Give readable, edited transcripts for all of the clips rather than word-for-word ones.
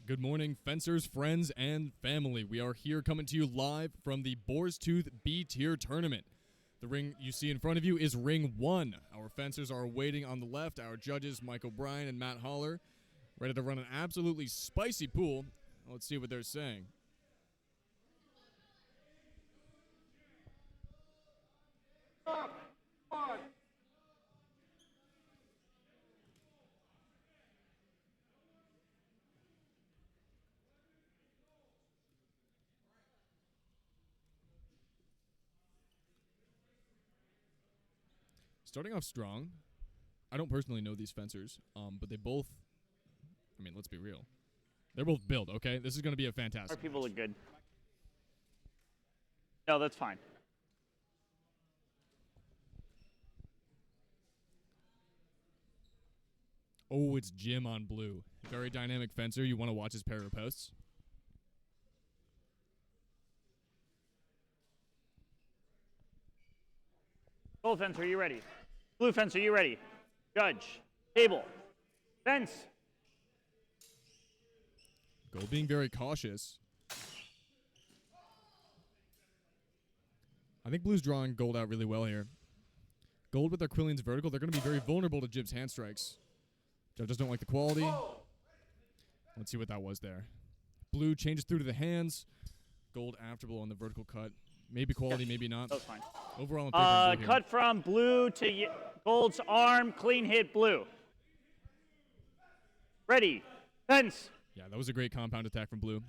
Good morning, fencers, friends, and family. We are here coming to you live from the Boar's Tooth B-Tier tournament. The ring you see in front of you is ring 1. Our fencers are waiting on the left. Our judges, Mike O'Brien and Matt Holler, ready to run an absolutely spicy pool. Let's see what they're saying. Starting off strong. I don't personally know these fencers, but they both, I mean, let's be real. They're both built, okay? This is going to be a fantastic Our people match. look good. No, that's fine. Oh, it's Jim on blue. Very dynamic fencer. You want to watch his parry posts. Gold fence, are you ready? Blue fence, are you ready? Judge. Table. Fence. Gold being very cautious. I think blue's drawing gold out really well here. Gold with their Quillion's vertical, they're going to be very vulnerable to Jib's hand strikes. Judges don't like the quality. Let's see what that was there. Blue changes through to the hands. Gold after blow on the vertical cut. Maybe quality, maybe not. That was fine. Overall, in favor of blue Cut from blue to gold's arm. Clean hit blue. Ready. Fence. Yeah, that was a great compound attack from blue.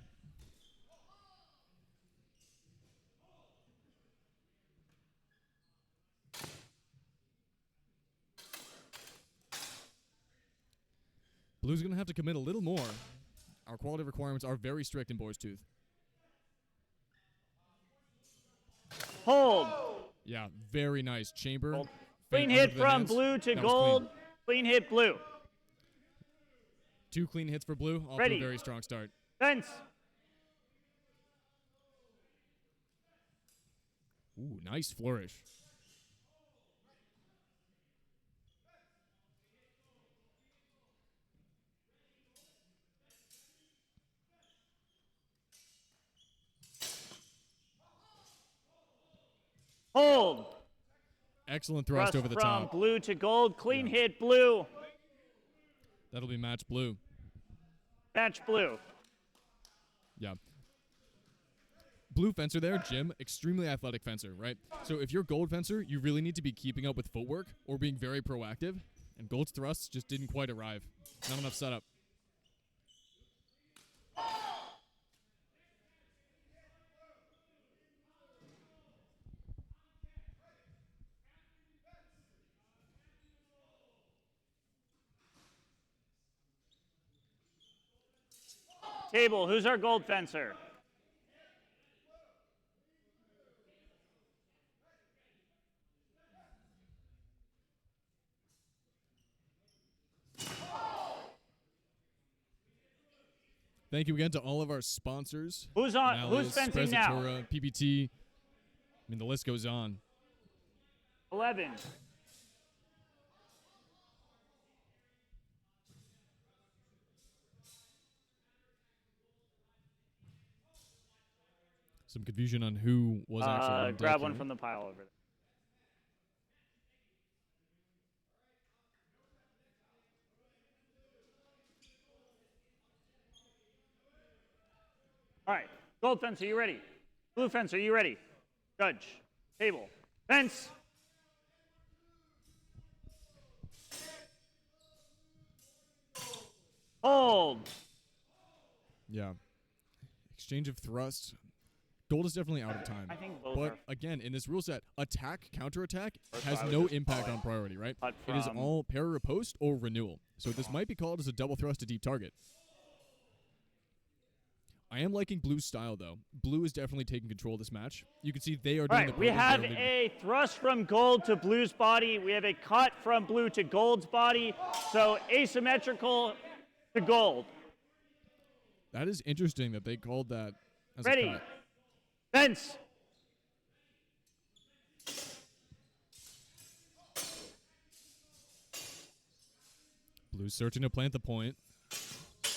Blue's going to have to commit a little more. Our quality requirements are very strict in Boar's Tooth. Hold. Yeah, very nice. Chamber. Hold. Clean hit from blue to gold. Clean hit blue. 2 clean hits for blue. Off to a very strong start. Fence. Ooh, nice flourish. Hold. Excellent thrust over the top. From blue to gold. Clean hit blue. That'll be match blue. Match blue. Yeah. Blue fencer there, Jim, extremely athletic fencer, right? So if you're gold fencer, you really need to be keeping up with footwork or being very proactive. And gold's thrusts just didn't quite arrive. Not enough setup. Table, who's our gold fencer? Thank you again to all of our sponsors. Who's fencing now? PPT. I mean, the list goes on. 11. Some confusion on who was actually on deck grab one here. from the pile over there. All right. Gold fence, are you ready? Blue fence, are you ready? Judge. Table. Fence. Hold. Yeah. Exchange of thrust. Gold is definitely out of time. I think both but are. again, in this rule set, attack, counterattack has no impact on priority, right? It is all parry riposte or renewal. So this might be called as a double thrust to deep target. I am liking Blue's style, though. Blue is definitely taking control of this match. You can see they are doing the we have a thrust from gold to blue's body. We have a cut from blue to gold's body. So asymmetrical to gold. That is interesting that they called that as Ready. a cut. Fence. Blue's searching to plant the point.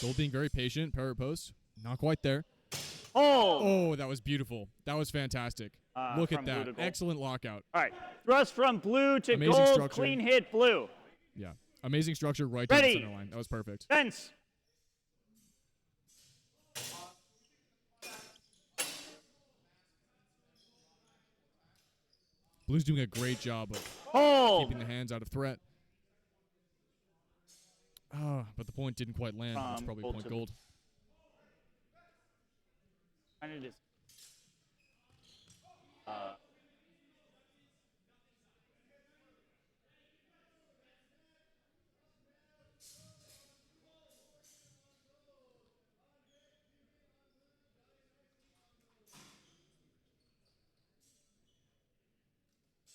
Gold being very patient. Parrot post. Not quite there. Hold. Oh, that was beautiful. That was fantastic. Look at from blue that. to gold. Excellent lockout. All right. Thrust from blue to Amazing gold. structure. Clean hit blue. Yeah. Amazing structure right to the Ready. center line. That was perfect. Fence. Blue's doing a great job of Hold. keeping the hands out of threat. But the point didn't quite land. That's probably gold point to- gold. And it is.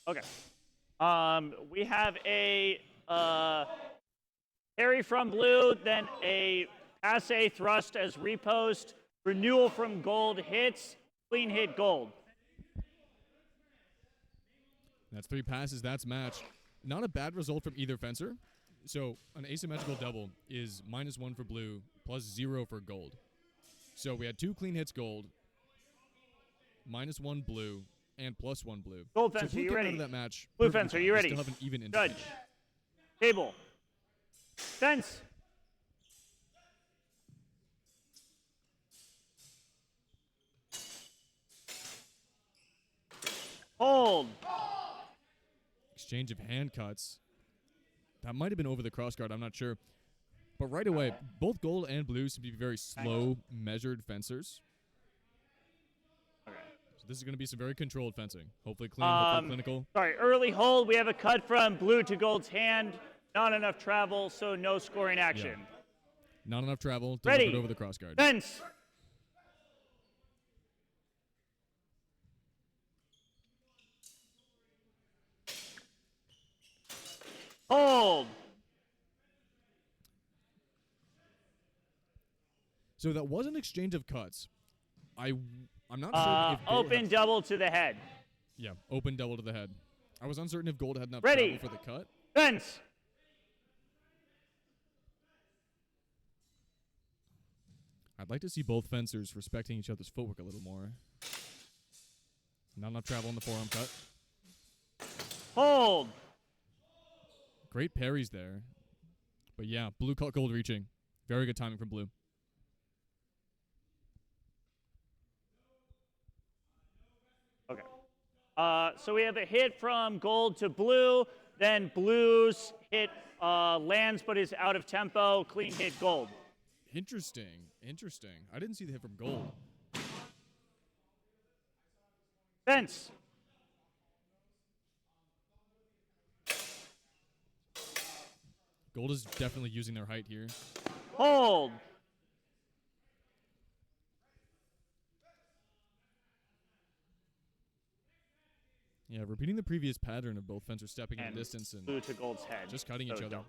Okay. We have a parry from blue, then a passe thrust as repost, renewal from gold hits, clean hit gold. That's 3 passes. That's match. Not a bad result from either fencer. So an asymmetrical double is -1 for blue, +0 for gold. So we had 2 clean hits gold, -1 blue, and +1 blue. Gold So if fencer, we you get out ready? of that match, Blue perfectly fencer, fine. you We ready? still have an even Judge. interface. Table. Fence. Hold. Exchange of hand cuts. That might have been over the crossguard. I'm not sure. But right away, both gold and blue seem to be very slow, measured fencers. Okay. So this is going to be some very controlled fencing. Hopefully clean, hopefully clinical. Sorry, early hold. We have a cut from blue to gold's hand. Not enough travel, so no scoring action. Not enough travel. Ready. Delivered over the crossguard. Fence. Hold. So that was an exchange of cuts. I'm not sure if gold Open had, double to the head. yeah, open double to the head. I was uncertain if gold had enough Ready. travel for the cut. Fence. I'd like to see both fencers respecting each other's footwork a little more. Not enough travel on the forearm cut. Hold. Great parries there. But yeah, blue cut gold reaching. Very good timing from blue. Okay. So we have a hit from gold to blue. Then blue's hit lands but is out of tempo. Clean hit gold. Interesting. Interesting. I didn't see the hit from gold. Fence. Gold is definitely using their height here. Hold. Yeah, repeating the previous pattern of both fencers stepping in And the distance and blue to gold's head. just cutting each So other. don't.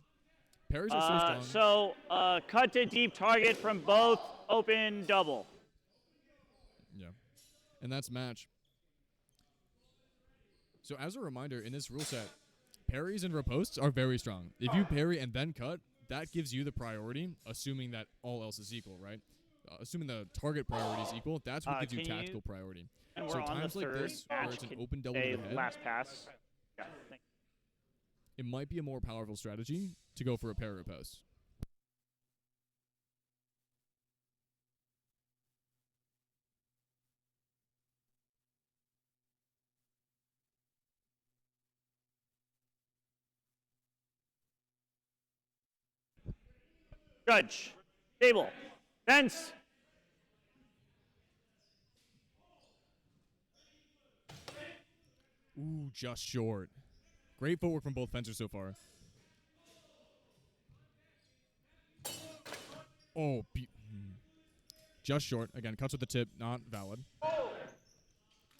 Parries are so strong. So cut to deep target from both. Open double. Yeah. And that's match. So as a reminder, in this rule set, parries and ripostes are very strong. If you parry and then cut, that gives you the priority, assuming that all else is equal, right? Assuming the target priority is equal, that's what gives you can you- tactical priority. And So we're on times the like third this, where match. it's an Can open double say to the head, last pass. Yeah. it might be a more powerful strategy to go for a parry riposte. Judge. Table. Fence. Ooh, just short. Great footwork from both fencers so far. Oh, just short. Again, cuts with the tip, not valid.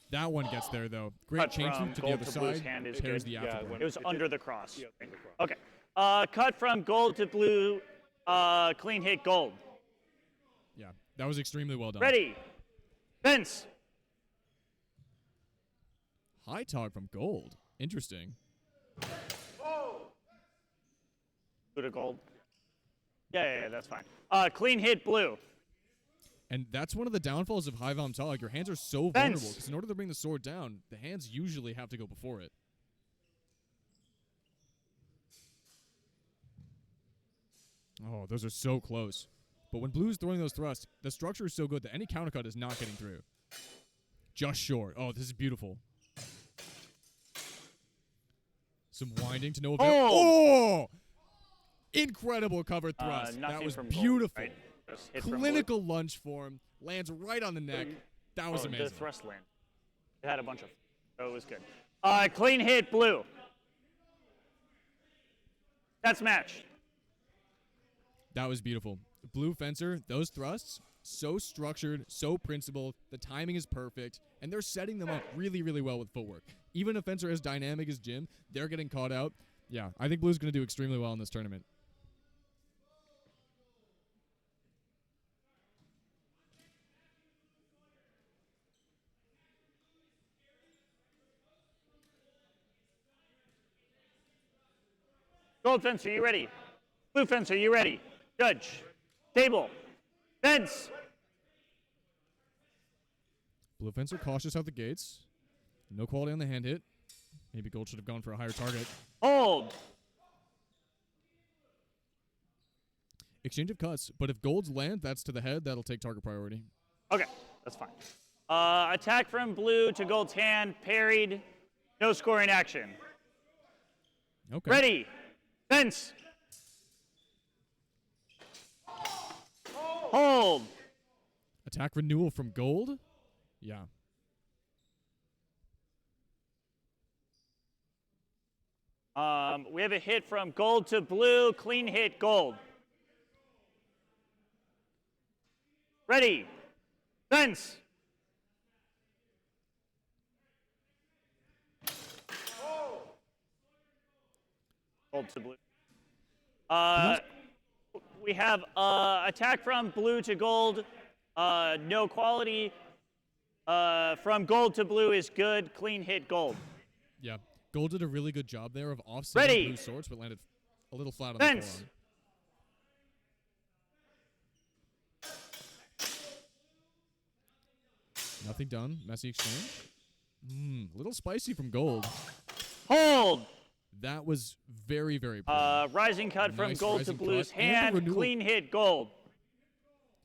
That one gets there, though. Great Cut chain from sweep to the gold other to blue's side. hand is Tears good. the Yeah, afterboard. It was under the cross. Yeah, under the cross. Okay. Cut from gold to blue. Clean hit gold. Yeah, that was extremely well done. Ready. Fence. High tog from gold. Interesting. Blue to gold. Yeah, that's fine. Clean hit blue. And that's one of the downfalls of High Vom Tog. Your hands are so vulnerable because in order to bring the sword down, the hands usually have to go before it. Oh, those are so close. But when blue's throwing those thrusts, the structure is so good that any countercut is not getting through. Just short. Oh, this is beautiful. Some winding to no avail. Oh! Incredible cover thrust. That was beautiful. Gold, right? Clinical lunge form. Lands right on the neck. That was amazing. The thrust land. It had a bunch of... So it was good. Clean hit blue. That's matched. That was beautiful. Blue fencer, those thrusts, so structured, so principled. The timing is perfect, and they're setting them up really, really well with footwork. Even a fencer as dynamic as Jim, they're getting caught out. Yeah, I think blue's going to do extremely well in this tournament. Gold fencer, you ready? Blue fencer, you ready? Judge. Table. Fence. Blue fencer cautious out the gates. No quality on the hand hit. Maybe gold should have gone for a higher target. Hold. Exchange of cuts, but if golds land, that's to the head. That'll take target priority. Okay, that's fine. Attack from blue to gold's hand, parried. No scoring action. Okay. Ready. Fence. Hold. Attack renewal from gold? Yeah. We have a hit from gold to blue. Clean hit gold. Ready. Fence. Gold to blue. We have attack from blue to gold. No quality. From gold to blue is good. Clean hit gold. Yeah. Gold did a really good job there of offsetting blue swords, but landed a little flat on the forearm. Nothing done. Messy exchange. Little spicy from gold. Hold. That was very, very pretty. Rising cut from gold to blue's hand. Clean hit gold.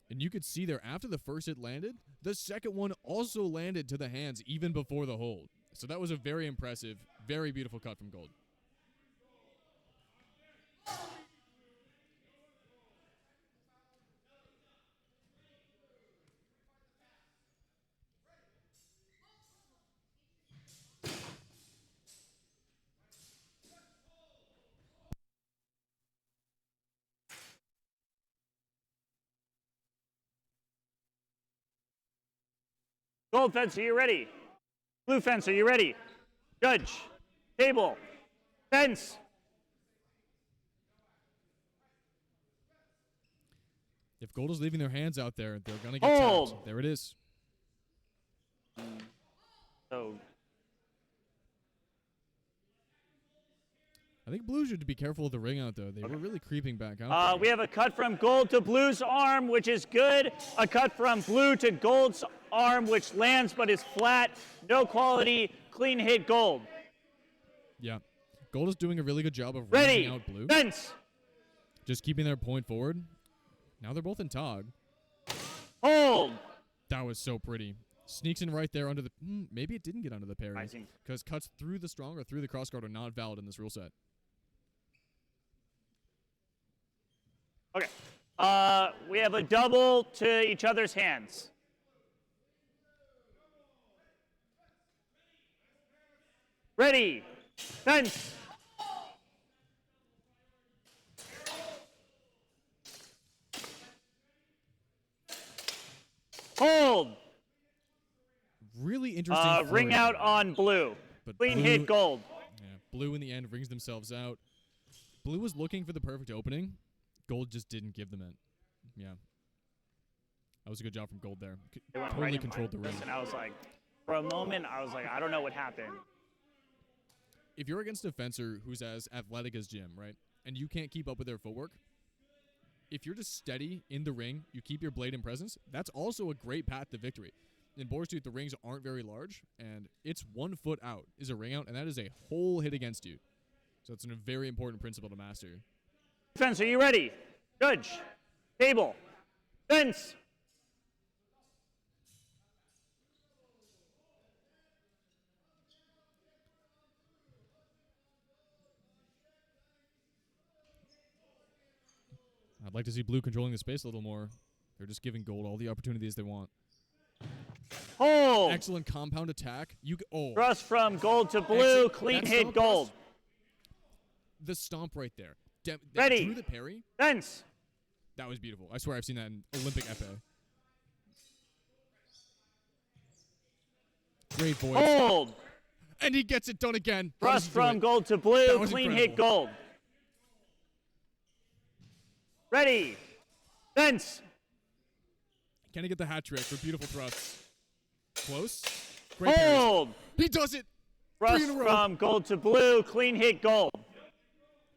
And you could see there, after the first hit landed, the second one also landed to the hands even before the hold. So that was a very impressive, very beautiful cut from gold. Gold fence, are you ready? Blue fence, are you ready? Judge. Table. Fence. If gold is leaving their hands out there, they're going to get tapped. There it is. So I think blue should be careful of the ring out, though. They were really creeping back out. we have a cut from gold to blue's arm, which is good. A cut from blue to gold's arm, which lands but is flat. No quality. Clean hit gold. Yeah. Gold is doing a really good job of ranging out blue. Fence. Just keeping their point forward. Now they're both in tog. Hold. That was so pretty. Sneaks in right there under the... maybe it didn't get under the parry. Because cuts through the strong or through the crossguard are not valid in this rule set. Okay. We have a double to each other's hands. Ready. Fence. Hold. Really interesting. Ring out on blue. But clean hit gold. Yeah, blue in the end rings themselves out. Blue was looking for the perfect opening. Gold just didn't give them it. Yeah. That was a good job from gold there. Totally controlled the ring. And I was like, for a moment, I was like, I don't know what happened. If you're against a fencer who's as athletic as Jim, right, and you can't keep up with their footwork, if you're just steady in the ring, you keep your blade in presence, that's also a great path to victory. In Boar's Tooth, the rings aren't very large, and it's 1 foot out is a ring out, and that is a whole hit against you. So it's a very important principle to master. Fence, are you ready? Judge. Table. Fence. I'd like to see blue controlling the space a little more. They're just giving gold all the opportunities they want. Hold. Excellent compound attack. Thrust from gold to blue. Excellent. Clean That hit stomp gold. thrust, the stomp right there. Ready. Drew the parry. Fence. That was beautiful. I swear I've seen that in Olympic epee. Great voice. Hold. And he gets it done again. Thrust from gold to blue. Clean hit gold. Ready. Fence. Can he get the hat trick for beautiful thrusts? Close. Great Hold. parries. He does it. Thrust from gold to blue. Clean hit gold.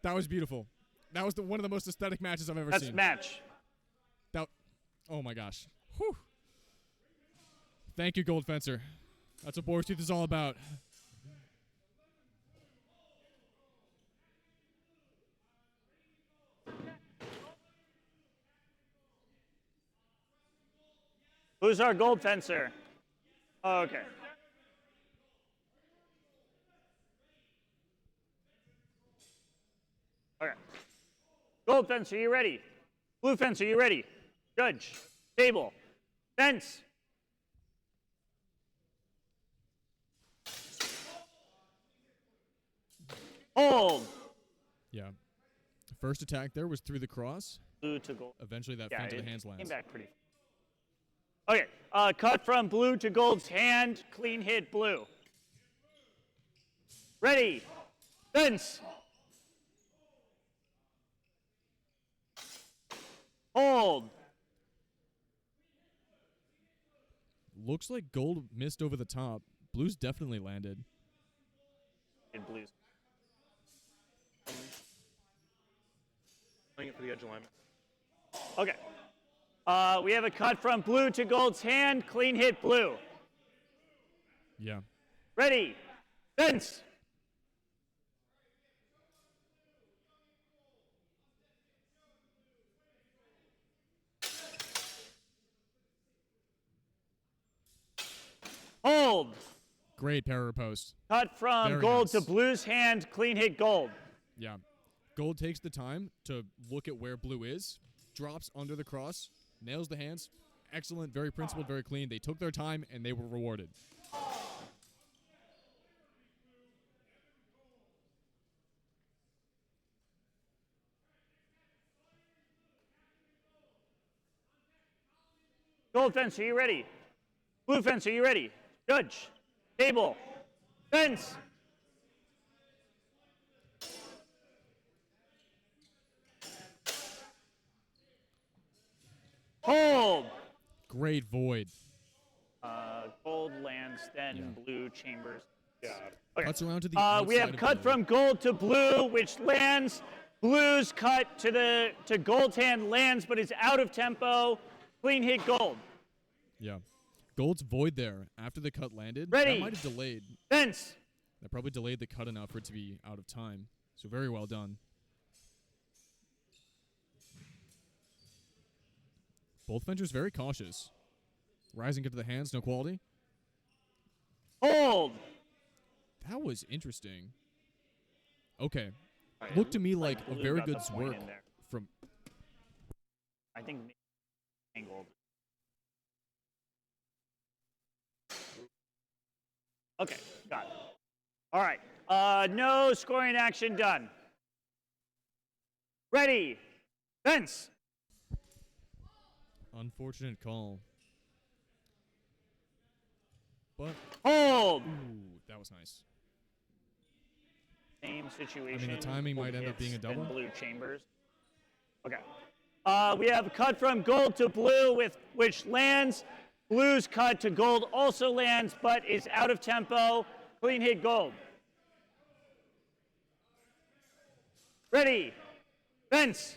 That was beautiful. That was one of the most aesthetic matches I've ever That's seen. match. Oh my gosh. Whew. Thank you, Gold Fencer. That's what Boar's Tooth is all about. Who's our gold fencer? Oh, okay. Okay. Gold fencer, you ready? Blue fencer, you ready? Judge. Table. Fence. Hold. Yeah. First attack there was through the cross. Blue to gold. Eventually that feint to the hands lands. Came back pretty. Okay. Cut from blue to gold's hand. Clean hit blue. Ready. Fence. Hold. Looks like gold missed over the top. Blue's definitely landed. In blues. Playing it for the edge alignment. Okay. We have a cut from blue to gold's hand. Clean hit blue. Yeah. Ready. Fence. Hold. Great parry post. Cut from Very gold nice. to blue's hand. Clean hit gold. Yeah. Gold takes the time to look at where blue is, drops under the cross, nails the hands. Excellent, very principled, very clean. They took their time, and they were rewarded. Gold fence, are you ready? Blue fence, are you ready? Judge. Table. Fence. Hold. Great void. Gold lands, then blue chambers. Yeah. Okay. Cuts around to the outside We have of cut blue. from gold to blue, which lands. Blue's cut to gold's hand lands, but is out of tempo. Clean hit gold. Yeah. Gold's void there after the cut landed. Ready. That might have delayed. Fence. That probably delayed the cut enough for it to be out of time. So very well done. Both fencers very cautious. Rising into the hands, no quality. Hold. That was interesting. Okay. Looked to me like a Blue very got the good point work in there. from... I think angled. Okay, got it. All right. No scoring action done. Ready. Fence. Unfortunate call. But, Hold. ooh, that was nice. Same situation. the timing might end up being a hits and double. Blue chambers. Okay. We have cut from gold to blue, which lands. Blue's cut to gold also lands, but is out of tempo. Clean hit gold. Ready. Fence.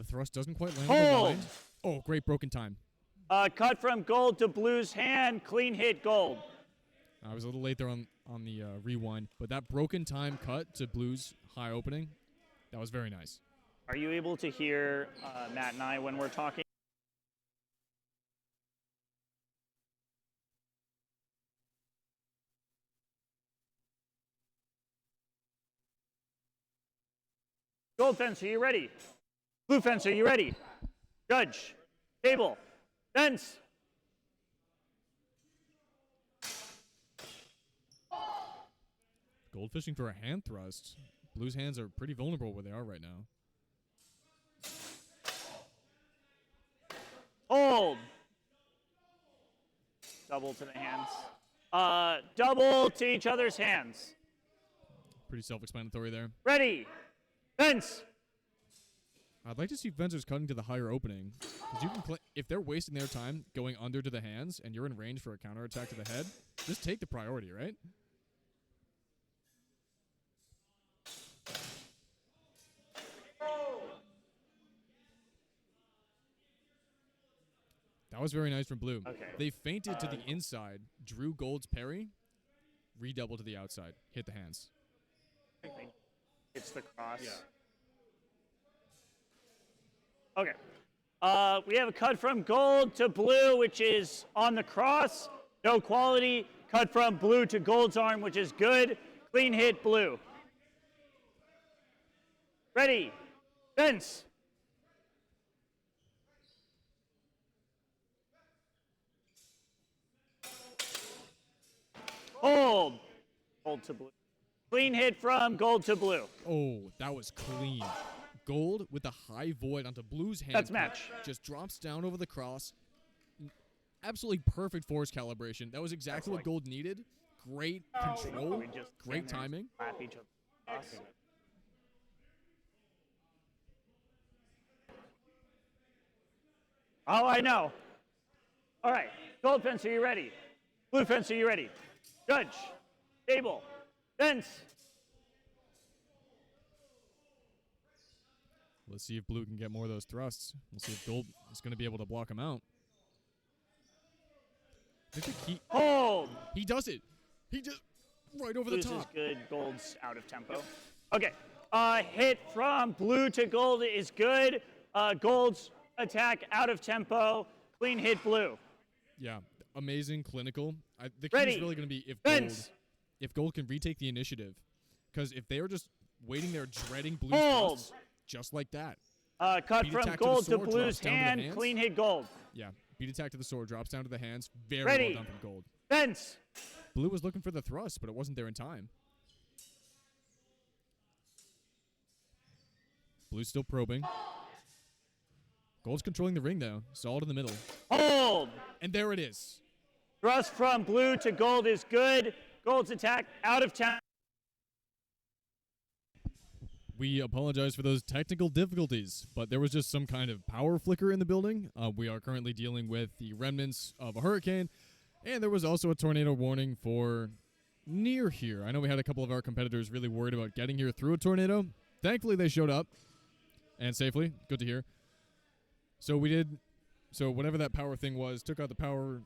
thrust doesn't quite land on the Hold. line. Oh, great broken time. Cut from gold to blue's hand. Clean hit gold. I was a little late there on the rewind, but that broken time cut to blue's high opening, that was very nice. Are you able to hear Matt and I when we're talking? Gold fence, are you ready? Blue fence, are you ready? Judge, table, fence. Gold fishing for a hand thrust. Blue's hands are pretty vulnerable where they are right now. Hold. Double to the hands. Double to each other's hands. Pretty self-explanatory there. Ready. Fence. I'd like to see fencers cutting to the higher opening. Because you can if they're wasting their time going under to the hands and you're in range for a counterattack to the head, just take the priority, right? That was very nice from blue. Okay. They feinted to the inside, drew gold's parry, redouble to the outside, hit the hands. It's the cross. Yeah. Okay. We have a cut from gold to blue, which is on the cross. No quality. Cut from blue to gold's arm, which is good. Clean hit blue. Ready. Fence. Hold. Gold to blue. Clean hit from gold to blue. Oh, that was clean. Gold with the high void onto blue's hand. That's match. Just drops down over the cross. Absolutely perfect force calibration. That was exactly what gold needed. Great control. Great timing. Slap each other. Oh, I know. All right. Gold fence, are you ready? Blue fence, are you ready? Judge. Table. Fence. Let's see if blue can get more of those thrusts. We'll see if gold is going to be able to block them out. Hold. He does it. He just right over Blue's the top. is good. Gold's out of tempo. Okay. Hit from blue to gold is good. Gold's attack out of tempo. Clean hit blue. Yeah, amazing, clinical. The key Ready. is really going to be Fence. if gold can retake the initiative. Because if they are just waiting there dreading blue's Hold. thrusts, just like that. Cut Beat from attack gold to the to sword, blue's drops down to the hand. hands. Clean hit gold. Yeah, beat attack to the sword, drops down to the hands. Very Ready. well done from gold. Fence. Blue was looking for the thrust, but it wasn't there in time. Blue's still probing. Gold's controlling the ring, though. Solid in the middle. Hold. And there it is. Thrust from blue to gold is good. Gold's attack out of tempo. We apologize for those technical difficulties, but there was just some kind of power flicker in the building. We are currently dealing with the remnants of a hurricane, and there was also a tornado warning for near here. I know we had a couple of our competitors really worried about getting here through a tornado. Thankfully, they showed up, and safely. Good to hear. So whatever that power thing was, took out the power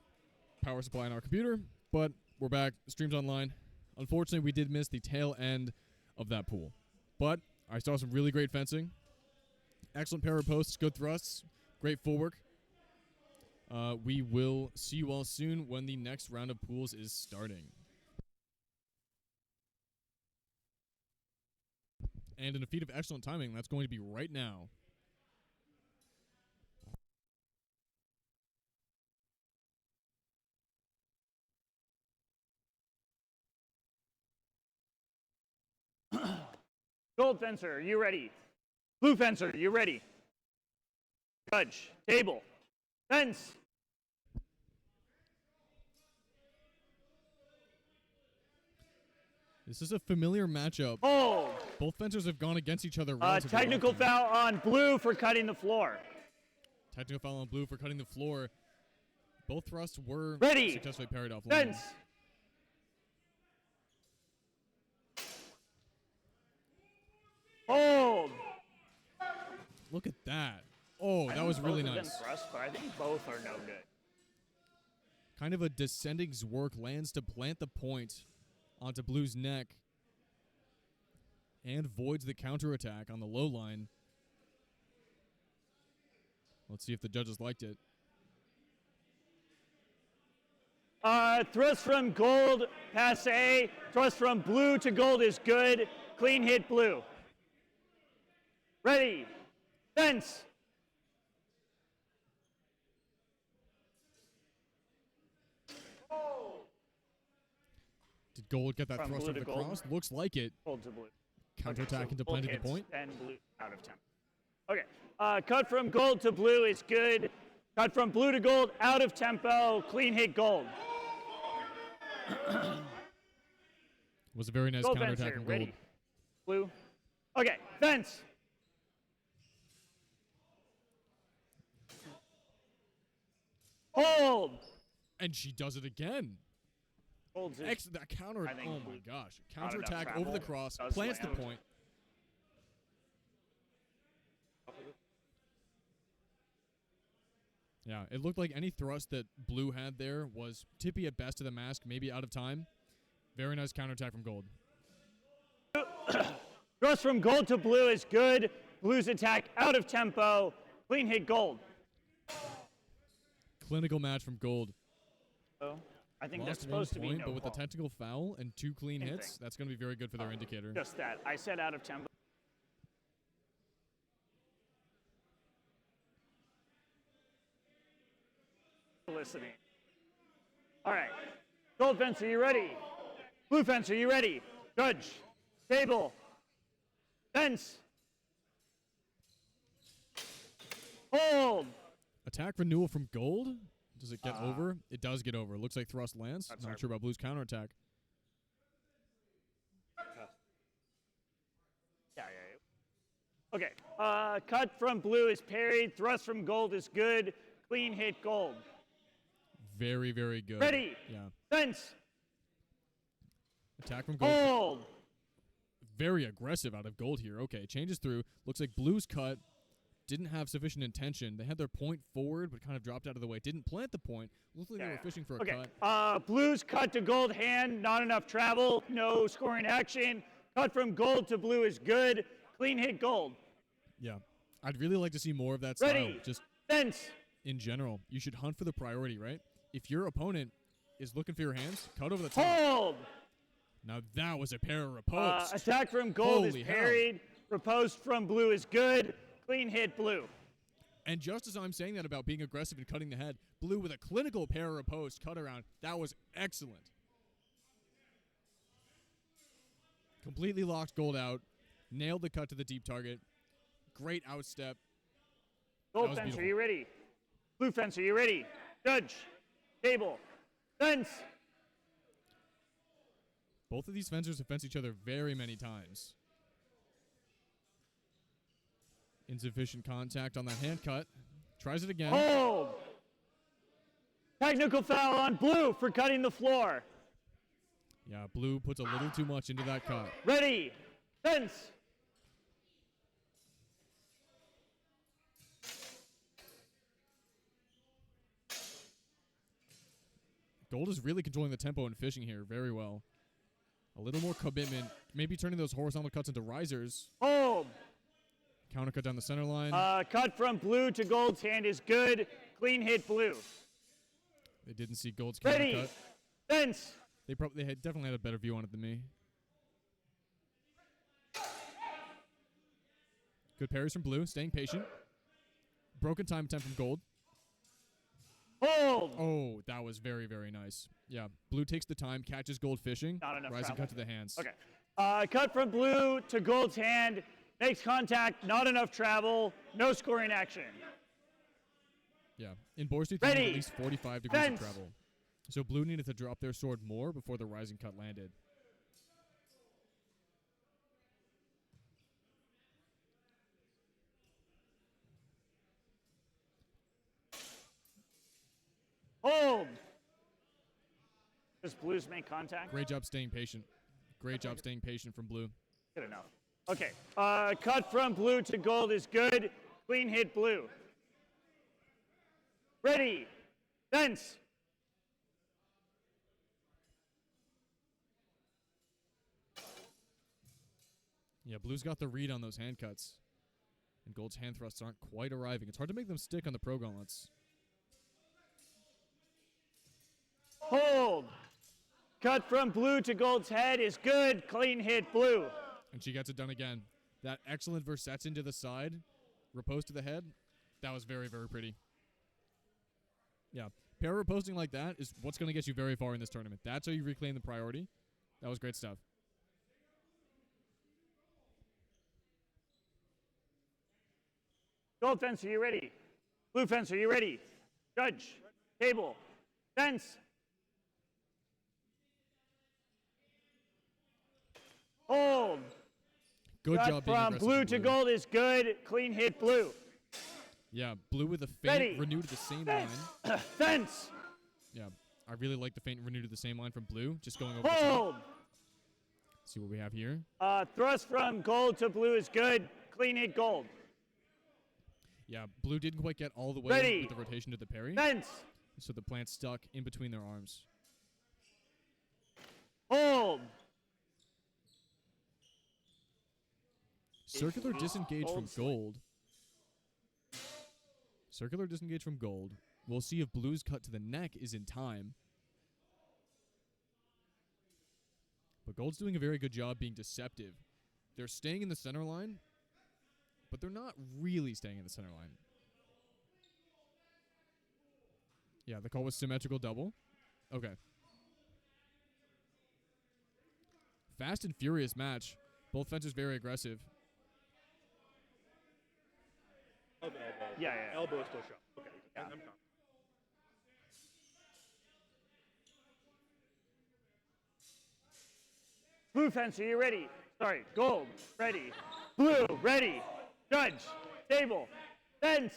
supply on our computer, but we're back. The stream's online. Unfortunately, we did miss the tail end of that pool, but I saw some really great fencing. Excellent pair of posts, good thrusts, great footwork. We will see you all soon when the next round of pools is starting. And in a feat of excellent timing, that's going to be right now. Gold fencer, you ready? Blue fencer, you ready? Judge, table, fence. This is a familiar matchup. Hold. Both fencers have gone against each other relatively Technical often. foul on blue for cutting the floor. Technical foul on blue for cutting the floor. Both thrusts were Ready. successfully parried offline. Fence. Hold. Look at that. Oh, that was really both of nice. them thrust, but I think both are no good. Kind of a descending Zwerk lands to plant the point onto Blue's neck and voids the counterattack on the low line. Let's see if the judges liked it. Thrust from gold, passe. Thrust from blue to gold is good. Clean hit blue. Ready. Fence. Did gold get that From thrust blue over to the gold. cross? Looks like it. Gold to blue. Counterattack so into gold planting the hits, point. And blue out of 10. Okay. Cut from gold to blue is good. Cut from blue to gold out of tempo. Clean hit gold. Was a very nice Gold counterattack fencer. from gold. Ready. Blue. Okay. Fence. Hold. And she does it again. Gold's is That counter. I think Oh blue my gosh. not enough Counterattack over the travel. cross. Does Plants the land. point. Yeah, it looked like any thrust that blue had there was tippy at best to the mask, maybe out of time. Very nice counterattack from gold. Thrust from gold to blue is good. Blue's attack out of tempo. Clean hit gold. Clinical match from gold. Oh, I think that's Lost one supposed to be point, no but with the call. technical foul and 2 clean Same hits, thing. that's going to be very good for their indicator. Just that. I said out of tempo. Listening. All right. Gold fence, are you ready? Blue fence, are you ready? Judge. Table. Fence. Hold. Attack renewal from gold? Does it get over? It does get over. Looks like thrust lands. That's Not right. sure about blue's counterattack. Yeah. Okay. Cut from blue is parried. Thrust from gold is good. Clean hit gold. Very, very good. Ready. Yeah. Fence. Attack from gold. Hold. Very aggressive out of gold here. Okay, changes through. Looks like blue's cut didn't have sufficient intention. They had their point forward, but kind of dropped out of the way. Didn't plant the point. Looked like they were fishing for a Okay. cut. Blue's cut to gold hand. Not enough travel. No scoring action. Cut from gold to blue is good. Clean hit gold. Yeah. I'd really like to see more of that style. Ready. Just Fence. in general. You should hunt for the priority, right? If your opponent is looking for your hands, cut over the top. Hold. Now that was a pair of riposte. Attack from gold Holy is hell. parried. Riposte from blue is good. Clean hit blue. And just as I'm saying that about being aggressive and cutting the head, blue with a clinical pair of riposte cut around. That was excellent. Completely locked gold out. Nailed the cut to the deep target. Great outstep. Gold was fence, beautiful. are you ready? Blue fence, are you ready? Judge. Table. Fence. Both of these fencers have fenced each other very many times. Insufficient contact on that hand cut. Tries it again. Hold. Technical foul on blue for cutting the floor. Yeah, blue puts a little too much into that cut. Ready. Fence. Gold is really controlling the tempo and fishing here very well. A little more commitment. Maybe turning those horizontal cuts into risers. Hold. Counter cut down the center line. Cut from blue to gold's hand is good. Clean hit blue. They didn't see Gold's counter Ready. cut. Fence. They had definitely had a better view on it than me. Good parries from blue, staying patient. Broken time attempt from gold. Hold. Oh, that was very, very nice. Yeah, blue takes the time, catches gold fishing. Not enough Rising travel. cut to the hands. Okay. Cut from blue to gold's hand. Makes contact. Not enough travel. No scoring action. Yeah, in Boar's Tooth, Ready. at least 45 degrees Fence. of travel. So blue needed to drop their sword more before the rising cut landed. Hold. Does blues make contact? Great job staying patient. Great job staying patient from blue. Good enough. Okay. Cut from blue to gold is good. Clean hit blue. Ready. Fence. Yeah, blue's got the read on those hand cuts. And gold's hand thrusts aren't quite arriving. It's hard to make them stick on the pro gauntlets. Hold. Cut from blue to gold's head is good. Clean hit blue. And she gets it done again. That excellent versetting to the side, riposte to the head, that was very, very pretty. Yeah, pair riposting like that is what's going to get you very far in this tournament. That's how you reclaim the priority. That was great stuff. Gold fence, are you ready? Blue fence, are you ready? Judge. Table. Fence. Hold. Good Cut job being from aggressive blue with to gold is good. Clean hit blue. Yeah, blue with a feint, Ready. renew to the same line. Fence. Yeah, I really like the feint renew to the same line from blue. Just going over the top. Hold. See what we have here. Thrust from gold to blue is good. Clean hit gold. Yeah, blue didn't quite get all the way Ready. with the rotation to the parry. Fence. So the plant stuck in between their arms. Hold. Circular disengage from Gold gold. Circular disengage from gold. We'll see if blue's cut to the neck is in time. But gold's doing a very good job being deceptive. They're staying in the center line, but they're not really staying in the center line. Yeah, the call was symmetrical double. Okay. Fast and furious match. Both fencers very aggressive. Of elbow. Yeah. Elbow is still sharp. Okay. Yeah. I'm confident. Blue fence, are you ready? Sorry, gold, ready. Blue, ready. Judge, table, fence.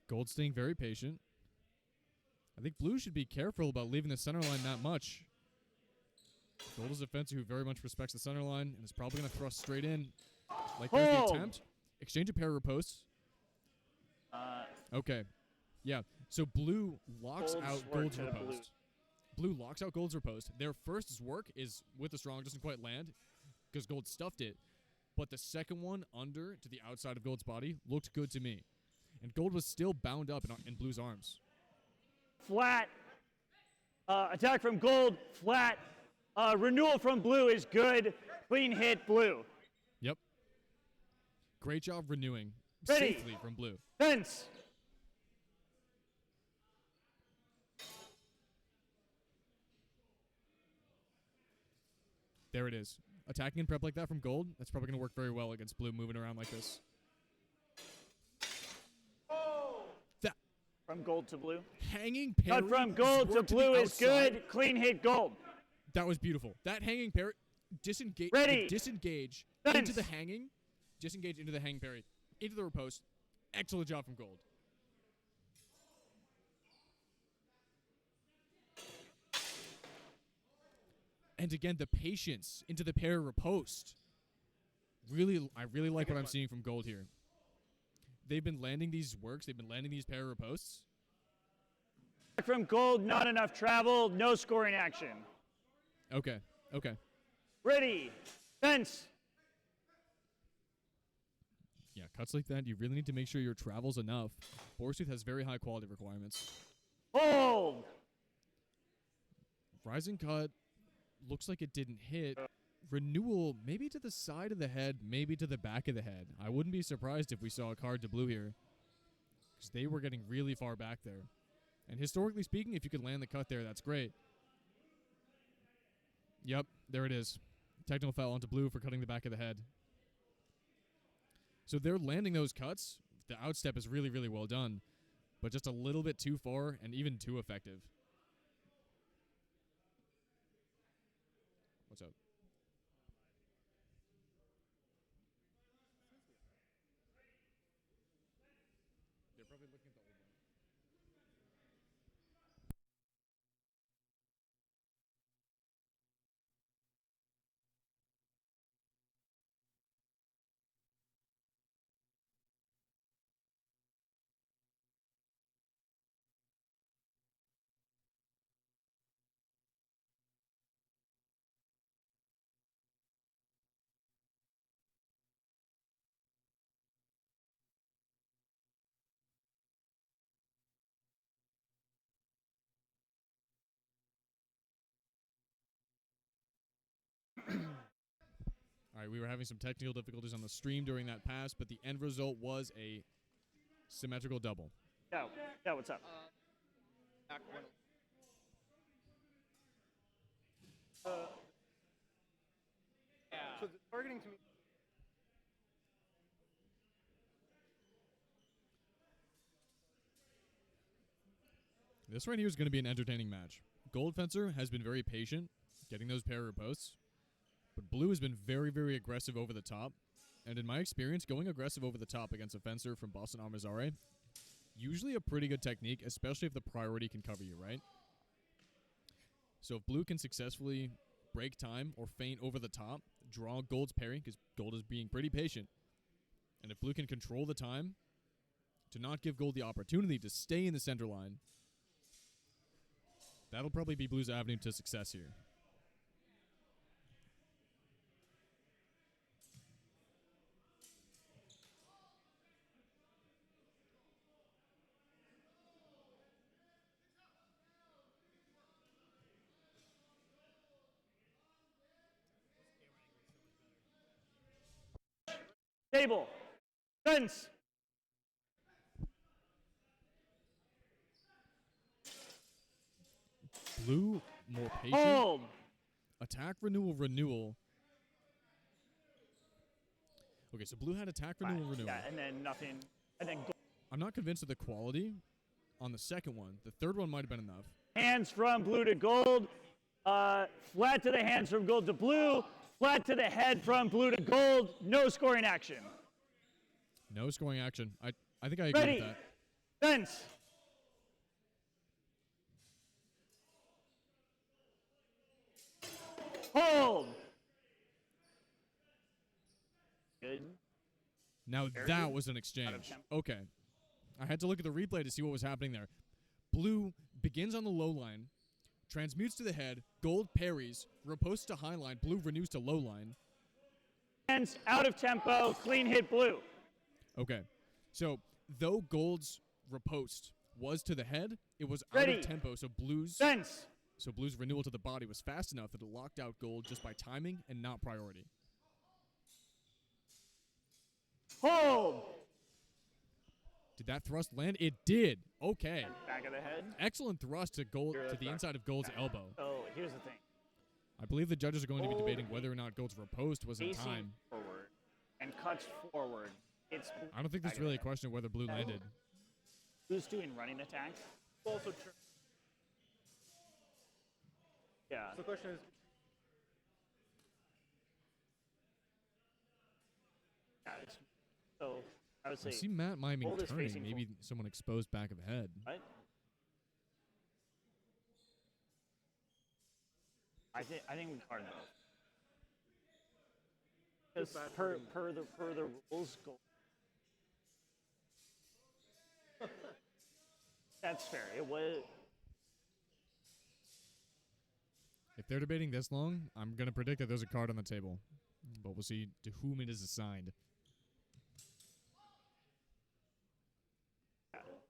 Gold staying very patient. I think blue should be careful about leaving the center line that much. Gold is a fencer who very much respects the center line and is probably going to thrust straight in. Like there's the Hold. attempt. Exchange a pair of riposts. Okay. Yeah. So blue locks Gold out sword gold's to the blue. riposte. Blue locks out gold's riposte. Their first work is with the strong, doesn't quite land because gold stuffed it. But the second one under to the outside of gold's body looked good to me. And gold was still bound up in blue's arms. Flat. Attack from gold, flat. Renewal from blue is good. Clean hit blue. Yep. Great job renewing Ready. safely from blue. Fence. There it is. Attacking and prep like that from gold, that's probably going to work very well against blue moving around like this. That From gold to blue. hanging parry. Cut from gold to work blue the is outside. good. Clean hit gold. That was beautiful. That hanging parry, disengage, Ready. disengage Fence. into the hanging, disengage into the hanging parry, into the riposte. Excellent job from gold. And again, the patience into the pair riposte. I really like what I'm seeing from gold here. They've been landing these works. They've been landing these pair riposts. From gold, not enough travel, no scoring action. Okay. Ready. Fence. Yeah, cuts like that, you really need to make sure your travel's enough. Boartooth has very high quality requirements. Hold. Rising cut looks like it didn't hit. Renewal, maybe to the side of the head, maybe to the back of the head. I wouldn't be surprised if we saw a card to blue here, because they were getting really far back there. And historically speaking, if you could land the cut there, that's great. Yep, there it is. Technical foul onto blue for cutting the back of the head. So they're landing those cuts. The outstep is really, really well done, but just a little bit too far and even too effective. What's up? They're probably looking at the old one. right, we were having some technical difficulties on the stream during that pass, but the end result was a symmetrical double. Yeah, what's up? Back one. Yeah. So the targeting to me. This right here is going to be an entertaining match. Gold Fencer has been very patient, getting those parry riposts, but Blue has been very, very aggressive over the top. And in my experience, going aggressive over the top against a Fencer from Boston Armizare, usually a pretty good technique, especially if the priority can cover you, right? So if Blue can successfully break time or feint over the top, draw Gold's parry, because Gold is being pretty patient, and if Blue can control the time to not give Gold the opportunity to stay in the center line, that'll probably be Blue's avenue to success here. Table. Fence. Blue, more patient. Hold. Attack, renewal. Okay, so Blue had attack, renewal. Yeah, and then nothing. And then I'm not convinced of the quality on the second one. The third one might have been enough. hands from blue to gold. Flat to the hands from gold to blue. Flat to the head from blue to gold. No scoring action. No scoring action. I think I agree Ready. with that. Fence. Hold. Good. Now Very that good. was an Out exchange. of 10. Okay. I had to look at the replay to see what was happening there. Blue begins on the low line, transmutes to the head, gold parries, riposts to high line, blue renews to low line. Hands out of tempo. Clean hit blue. Okay. So, though gold's riposte was to the head, it was out Ready. of tempo, so blue's Fence. renewal to the body was fast enough that it locked out gold just by timing and not priority. Hold. Did that thrust land? It did. Okay. Back of the head. Excellent thrust to gold to the inside of gold's elbow. So here's the thing. I believe the judges are going to be Gold debating whether or not gold's riposte was in Facing time. forward and cuts forward. It's I don't think there's really a question of whether blue landed. Who's doing running attacks? Also true. Yeah. So the question is, So I would I say see Matt miming gold is turning. facing Maybe someone exposed back of head. what? I think we card those. Because per the rules, gold. That's fair. It was. If they're debating this long, I'm going to predict that there's a card on the table. But we'll see to whom it is assigned.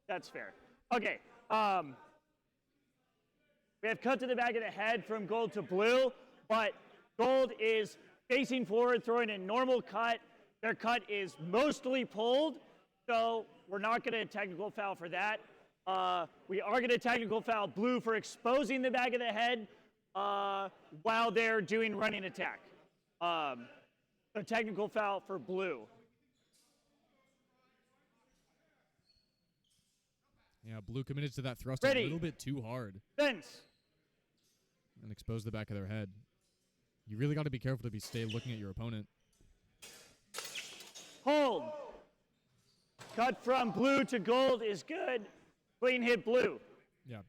That's fair. Okay. We have cut to the back of the head from gold to blue, but gold is facing forward, throwing a normal cut. Their cut is mostly pulled, so we're not going to technical foul for that. We are going to technical foul blue for exposing the back of the head while they're doing running attack. So technical foul for blue. Yeah, blue committed to that thrust Ready. a little bit too hard Fence. and exposed the back of their head. You really got to be careful to stay looking at your opponent. Hold. Cut from blue to gold is good. Clean hit blue. Yeah.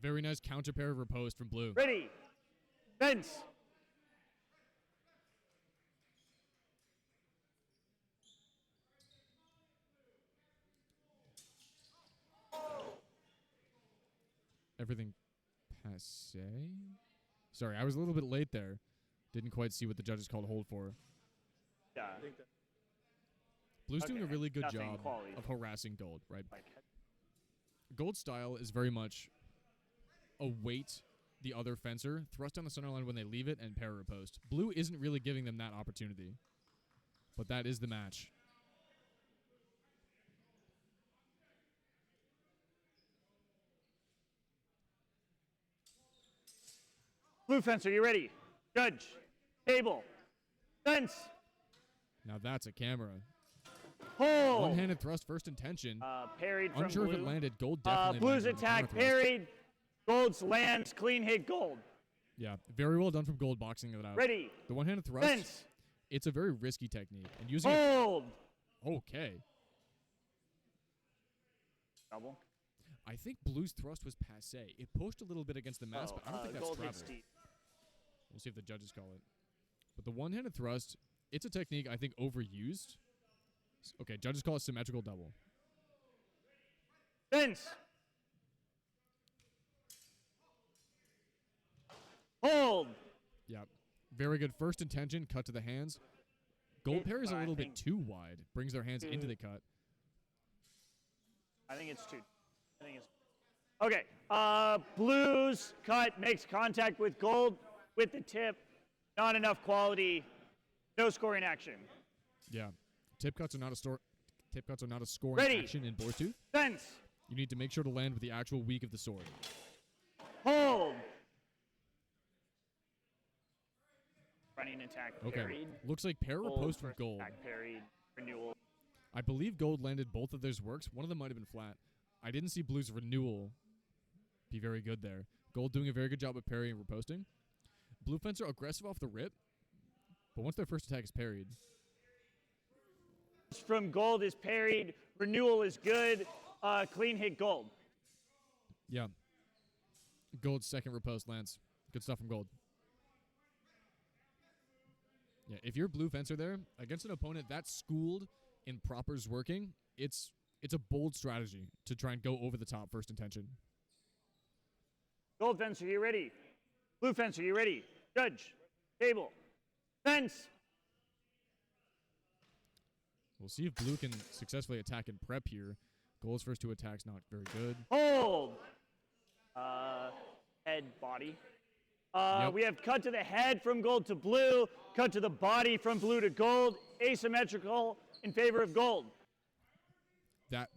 Very nice counter pair of riposte from blue. Ready. Fence. Everything passe? Sorry, I was a little bit late there. Didn't quite see what the judges called hold for. Yeah. I think that Blue's doing a Okay, really good nothing job quality. of harassing gold, right? Like, Gold's style is very much await the other fencer, thrust down the center line when they leave it, and parry riposte. Blue isn't really giving them that opportunity. But that is the match. Blue fencer, you ready? Judge. Table. Fence. Now that's a camera. Hold. One-handed thrust, first intention. Parried from Unsure blue. if it landed. Gold definitely Blue's landed on the attack counter thrust. parried. Gold's lands. Clean hit gold. Yeah, very well done from Gold boxing it out. Ready. The one-handed thrust, Fence. it's a very risky technique. And using it... Hold. Okay. Double. I think Blue's thrust was passé. It pushed a little bit against the mask, but I don't think that's gold hits travel. deep. We'll see if the judges call it. But the one-handed thrust, it's a technique I think overused. Okay, judges call it symmetrical double. Fence. Hold. Yeah. Very good first intention, cut to the hands. Gold parries a I little think bit too wide, brings their hands into the cut. I think it's two. I think it's. Okay. Blue's cut makes contact with gold with the tip. Not enough quality. No scoring action. Yeah. Tip cuts are not a scoring Ready. action in Boar's Tooth. Fence. You need to make sure to land with the actual weak of the sword. Hold. Running attack Okay. parried. Looks like parry Gold riposte from first Gold. attack parried. Renewal. I believe Gold landed both of those works. One of them might have been flat. I didn't see Blue's renewal be very good there. Gold doing a very good job of parrying and riposting. Blue fencer aggressive off the rip, but once their first attack is parried. From gold is parried. Renewal is good. Clean hit gold. Yeah. Gold's second riposte lands. Good stuff from Gold. Yeah, if you're Blue fencer there, against an opponent that's schooled in propers working, it's a bold strategy to try and go over the top first intention. Gold fencer, you ready? Blue fencer, you ready? Judge. Table. Fence. We'll see if Blue can successfully attack and prep here. Gold's first two attacks not very good. Hold. Head, body. Yep. We have cut to the head from gold to blue, cut to the body from blue to gold, asymmetrical in favor of gold.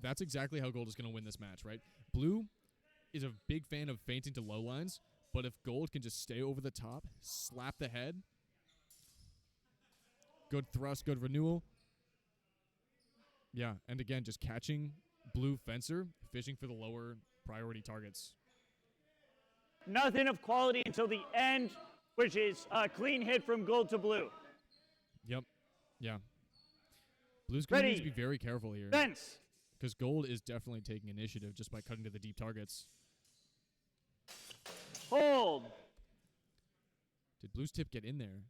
That's exactly how Gold is going to win this match, right? Blue is a big fan of feinting to low lines, but if Gold can just stay over the top, slap the head, good thrust, good renewal. Yeah, and again, just catching Blue fencer, fishing for the lower priority targets. Nothing of quality until the end, which is a clean hit from gold to blue. Yep. Yeah. Blue's going to need to Ready. be very careful here. Fence. Because Gold is definitely taking initiative just by cutting to the deep targets. Hold. Did Blue's tip get in there?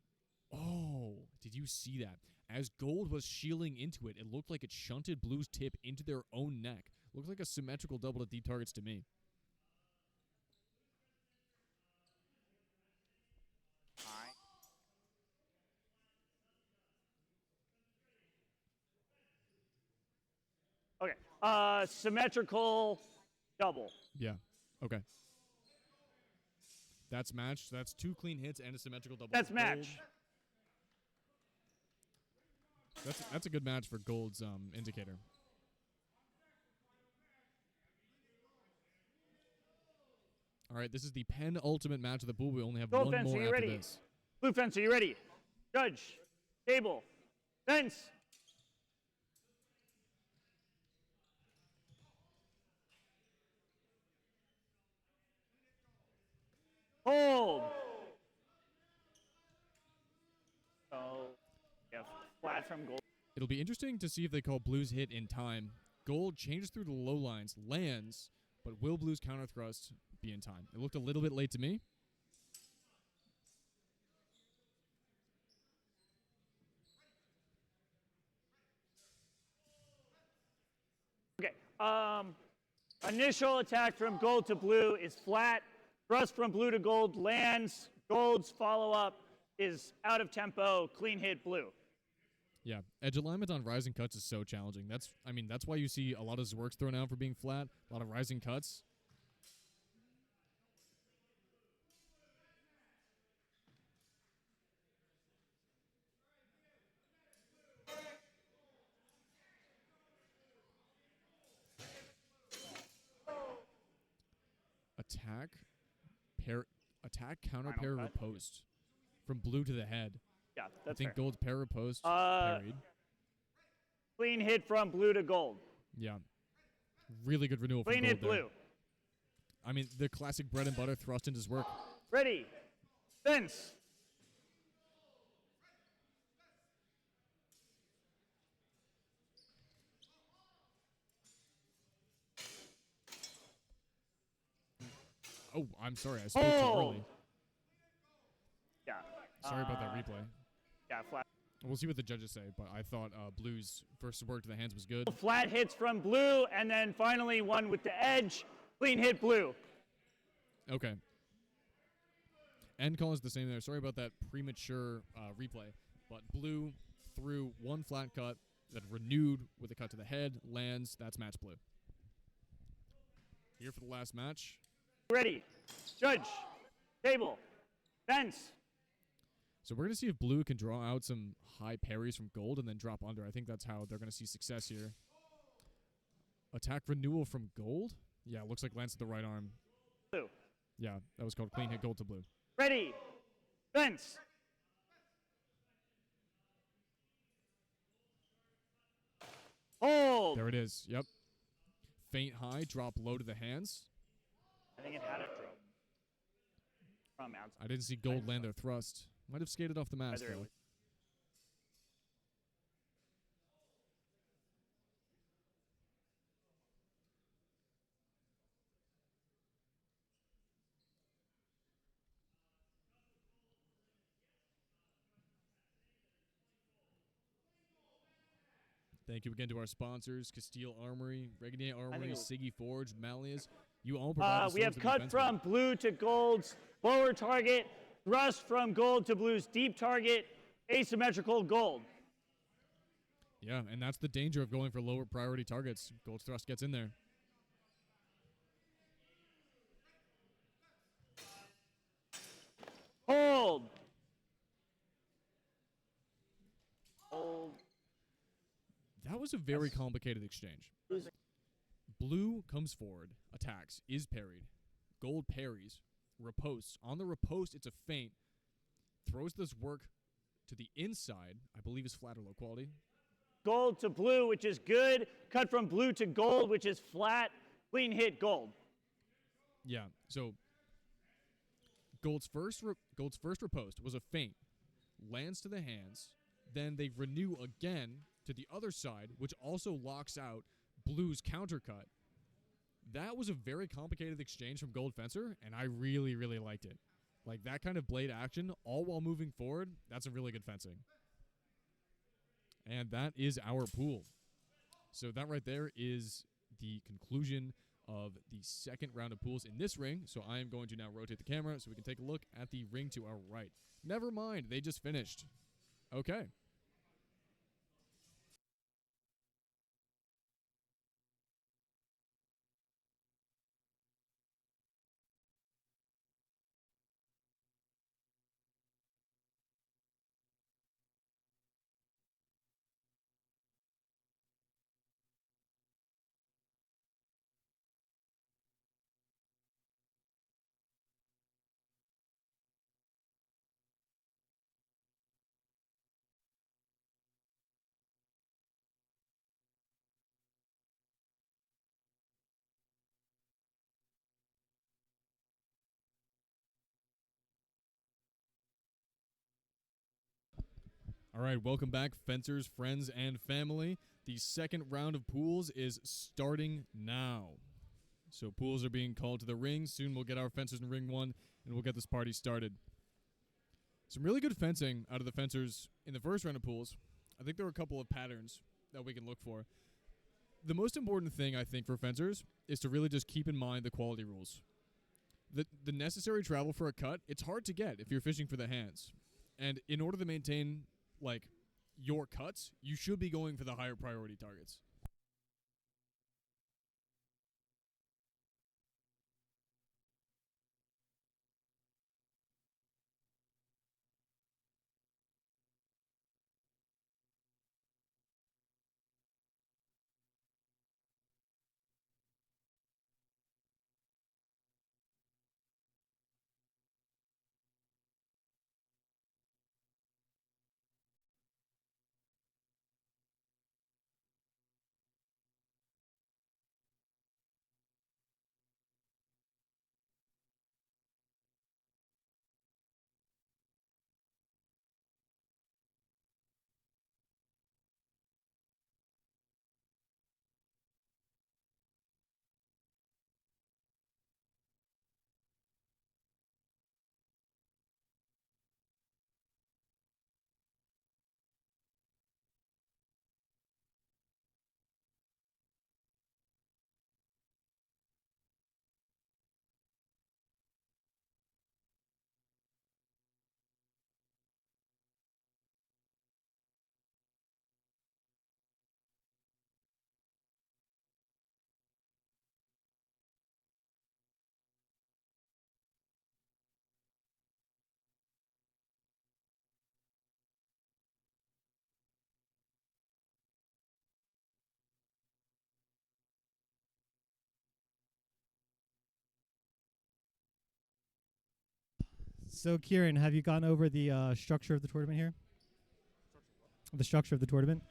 Oh, did you see that? As Gold was shielding into it, it looked like it shunted Blue's tip into their own neck. Looked like a symmetrical double to deep targets to me. Okay. Symmetrical double. Yeah. Okay. That's match. That's two clean hits and a symmetrical double. That's for match. Gold. That's a good match for Gold's indicator. All right, this is the penultimate match of the pool. We only have Gold one fence, more are you after ready? this. Blue fence, are you ready? Judge. Table. Fence. Hold. So, yeah, flat from gold. It'll be interesting to see if they call Blue's hit in time. Gold changes through the low lines, lands, but will Blue's counter thrust be in time? It looked a little bit late to me. Okay. Initial attack from gold to blue is flat. Thrust from blue to gold lands. Gold's follow-up is out of tempo. Clean hit blue. Yeah, edge alignment on rising cuts is so challenging. That's why you see a lot of Zwerks thrown out for being flat, a lot of rising cuts. attack, counter Final parry, cut. riposte from blue to the head. Yeah, I that's think fair. gold's parry riposte Uh, parried. Clean hit from blue to gold. Yeah. Really good renewal from Clean gold hit there. blue. I mean, the classic bread and butter thrust into his work. Ready. Fence. Oh, I'm sorry. I spoke too Hold. early. Yeah. Sorry about that replay. Yeah, flat. We'll see what the judges say, but I thought blue's first work to the hands was good. Flat hits from blue, and then finally one with the edge. Clean hit blue. Okay. End call is the same there. Sorry about that premature replay, but blue threw one flat cut that renewed with a cut to the head, lands. That's match blue. Here for the last match. Ready. Judge. Table. Fence. So we're going to see if blue can draw out some high parries from gold and then drop under. I think that's how they're going to see success here. Attack renewal from gold? Yeah, looks like lands to the right arm. Blue. Yeah, that was called clean hit gold to blue. Ready. Fence. Hold. There it is. Yep. Feint high, drop low to the hands. I think it had a drop. From outside. I didn't see gold land their thrust. Might have skated off the mask, Whether it though. was- Thank you again to our sponsors, Castile Armory, Regnier Armory, it was- Siggy Forge, Malleus. You all provide the We have swords for the cut defensemen. from blue to gold's lower target, thrust from gold to blue's deep target, asymmetrical gold. Yeah, and that's the danger of going for lower priority targets. Gold's thrust gets in there. Hold. Hold. That was a very complicated exchange. Blue comes forward, attacks, is parried. Gold parries, riposts. On the riposte, it's a feint. Throws this work to the inside, I believe is flat or low quality. Gold to blue, which is good. Cut from blue to gold, which is flat. Clean hit gold. Yeah, so Gold's first riposte was a feint. Lands to the hands. Then they renew again to the other side, which also locks out Blue's countercut. That was a very complicated exchange from Gold Fencer, and I really, really liked it. Like, that kind of blade action, all while moving forward, that's a really good fencing. And that is our pool. So that right there is the conclusion of the second round of pools in this ring. So I am going to now rotate the camera so we can take a look at the ring to our right. Never mind, they just finished. Okay. All right, welcome back, fencers, friends, and family. The second round of pools is starting now. So pools are being called to the ring. Soon we'll get our fencers in ring one, and we'll get this party started. Some really good fencing out of the fencers in the first round of pools. I think there are a couple of patterns that we can look for. The most important thing, I think, for fencers is to really just keep in mind the quality rules. The necessary travel for a cut, it's hard to get if you're fishing for the hands. And in order to maintain like your cuts, you should be going for the higher priority targets. So, Kieran, have you gone over the structure of the tournament here? The structure of the tournament?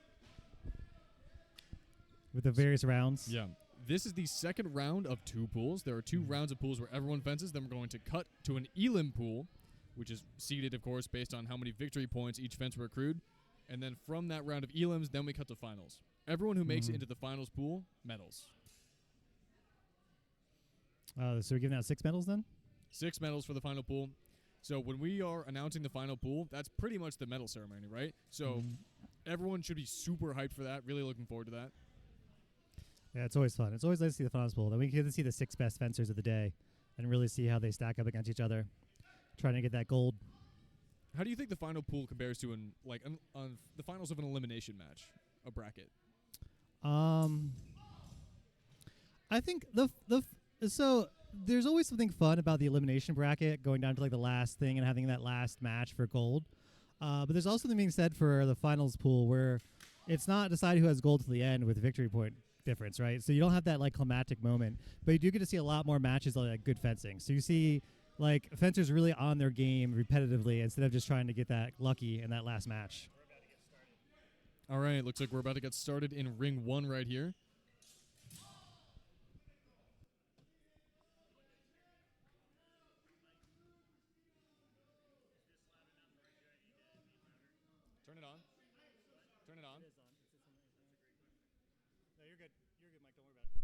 With the various rounds? Yeah. This is the second round of 2 pools. There are 2 rounds of pools where everyone fences. Then we're going to cut to an elim pool, which is seeded, of course, based on how many victory points each fencer accrued. And then from that round of elims, then we cut to finals. Everyone who makes it into the finals pool, medals. So we're giving out 6 medals then? 6 medals for the final pool. So when we are announcing the final pool, that's pretty much the medal ceremony, right? So everyone should be super hyped for that. Really looking forward to that. Yeah, it's always fun. It's always nice to see the finals pool. Then we get to see the 6 best fencers of the day and really see how they stack up against each other, trying to get that gold. How do you think the final pool compares to on the finals of an elimination match, a bracket? I think so there's always something fun about the elimination bracket, going down to like the last thing and having that last match for gold. But there's also something being said for the finals pool where it's not decided who has gold to the end with victory point difference, right? So you don't have that like climactic moment, but you do get to see a lot more matches of like good fencing. So you see like fencers really on their game repetitively instead of just trying to get that lucky in that last match. All right, looks like we're about to get started in ring 1 right here. Turn it on. Turn it on. No, you're good. You're good, Mike. Don't worry about it.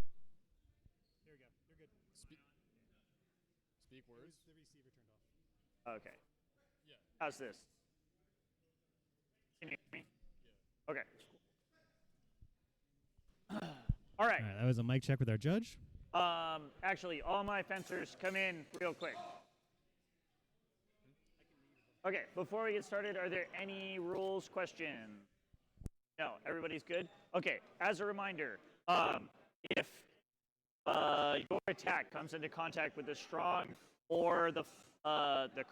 There we go. You're good. Speak words. The receiver turned off. Okay. Yeah. How's this? Can you hear me? Yeah. Okay. All right. All right, that was a mic check with our judge. Actually, all my fencers come in real quick. Okay, before we get started, are there any rules questions? No, everybody's good? Okay, as a reminder, if your attack comes into contact with the strong or the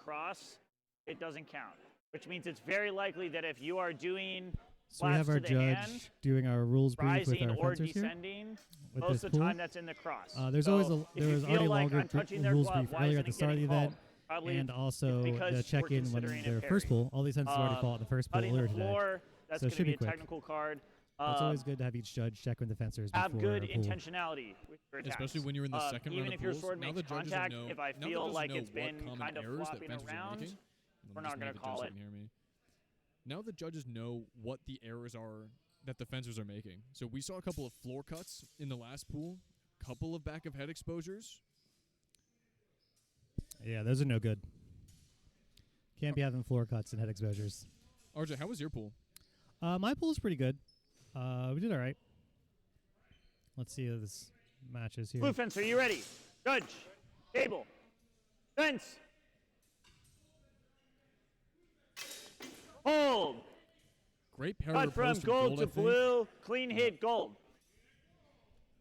cross, it doesn't count, which means it's very likely that if you are doing So we have our to the judge hand, doing our rules brief with rising our or fencers here. descending, With most this of the pool. time that's in the cross. There's So always if there you was feel already like longer I'm touching their rules glove, brief why earlier isn't at the it start of the getting event, called? Probably and it's also because the we're check-in when considering a their parry. first pool. All these fencers already fought in the first pool Cutting earlier the today. floor, that's So it going to should be be a quick. technical card. It's always good to have each judge check with the fencers Have before good a pool. intentionality with your attacks. Especially when you're in the second even round if of your pools. sword Now makes the judges contact, know, if I now the feel judges like know it's been what common kind of errors that flopping fencers are around, making. we're not going to call it. Hear me. Now the judges know what the errors are that the fencers are making. So we saw a couple of floor cuts in the last pool, couple of back of head exposures. Yeah, those are no good. Can't be having floor cuts and head exposures. RJ, how was your pool? My pool is pretty good. We did all right. Let's see how this matches here. Blue fence, are you ready? Judge, table, fence. Hold. Great parry Cut from riposte gold I to think. blue. Clean hit gold.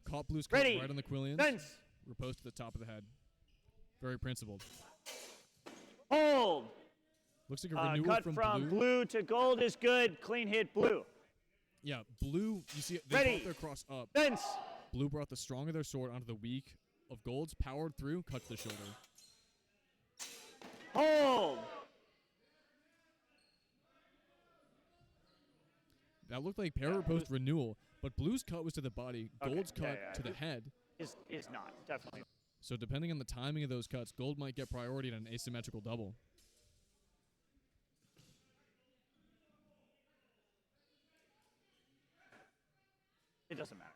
Caught blue's cut Ready. right on the quillions. Fence. Riposte to the top of the head. Very principled. Hold. Looks like a renewal Cut from blue to gold is good. Clean hit blue. Yeah, blue, you see, they Ready. brought their cross up. Fence. Blue brought the strong of their sword onto the weak of gold's, powered through, cut to the shoulder. Hold. That looked like parry riposte renewal, but blue's cut was to the body, Okay, gold's cut yeah. to the head. Is not definitely. So depending on the timing of those cuts, gold might get priority in an asymmetrical double. It doesn't matter.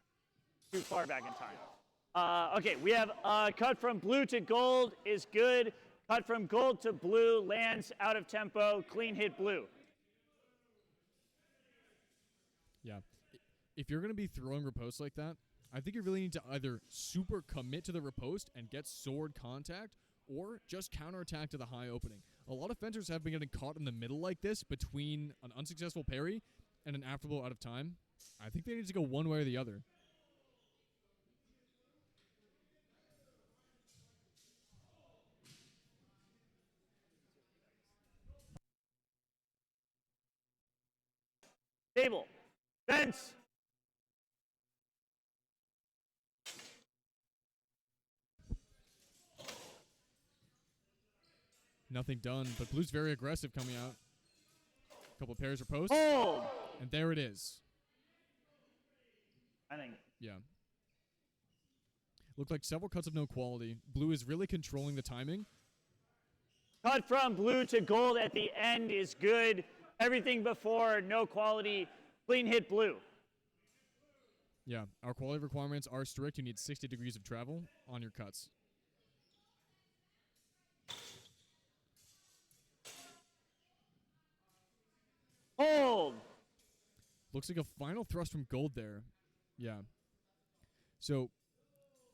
Too far back in time. Okay, we have cut from blue to gold is good. Cut from gold to blue lands out of tempo. Clean hit blue. Yeah. If you're going to be throwing riposte like that, I think you really need to either super commit to the riposte and get sword contact, or just counterattack to the high opening. A lot of fencers have been getting caught in the middle like this between an unsuccessful parry and an afterblow out of time. I think they need to go one way or the other. Table. Fence. Nothing done, but blue's very aggressive coming out. A couple pairs are posts, Hold. and there it is. I think. Yeah. Looked like several cuts of no quality. Blue is really controlling the timing. Cut from blue to gold at the end is good. Everything before, no quality. Clean hit blue. Yeah, our quality requirements are strict. You need 60 degrees of travel on your cuts. Hold. Looks like a final thrust from gold there. Yeah. So,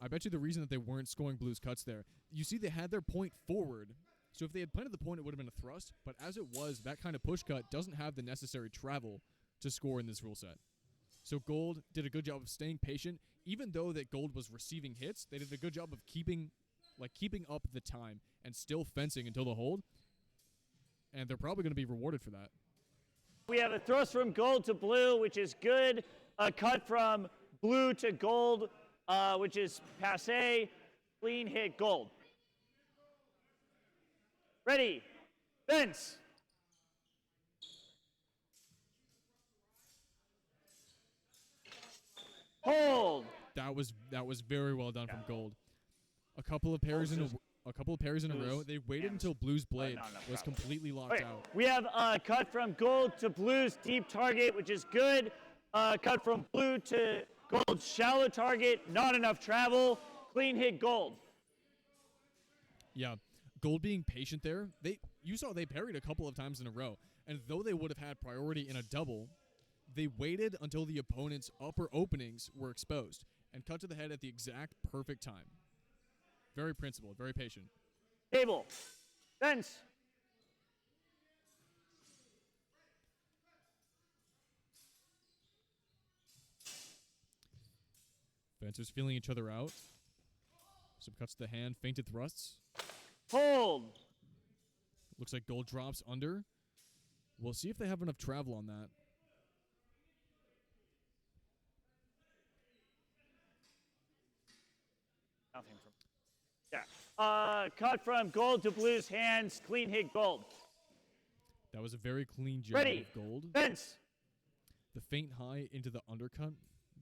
I bet you the reason that they weren't scoring blue's cuts there, you see they had their point forward. So if they had planted the point, it would have been a thrust. But as it was, that kind of push cut doesn't have the necessary travel to score in this rule set. So gold did a good job of staying patient. Even though that gold was receiving hits, they did a good job of keeping up the time and still fencing until the hold. And they're probably going to be rewarded for that. We have a thrust from gold to blue, which is good. A cut from blue to gold, which is passé. Clean hit gold. Ready. Fence. Hold. That was very well done from gold. A couple of pairs in a row. They waited until blue's blade was completely locked Okay. out. We have a cut from gold to blue's deep target, which is good. Cut from blue to gold's shallow target, not enough travel. Clean hit gold. Yeah, gold being patient there. You saw they parried a couple of times in a row, and though they would have had priority in a double, they waited until the opponent's upper openings were exposed and cut to the head at the exact perfect time. Very principled, very patient. Table. Fence. Fencers feeling each other out. Some cuts to the hand, feinted thrusts. Hold. Looks like gold drops under. We'll see if they have enough travel on that. Nothing from. Yeah. Cut from gold to blue's hands. Clean hit gold. That was a very clean job Ready. of gold. Fence. The feint high into the undercut.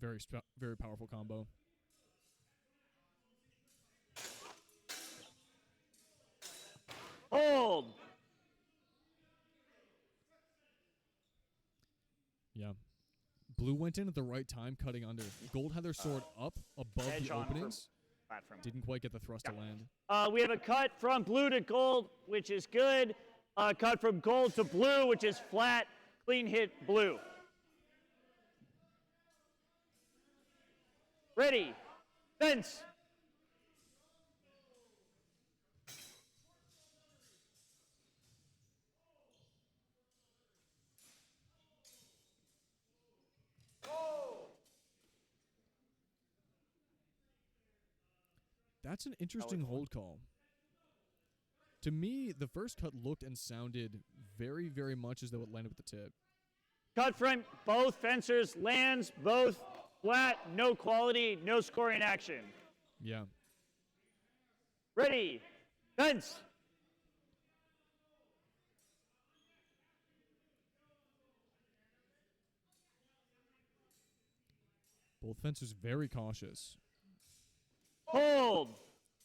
Very powerful combo. Hold. Yeah. Blue went in at the right time, cutting under. Gold had their sword up above Edge the on openings. Platform. Didn't quite get the thrust to land. We have a cut from blue to gold, which is good. Cut from gold to blue, which is flat. Clean hit blue. Ready. Fence. That's an interesting hold call. To me, the first cut looked and sounded very, very much as though it landed with the tip. Cut from both fencers. Lands both flat. No quality. No scoring action. Yeah. Ready. Fence. Both fencers very cautious. Hold.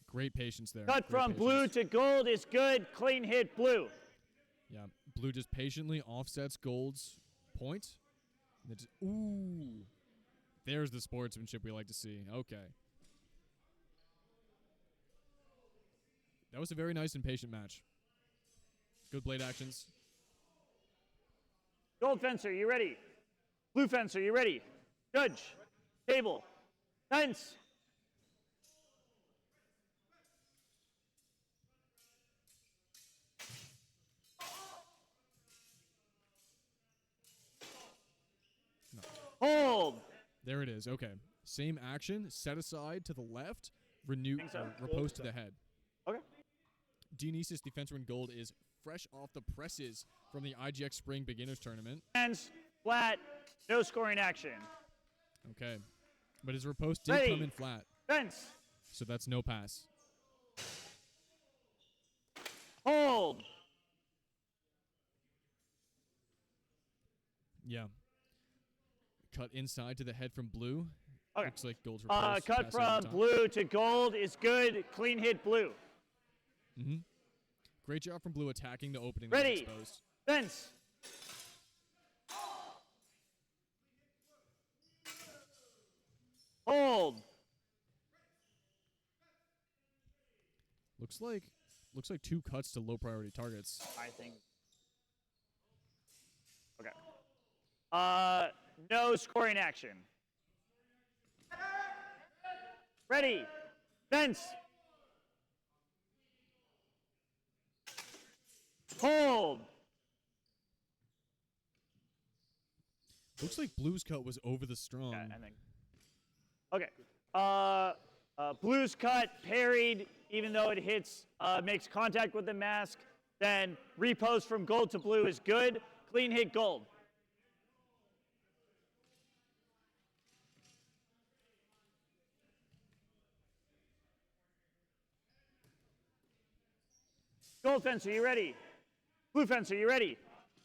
Great patience there. Cut Great from patience. blue to gold is good. Clean hit blue. Yeah. Blue just patiently offsets gold's point. And ooh. There's the sportsmanship we like to see. Okay. That was a very nice and patient match. Good blade actions. Gold fencer, you ready? Blue fencer, you ready? Judge. Table. Fence. No. Hold. There it is. Okay. Same action. Set aside to the left. Renew. Think so. Repose to the head. Okay. Dionysus, defenser in gold, is fresh off the presses from the IGX Spring Beginners Tournament. Hands flat. No scoring action. Okay. But his riposte did Ready. come in flat. Fence. So that's no pass. Hold. Yeah. Cut inside to the head from blue. Okay. Looks like gold's reposed. Cut Pass over from top. blue to gold is good. Clean hit blue. Mm-hmm. Great job from blue attacking the opening that was Ready. exposed. Fence. Hold. Looks like 2 cuts to low priority targets. I think. Okay. No scoring action. Ready. Fence. Hold. Looks like blue's cut was over the strong. Yeah, I think. Okay. Blue's cut, parried, even though it hits, makes contact with the mask. Then repost from gold to blue is good. Clean hit gold. Gold fence, are you ready? Blue fence, are you ready?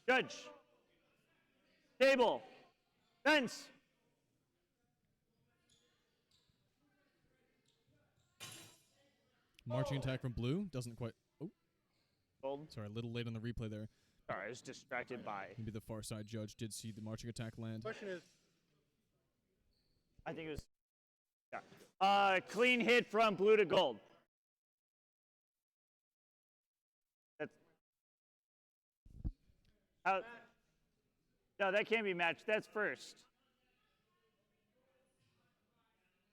Judge. Table. Fence. Marching attack from blue doesn't quite. Oh, Gold. sorry, a little late on the replay there. Sorry, I was distracted by. Maybe the far side judge did see the marching attack land. Question is, I think it was. Yeah. Clean hit from blue to gold. That's. No, that can't be matched. That's first.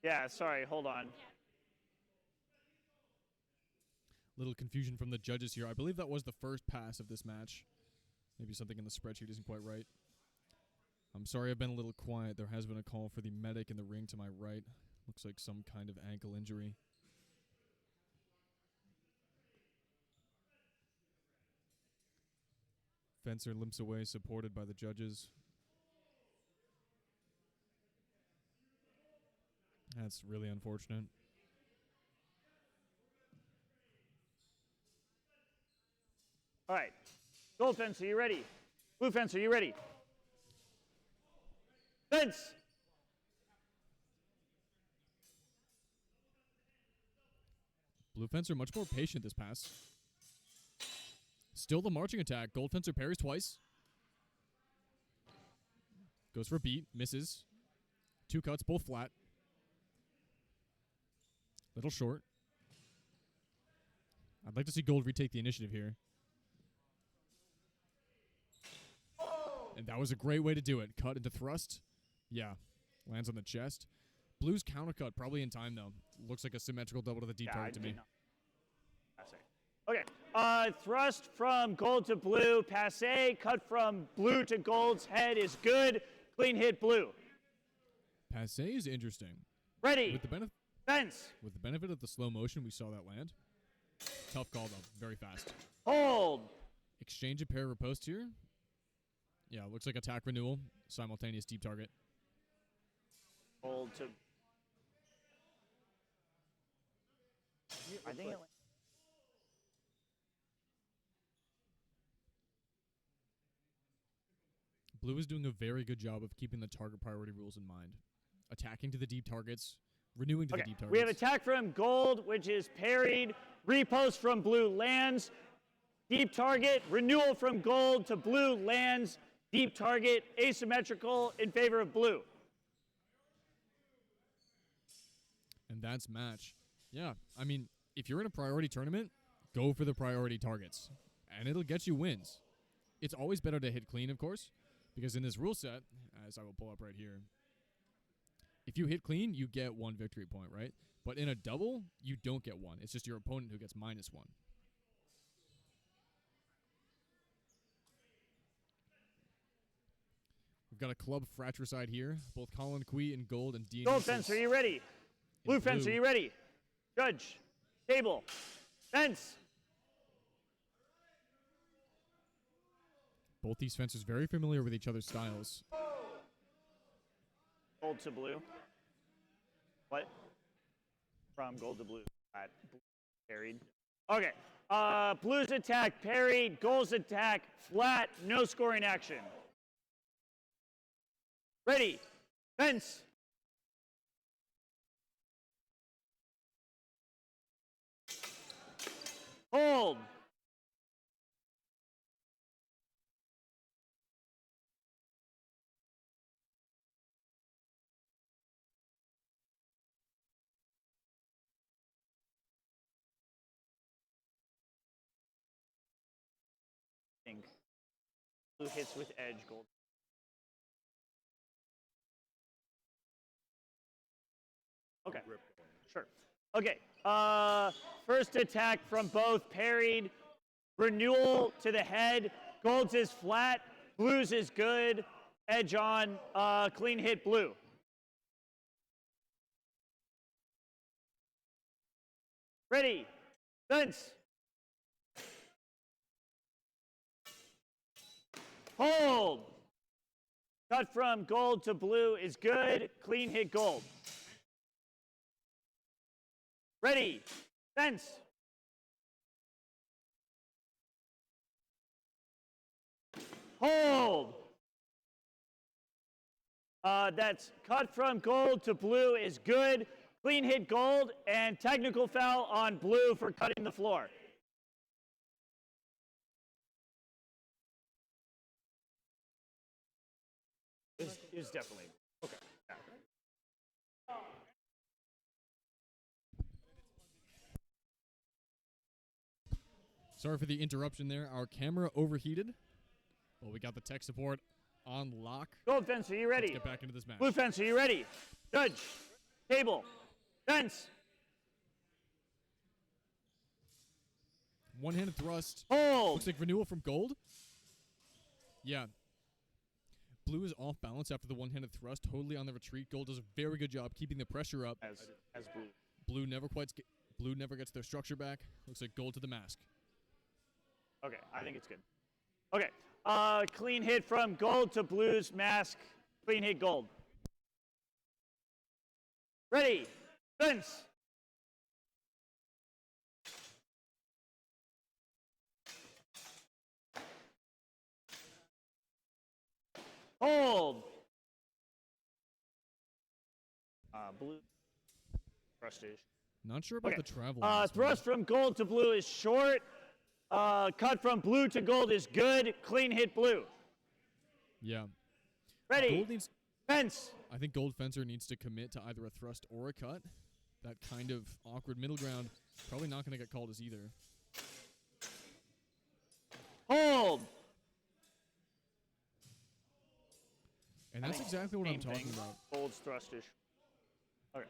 Yeah, sorry, hold on. Little confusion from the judges here. I believe that was the first pass of this match. Maybe something in the spreadsheet isn't quite right. I'm sorry I've been a little quiet. There has been a call for the medic in the ring to my right. Looks like some kind of ankle injury. Fencer limps away, supported by the judges. That's really unfortunate. All right. Gold fence, are you ready? Blue fence, are you ready? Fence. Blue Fencer much more patient this pass. Still the marching attack. Gold Fencer parries twice. Goes for a beat. Misses. 2 cuts, both flat. Little short. I'd like to see Gold retake the initiative here. And that was a great way to do it. Cut into thrust. Yeah. Lands on the chest. Blue's countercut, probably in time, though. Looks like a symmetrical double to the deep target to me. Okay. Thrust from gold to blue, passe. Cut from blue to gold's head is good. Clean hit blue. Passe is interesting. Ready. With the benefit of the slow motion, we saw that land. Tough call, though. Very fast. Hold. Exchange a pair riposte here. Yeah, looks like attack renewal. Simultaneous deep target. Hold to. I think it. Blue is doing a very good job of keeping the target priority rules in mind. Attacking to the deep targets, renewing to the deep targets. We have attack from gold, which is parried. Repost from blue lands. Deep target. Renewal from gold to blue lands. Deep target. Asymmetrical in favor of blue. And that's match. Yeah, I mean, if you're in a priority tournament, go for the priority targets. And it'll get you wins. It's always better to hit clean, of course. Because in this rule set, as I will pull up right here, if you hit clean, you get 1 victory point, right? But in a double, you don't get 1. It's just your opponent who gets -1. We've got a club fratricide here. Both Colin Quee in gold and D. Gold fence, are you ready? Blue fence, are you ready? Judge. Table. Fence. Both these fencers very familiar with each other's styles. Gold to blue. What? From gold to blue. Blue carried. Okay. Blues attack, parried. Gold's attack, flat, no scoring action. Ready, fence. Hold. Blue hits with edge, gold. Okay, sure. Okay, first attack from both, parried. Renewal to the head. Gold's is flat. Blue's is good. Edge on. Clean hit, blue. Ready, fence. Hold. Cut from gold to blue is good. Clean hit, gold. Ready, fence. Hold. That's cut from gold to blue is good. Clean hit, gold, and technical foul on blue for cutting the floor. Is definitely okay. Yeah. Sorry for the interruption there. Our camera overheated. Well, we got the tech support on lock. Gold fence, are you ready? Let's get back into this match. Blue fence, are you ready? Judge, table, fence. One-handed thrust. Hold. Looks like renewal from gold. Yeah. Blue is off balance after the one-handed thrust, totally on the retreat. Gold does a very good job keeping the pressure up. As blue. Blue never gets their structure back. Looks like gold to the mask. Okay, I think it's good. Okay, clean hit from gold to blue's mask. Clean hit, gold. Ready, fence. Hold. Blue. Thrust-ish. Not sure about the travel. Thrust from gold to blue is short. Cut from blue to gold is good. Clean hit, blue. Yeah. Ready. Gold needs, fence. I think gold fencer needs to commit to either a thrust or a cut. That kind of awkward middle ground, probably not going to get called as either. Hold. And that's exactly what I'm talking about. Gold's thrustish. Okay.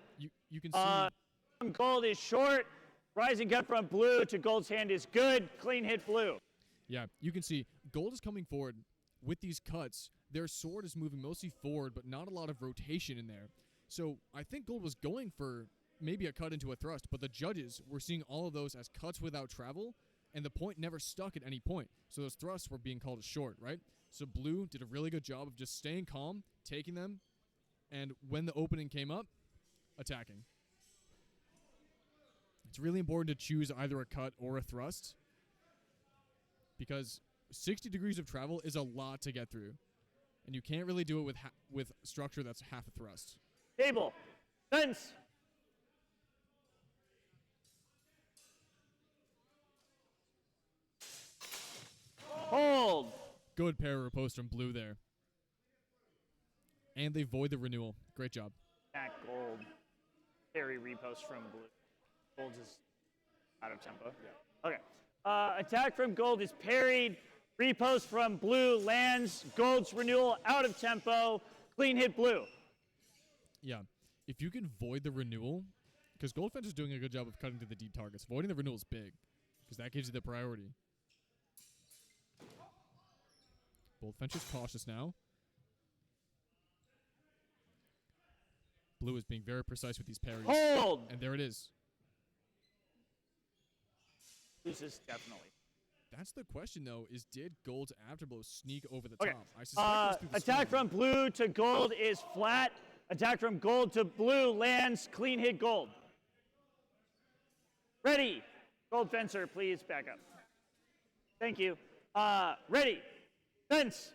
You can see. Gold is short. Rising cut from blue to gold's hand is good. Clean hit, blue. Yeah, you can see gold is coming forward with these cuts. Their sword is moving mostly forward, but not a lot of rotation in there. So I think gold was going for maybe a cut into a thrust, but the judges were seeing all of those as cuts without travel, and the point never stuck at any point. So those thrusts were being called as short, right? So blue did a really good job of just staying calm, taking them, and when the opening came up, attacking. It's really important to choose either a cut or a thrust because 60 degrees of travel is a lot to get through, and you can't really do it with structure that's half a thrust. Table. Fence. Hold. Good parry riposte from blue there. And they void the renewal. Great job. Back gold. Parry repost from blue. Gold's is out of tempo. Yeah. Okay. Attack from gold is parried. Repost from blue lands. Gold's renewal out of tempo. Clean hit, blue. Yeah. If you can void the renewal, because gold fence is doing a good job of cutting to the deep targets. Voiding the renewal is big, because that gives you the priority. Gold fence is cautious now. Blue is being very precise with these parries. Hold. And there it is. Loses definitely. That's the question, though, is did gold's afterblow sneak over the Okay. top? I suspect it was through the Attack screen. from blue to gold is flat. Attack from gold to blue lands. Clean hit, gold. Ready. Gold fencer, please back up. Thank you. Ready. Fence.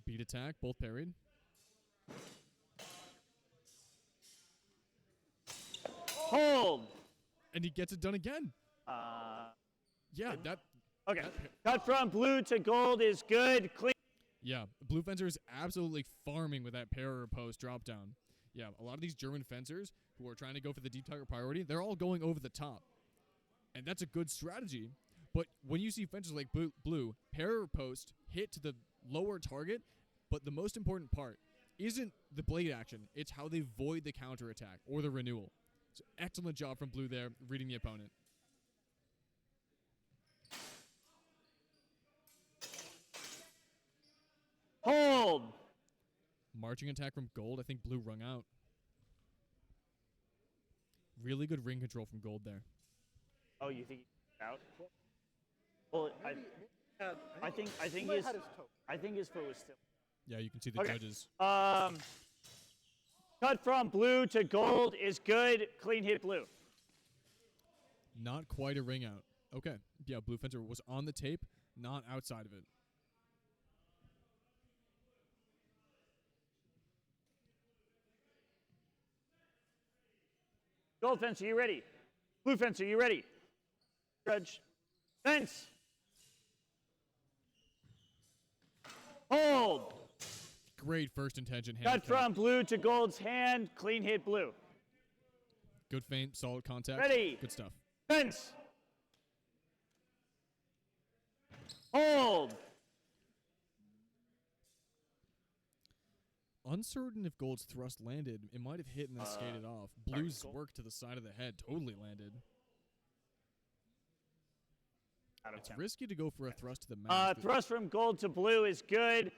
Beat attack, both parried. Hold. And he gets it done again. Yeah, that. Okay. Cut from blue to gold is good. Clean. Yeah, Blue Fencer is absolutely farming with that parry post drop down. Yeah, a lot of these German fencers who are trying to go for the deep target priority, they're all going over the top. And that's a good strategy. But when you see fencers like blue parry post hit to the lower target, but the most important part isn't the blade action, it's how they void the counter attack or the renewal. So excellent job from blue there, reading the opponent. Hold. Marching attack from gold, I think blue rung out. Really good ring control from gold there. Oh, you think he's out? Well, I think his foot was still. Yeah, you can see the judges. Cut from blue to gold is good. Clean hit blue. Not quite a ring out. Okay. Yeah, Blue Fencer was on the tape, not outside of it. Gold fencer, you ready? Blue fencer, you ready? Judge. Fence. Hold. Great first intention hand. Cut from blue to gold's hand. Clean hit blue. Good feint, solid contact. Ready. Good stuff. Fence. Hold. Uncertain if gold's thrust landed. It might have hit and then skated off. Blue's work to the side of the head totally landed. It's risky to go for a thrust to the mask. Thrust from gold to blue is good.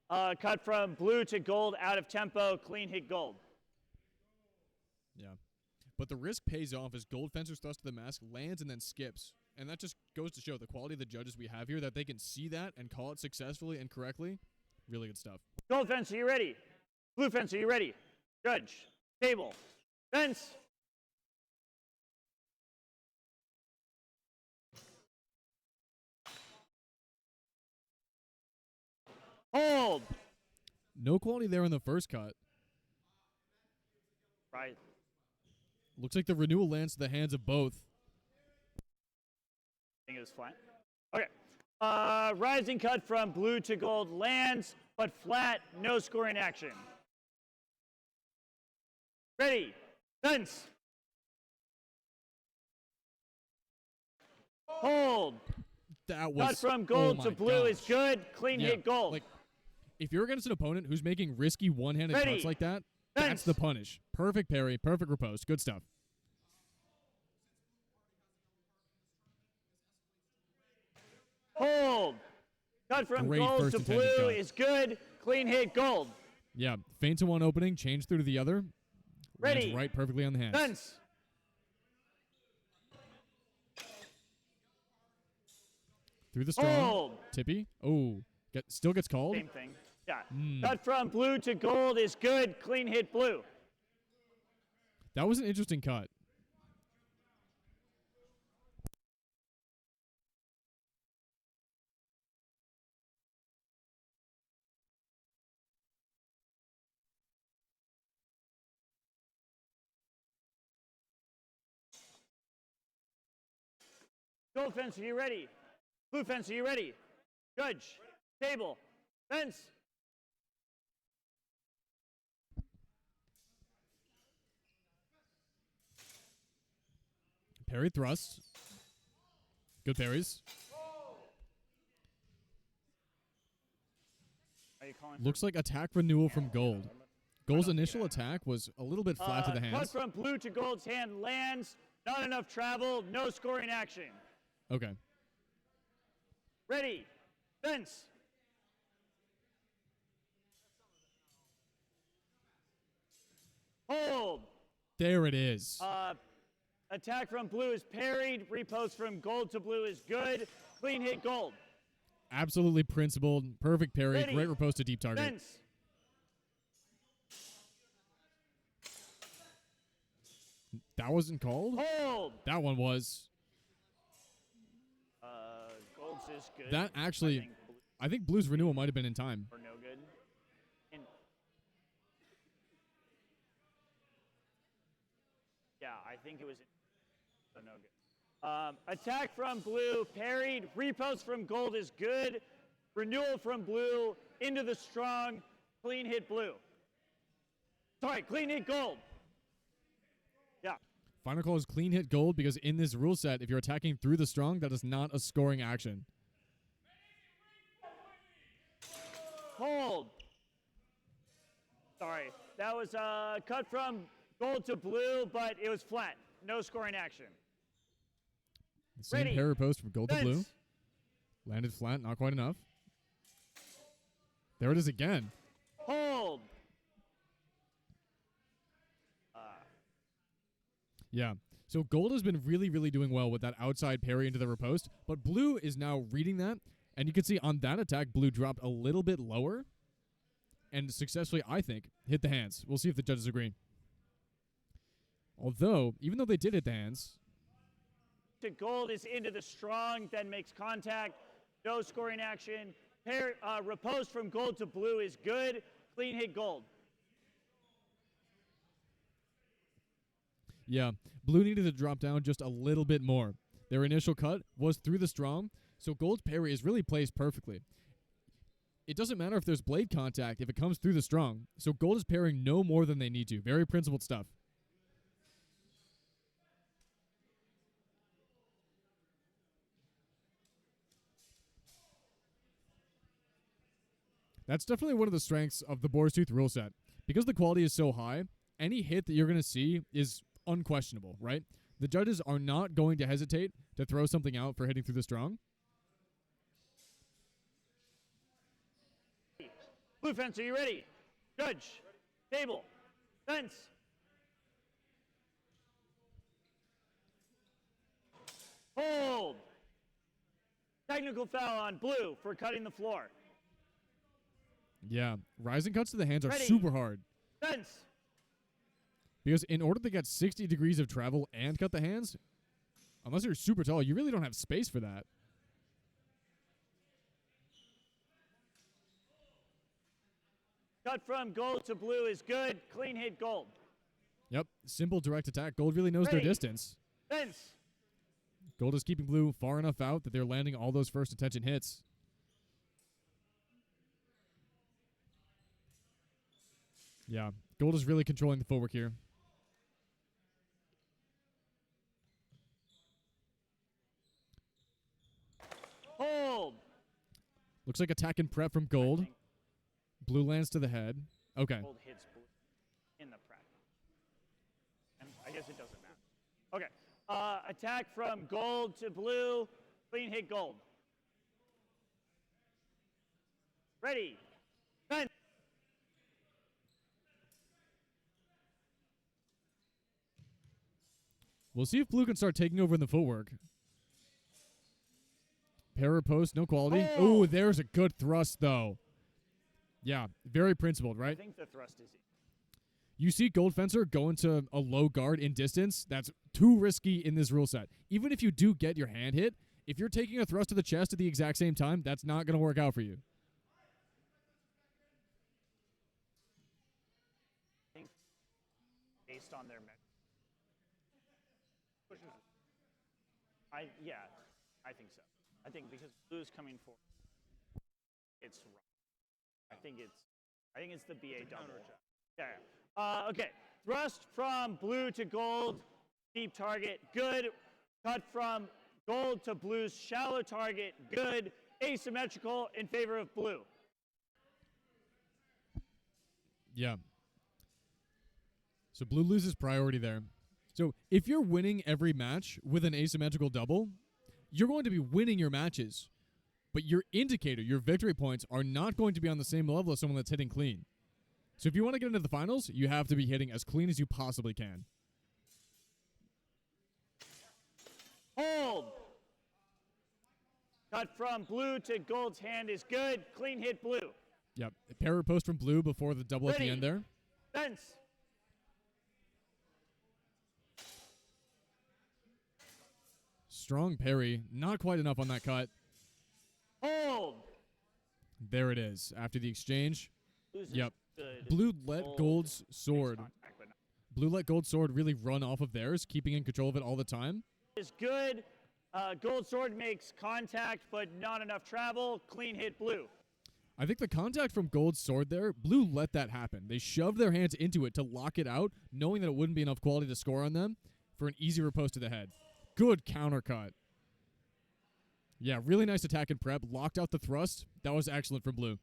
Cut from blue to gold out of tempo. Clean hit gold. Yeah. But the risk pays off as Gold Fencer's thrust to the mask lands and then skips. And that just goes to show the quality of the judges we have here, that they can see that and call it successfully and correctly. Really good stuff. Gold fence, are you ready? Blue fence, are you ready? Judge. Table. Fence. Hold. No quality there in the first cut. Right. Looks like the renewal lands to the hands of both. I think it was flat. Okay. Rising cut from blue to gold lands, but flat, no scoring action. Ready. Fence. Hold. That was cut from gold to blue is good. Clean hit gold. Like, if you're against an opponent who's making risky one-handed Ready. cuts like that, Fence. that's the punish. Perfect parry, perfect riposte. Good stuff. Hold. Cut from Great gold first to intended blue cut. is good. Clean hit gold. Yeah, feint to one opening, change through to the other. Ready. Lands right perfectly on the hands. Fence. Through the strong. Hold. Tippy. Oh, still gets called. Same thing. Yeah. Cut from blue to gold is good. Clean hit blue. That was an interesting cut. Gold fence, are you ready? Blue fence, are you ready? Judge. Table. Fence. Parry thrust. Good parries. Are you calling Looks like attack renewal from Gold. Gold's initial attack was a little bit flat to the Cut hands. from blue to gold's hand lands. Not enough travel. No scoring action. Okay. Ready. Fence. Hold. There it is. Attack from blue is parried. Repost from gold to blue is good. Clean hit gold. Absolutely principled. Perfect parry. Ready. Great riposte to deep target. Fence. That wasn't called? Hold. That one was. Gold's is good. That actually, I think Blue's renewal might have been in time. Or no good. And yeah, I think it was. So no good. Attack from Blue, parried. Repost from Gold is good. Renewal from Blue into the strong. Clean hit Blue. Sorry, clean hit Gold. Yeah. Final call is clean hit Gold because in this rule set, if you're attacking through the strong, that is not a scoring action. Hold. Sorry, that was cut from Gold to Blue, but it was flat. No scoring action. The same Ready. parry post from Gold to Blue. Fence. Landed flat, not quite enough. There it is again. Hold. Yeah. So Gold has been really, really doing well with that outside parry into the riposte, but Blue is now reading that, and you can see on that attack, Blue dropped a little bit lower and successfully, I think, hit the hands. We'll see if the judges agree. Although, even though they did hit the hands, To Gold is into the strong, then makes contact. No scoring action. Riposte from Gold to Blue is good. Clean hit Gold. yeah, Blue needed to drop down just a little bit more. Their initial cut was through the strong, so Gold's parry is really placed perfectly. It doesn't matter if there's blade contact if it comes through the strong, so Gold is parrying no more than they need to. Very principled stuff. That's definitely one of the strengths of the Boar's Tooth rule set. Because the quality is so high, any hit that you're going to see is unquestionable, right? The judges are not going to hesitate to throw something out for hitting through the strong. Blue fence, are you ready? Judge. Table. Fence. Hold. Technical foul on Blue for cutting the floor. Yeah, rising cuts to the hands are Ready. super hard. Fence. Because in order to get 60 degrees of travel and cut the hands, unless you're super tall, you really don't have space for that. Cut from Gold to Blue is good. Clean hit Gold. Yep, simple direct attack. Gold really knows their Ready. distance. Fence. Gold is keeping Blue far enough out that they're landing all those first attention hits. Yeah, Gold is really controlling the footwork here. Hold. Looks like attack and prep from Gold. Blue lands to the head. Okay. Gold hits Blue in the prep. And I guess it doesn't matter. Okay. Attack from Gold to Blue. Clean hit Gold. Ready. Fence. We'll see if Blue can start taking over in the footwork. Para post, no quality. Oh. Oh, there's a good thrust, though. Yeah, very principled, I right? think the thrust is easy. You see Gold Fencer go into a low guard in distance. That's too risky in this rule set. Even if you do get your hand hit, if you're taking a thrust to the chest at the exact same time, that's not going to work out for you. I think based on their I think so. I think because Blue's coming forward, it's wrong. I think it's the BA double. Yeah. Okay. Thrust from Blue to Gold, deep target, good. Cut from Gold to Blue's shallow target, good. Asymmetrical in favor of Blue. Yeah. So Blue loses priority there. So if you're winning every match with an asymmetrical double, you're going to be winning your matches. But your indicator, your victory points, are not going to be on the same level as someone that's hitting clean. So if you want to get into the finals, you have to be hitting as clean as you possibly can. Hold. Cut from Blue to Gold's hand is good. Clean hit Blue. Yep. A parry post from Blue before the double at the Ready. end there. Fence. Strong parry. Not quite enough on that cut. Hold. There it is. After the exchange. Loses Yep. good. Blue let Gold Gold's makes sword. contact, but not- Blue let Gold's sword really run off of theirs, keeping in control of it all the time. Is good. Gold sword makes contact, but not enough travel. Clean hit blue. I think the contact from Gold's sword there, Blue let that happen. They shoved their hands into it to lock it out, knowing that it wouldn't be enough quality to score on them for an easy riposte to the head. Good counter cut. Yeah, really nice attack and prep. Locked out the thrust. That was excellent from Blue.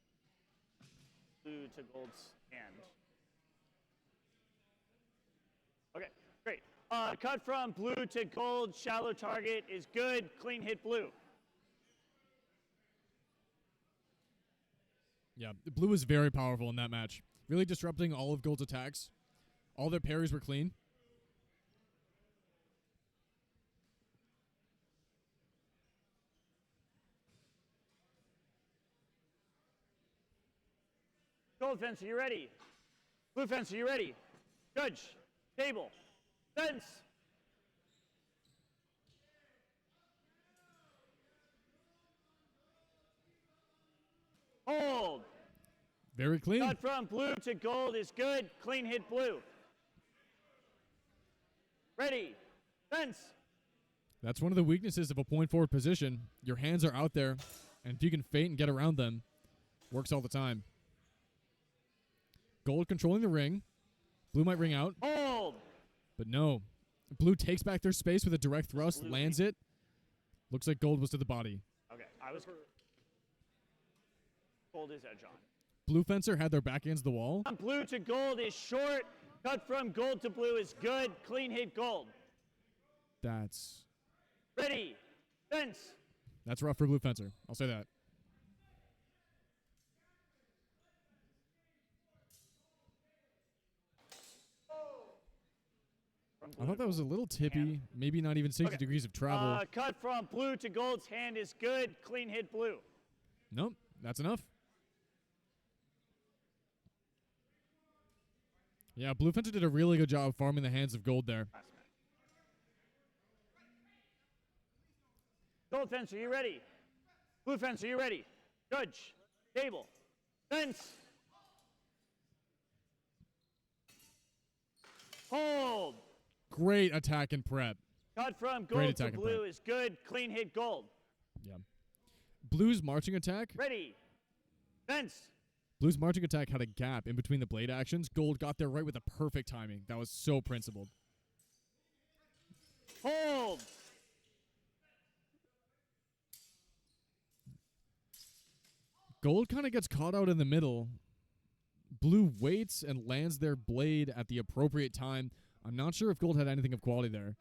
Blue to Gold's hand. Okay, great. Cut from blue to gold. Shallow target is good. Clean hit blue. Yeah, Blue was very powerful in that match. Really disrupting all of Gold's attacks. All their parries were clean. Gold fence, are you ready? Blue fence, are you ready? Judge, table, fence. Hold. Very clean. Cut from blue to gold is good. Clean hit blue. Ready. Fence. That's one of the weaknesses of a point forward position. Your hands are out there, and if you can feint and get around them, works all the time. Gold controlling the ring. Blue might ring out, Hold. but no. Blue takes back their space with a direct thrust, Blue lands it. Looks like Gold was to the body. Okay, I was. Gold is edge on. Blue Fencer had their back against the wall. From blue to gold is short. Cut from gold to blue is good. Clean hit gold. That's Ready. Fence. rough for Blue Fencer. I'll say that. I thought that was a little tippy, maybe not even 60 degrees of travel. Cut from blue to gold's hand is good. Clean hit blue. Nope, that's enough. Yeah, Blue Fencer did a really good job farming the hands of Gold there. Gold fence, are you ready? Blue fence, are you ready? Judge, table, fence. Hold. Great attack and prep. Cut from Great gold to attack and blue prep. is good. Clean hit gold. Yeah. Blue's marching attack. Ready. Fence. Blue's marching attack had a gap in between the blade actions. Gold got there right with the perfect timing. That was so principled. Hold. Gold kind of gets caught out in the middle. Blue waits and lands their blade at the appropriate time. I'm not sure if Gold had anything of quality there.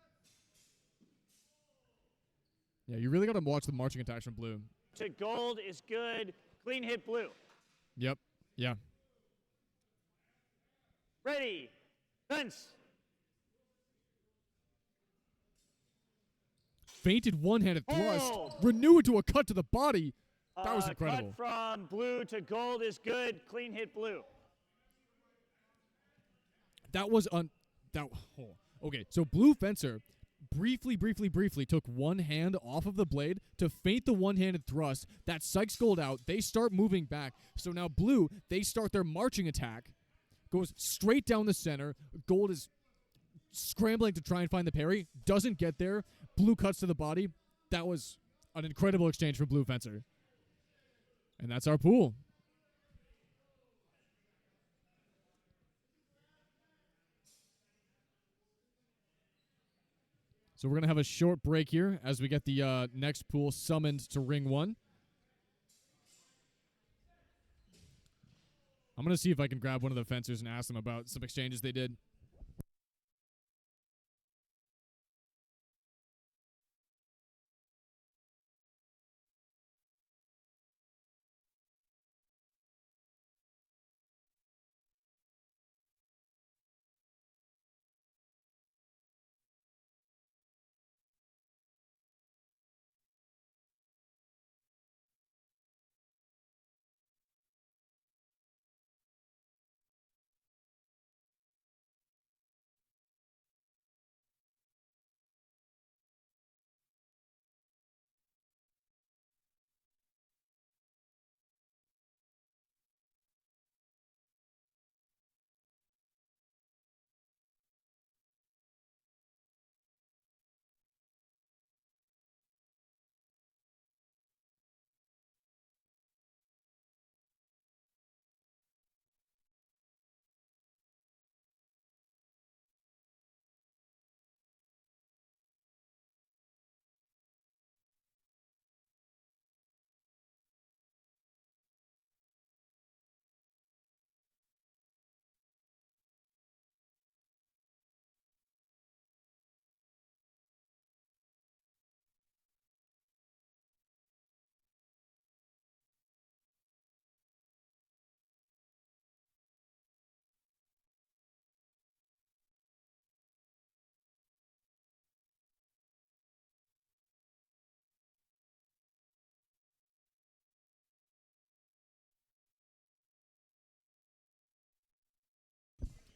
Yeah, you really got to watch the marching attacks from Blue. To gold is good. Clean hit blue. Yep. Yeah. Ready. Fence. Feinted one-handed thrust. Oh. Renew it to a cut to the body. That was incredible. Cut from blue to gold is good. Clean hit blue. That was okay, so Blue Fencer briefly took one hand off of the blade to feint the one-handed thrust. That psychs Gold out. They start moving back. So now Blue, they start their marching attack. Goes straight down the center. Gold is scrambling to try and find the parry. Doesn't get there. Blue cuts to the body. That was an incredible exchange from Blue Fencer. And that's our pool. So we're going to have a short break here as we get the next pool summoned to Ring 1. I'm going to see if I can grab one of the fencers and ask them about some exchanges they did.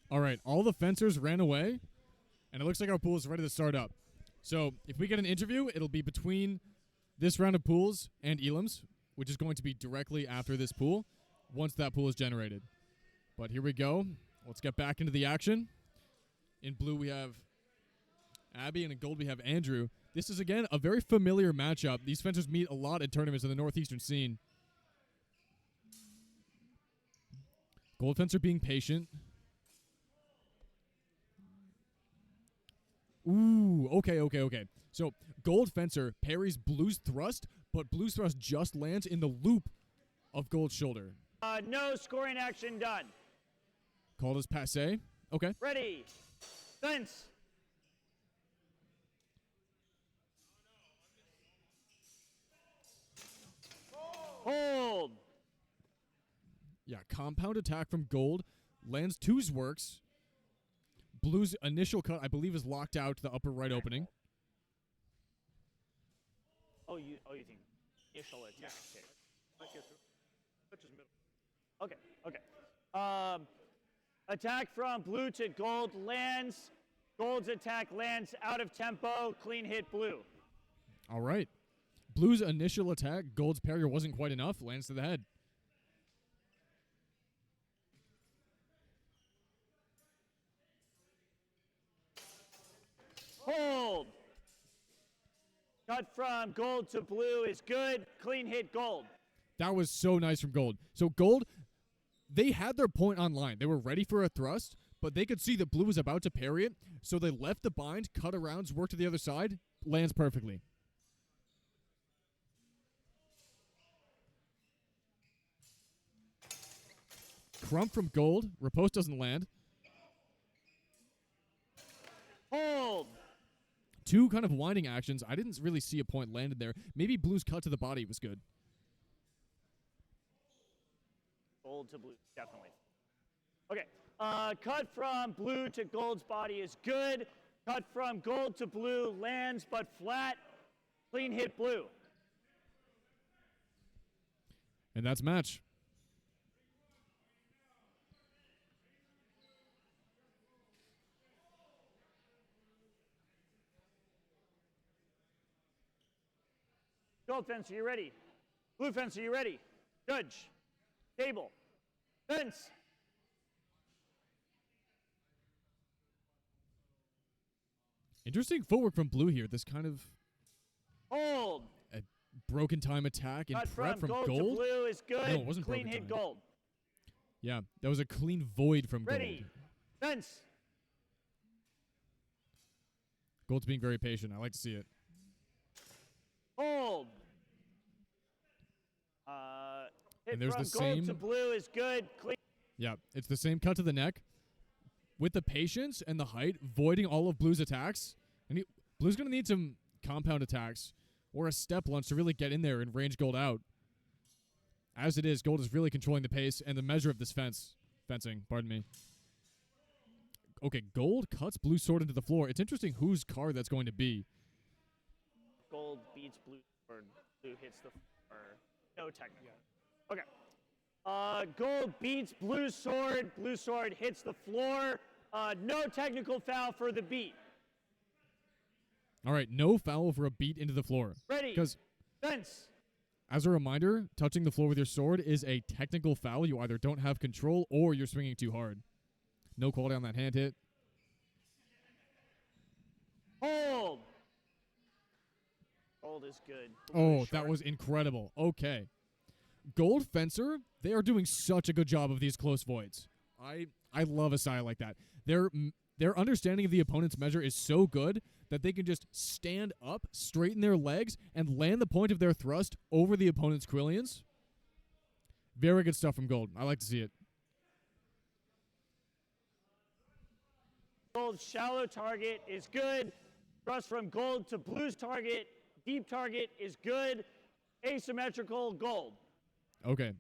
All right, all the fencers ran away, and it looks like our pool is ready to start up. So if we get an interview, it'll be between this round of pools and Elam's, which is going to be directly after this pool, once that pool is generated. But here we go. Let's get back into the action. In blue, we have Abby, and in gold, we have Andrew. This is, again, a very familiar matchup. These fencers meet a lot in tournaments in the northeastern scene. Gold fencer being patient. Ooh, okay. So gold fencer parries blue's thrust, but blue's thrust just lands in the loop of gold's shoulder. No scoring action done. Called as passe. Okay. Ready. Fence. Hold. Yeah, compound attack from gold. Lands two's works. Blue's initial cut, I believe, is locked out to the upper right opening. Oh, you think initial attack? Okay. Attack from blue to gold lands. Gold's attack lands out of tempo. Clean hit blue. All right. Blue's initial attack, gold's parry wasn't quite enough, lands to the head. Hold. Cut from gold to blue is good. Clean hit gold. That was so nice from gold. So gold, they had their point online. They were ready for a thrust, but they could see that blue was about to parry it, so they left the bind, cut around, work to the other side, lands perfectly. Crump from gold. Riposte doesn't land. Hold. Two kind of winding actions. I didn't really see a point landed there. Maybe blue's cut to the body was good. Gold to blue, definitely. Okay. Cut from blue to gold's body is good. Cut from gold to blue lands but flat. Clean hit blue. And that's match. Gold fence, are you ready? Blue fence, are you ready? Judge. Table. Fence. Interesting footwork from blue here. This kind of Hold. a broken time attack and Cut prep from gold gold. to blue is good. No, it wasn't Clean broken hit time. gold. Yeah, that was a clean void from Ready. gold. Fence. Gold's being very patient. I like to see it. Hold. Hit And there's from the gold same- to blue is good. Clean. Yeah, it's the same cut to the neck. With the patience and the height, voiding all of blue's attacks. And blue's going to need some compound attacks or a step lunge to really get in there and range gold out. As it is, gold is really controlling the pace and the measure of this fencing, pardon me. Okay, gold cuts blue's sword into the floor. It's interesting whose card that's going to be. Gold beats blue or blue hits the floor. No technical. Okay. Gold beats blue sword. Blue sword hits the floor. No technical foul for the beat. All right, no foul for a beat into the floor. Ready. Because Fence. as a reminder, touching the floor with your sword is a technical foul. You either don't have control or you're swinging too hard. No quality on that hand hit. Hold. Gold is good. Blue Oh, is that short. was incredible. Okay. Gold Fencer, they are doing such a good job of these close voids. I love a style like that. Their understanding of the opponent's measure is so good that they can just stand up, straighten their legs, and land the point of their thrust over the opponent's Quillians. Very good stuff from Gold. I like to see it. Gold's shallow target is good. Thrust from gold to blue's target. Deep target is good. Asymmetrical gold. Okay.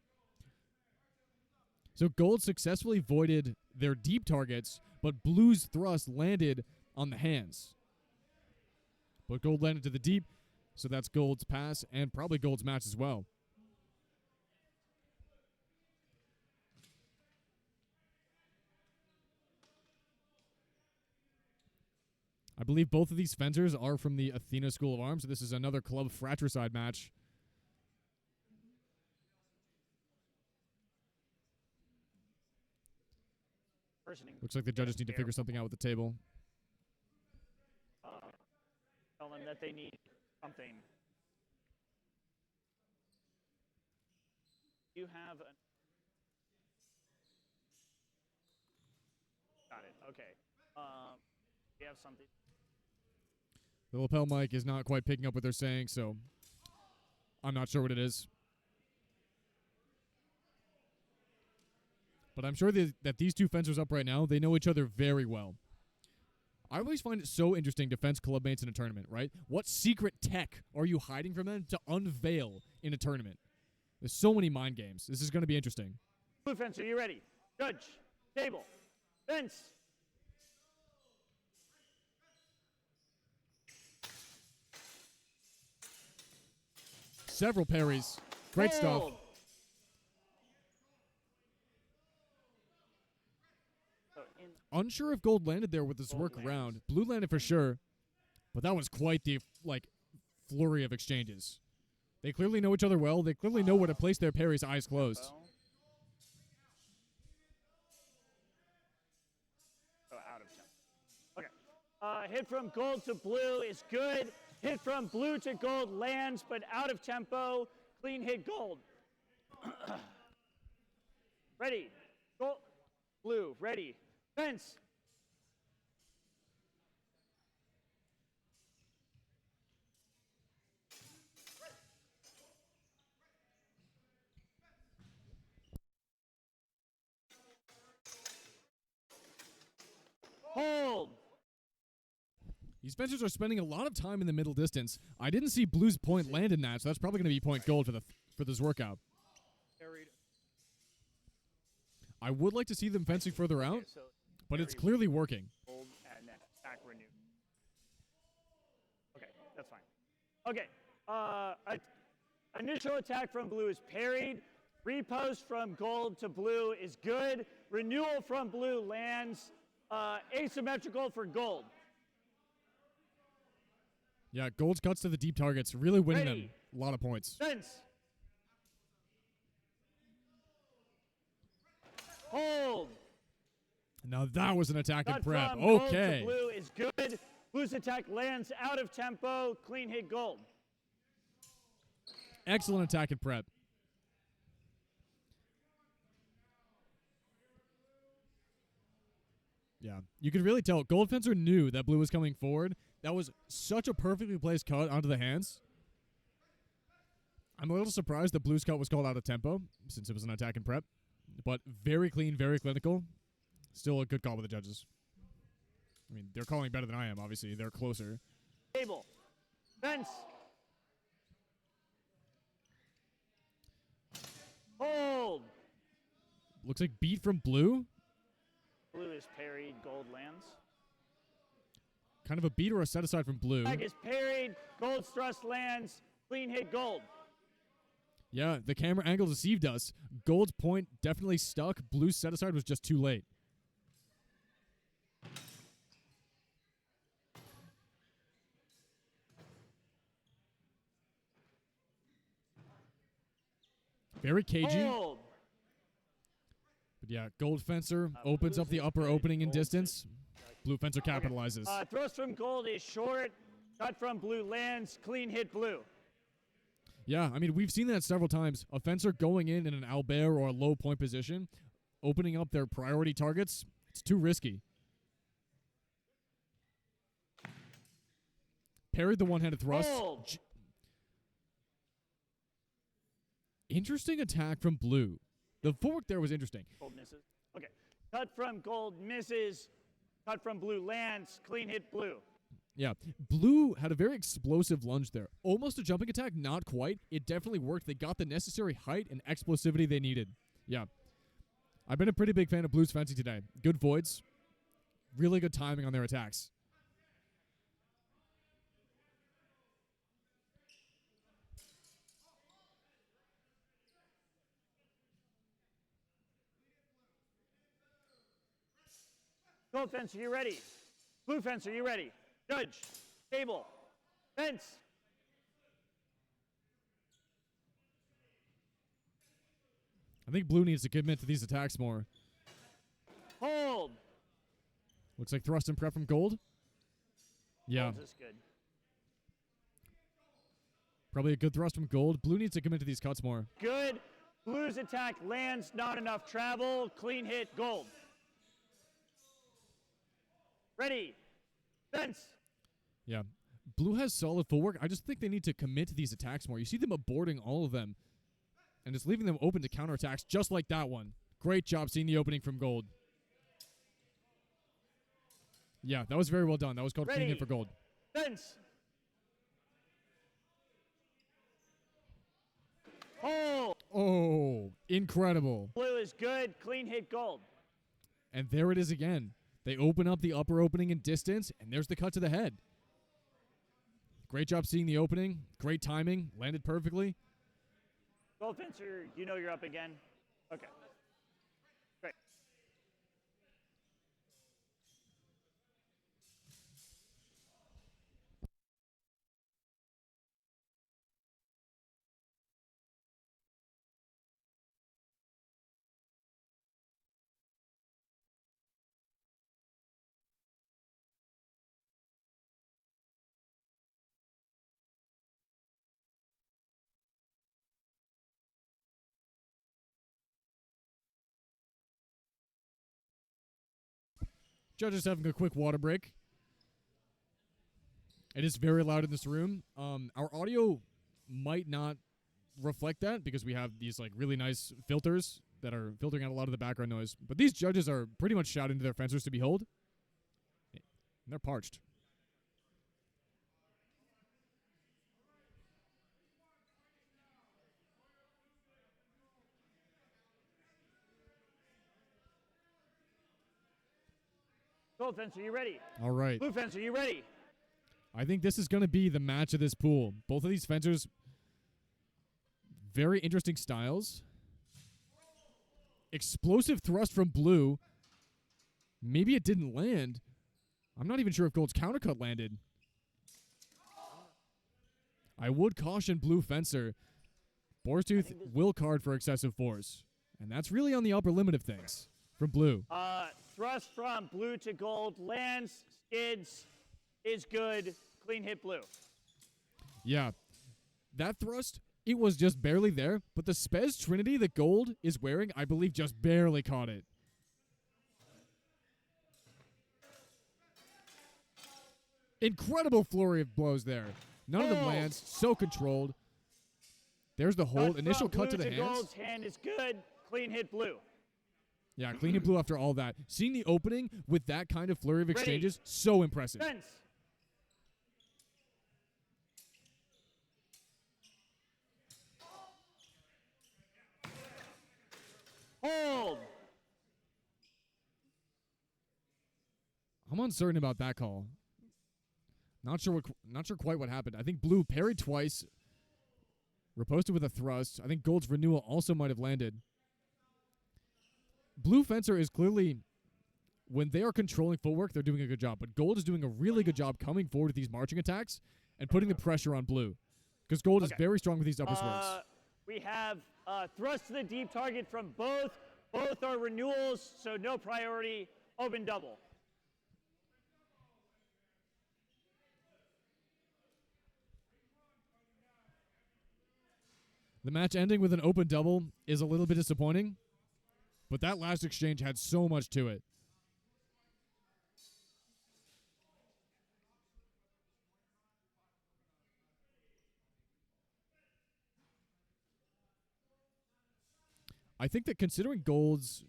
So Gold successfully voided their deep targets, but Blue's thrust landed on the hands. But Gold landed to the deep, so that's Gold's pass and probably Gold's match as well. I believe both of these fencers are from the Athena School of Arms. So this is another club fratricide match. Looks like the judges need to figure something out with the table. Tell them that they need something. You have a... Got it. Okay. We have something. The lapel mic is not quite picking up what they're saying, so I'm not sure what it is. But I'm sure that these two fencers up right now, they know each other very well. I always find it so interesting to fence club mates in a tournament, right? What secret tech are you hiding from them to unveil in a tournament? There's so many mind games. This is going to be interesting. Blue fencer, you ready? Judge, table, fence. Several parries. Great stuff. Hold. Unsure if gold landed there with this workaround. Blue landed for sure, but that was quite the flurry of exchanges. They clearly know each other well. They clearly know where to place their parries eyes closed. Oh, out of tempo. Okay. Hit from gold to blue is good. Hit from blue to gold lands, but out of tempo. Clean hit gold. Ready. Gold. Blue. Ready. Fence. Hold. These fencers are spending a lot of time in the middle distance. I didn't see blue's point land in that, so that's probably going to be point gold for this workout. I would like to see them fencing further out, but it's clearly working. Hold and then back renew. Okay, that's fine. Okay, initial attack from blue is parried. Repost from gold to blue is good. Renewal from blue lands. Asymmetrical for gold. Yeah, gold's cuts to the deep targets, really winning Ready. them a lot of points. Fence. Hold. Now that was an attack and Cut prep. from gold Okay. to blue is good. Blue's attack lands out of tempo. Clean hit gold. Excellent attack and prep. Yeah, you could really tell. Gold Fencer knew that blue was coming forward. That was such a perfectly placed cut onto the hands. I'm a little surprised that blue's cut was called out of tempo, since it was an attack and prep. But very clean, very clinical. Still a good call with the judges. I mean, they're calling better than I am, obviously. They're closer. Table. Fence. Hold. Looks like beat from blue. Blue is parried. Gold lands. Kind of a beat or a set aside from blue. Flag is parried. Gold's thrust lands. Clean hit gold. Yeah, the camera angle deceived us. Gold's point definitely stuck. Blue's set aside was just too late. Very cagey. Hold. But yeah, gold fencer opens up the upper opening in distance. Blue fencer capitalizes. Thrust from gold is short. Cut from blue lands. Clean hit blue. Yeah, I mean, we've seen that several times. A fencer going in an Albert or a low point position, opening up their priority targets, it's too risky. Parried the one-handed thrust. Hold. Interesting attack from blue. The footwork there was interesting. Gold misses. Okay. Cut from gold misses. Cut from blue lands. Clean hit blue. Yeah, blue had a very explosive lunge there. Almost a jumping attack, not quite. It definitely worked. They got the necessary height and explosivity they needed. Yeah. I've been a pretty big fan of blue's fencing today. Good voids. Really good timing on their attacks. Gold fencer, you ready? Blue fencer, you ready? Judge. Table. Fence. I think blue needs to commit to these attacks more. Hold. Looks like thrust and prep from gold. Yeah, Holds is good. probably a good thrust from gold. Blue needs to commit to these cuts more. Good. Blue's attack lands, not enough travel. Clean hit, gold. Ready. Fence. Yeah. Blue has solid footwork. I just think they need to commit to these attacks more. You see them aborting all of them and just leaving them open to counterattacks just like that one. Great job seeing the opening from gold. Yeah, that was very well done. That was called clean hit for gold. Fence. Hold. Oh, incredible. Blue is good. Clean hit, gold. And there it is again. They open up the upper opening in distance, and there's the cut to the head. Great job seeing the opening. Great timing. Landed perfectly. Gold fencer, you know you're up again. Okay. Great. Judges having a quick water break. It is very loud in this room. Our audio might not reflect that because we have these like really nice filters that are filtering out a lot of the background noise. But these judges are pretty much shouting to their fencers to behold. And they're parched. Gold fencer, you ready? All right. Blue fencer, you ready? I think this is going to be the match of this pool. Both of these fencers, very interesting styles. Explosive thrust from blue. Maybe it didn't land. I'm not even sure if gold's countercut landed. I would caution blue fencer. Boar's Tooth will card for excessive force. And that's really on the upper limit of things from blue. Thrust from blue to gold. Lands, skids, is good. Clean hit, blue. Yeah. That thrust, it was just barely there, but the Spez Trinity that gold is wearing, I believe, just barely caught it. Incredible flurry of blows there. None of them lands. So controlled. There's the hold. Cut Initial from cut to blue the hands. Gold's hand is good. Clean hit, blue. Yeah, clean hit blue after all that. Seeing the opening with that kind of flurry of exchanges, so impressive. Fence. Hold. I'm uncertain about that call. Not sure quite what happened. I think blue parried twice. Riposted with a thrust. I think gold's renewal also might have landed. Blue fencer is clearly, when they are controlling footwork, they're doing a good job. But gold is doing a really good job coming forward with these marching attacks and putting the pressure on blue. Because gold is very strong with these upper swords. We have thrust to the deep target from both. Both are renewals, so no priority. Open double. The match ending with an open double is a little bit disappointing, but that last exchange had so much to it. I think that considering gold's,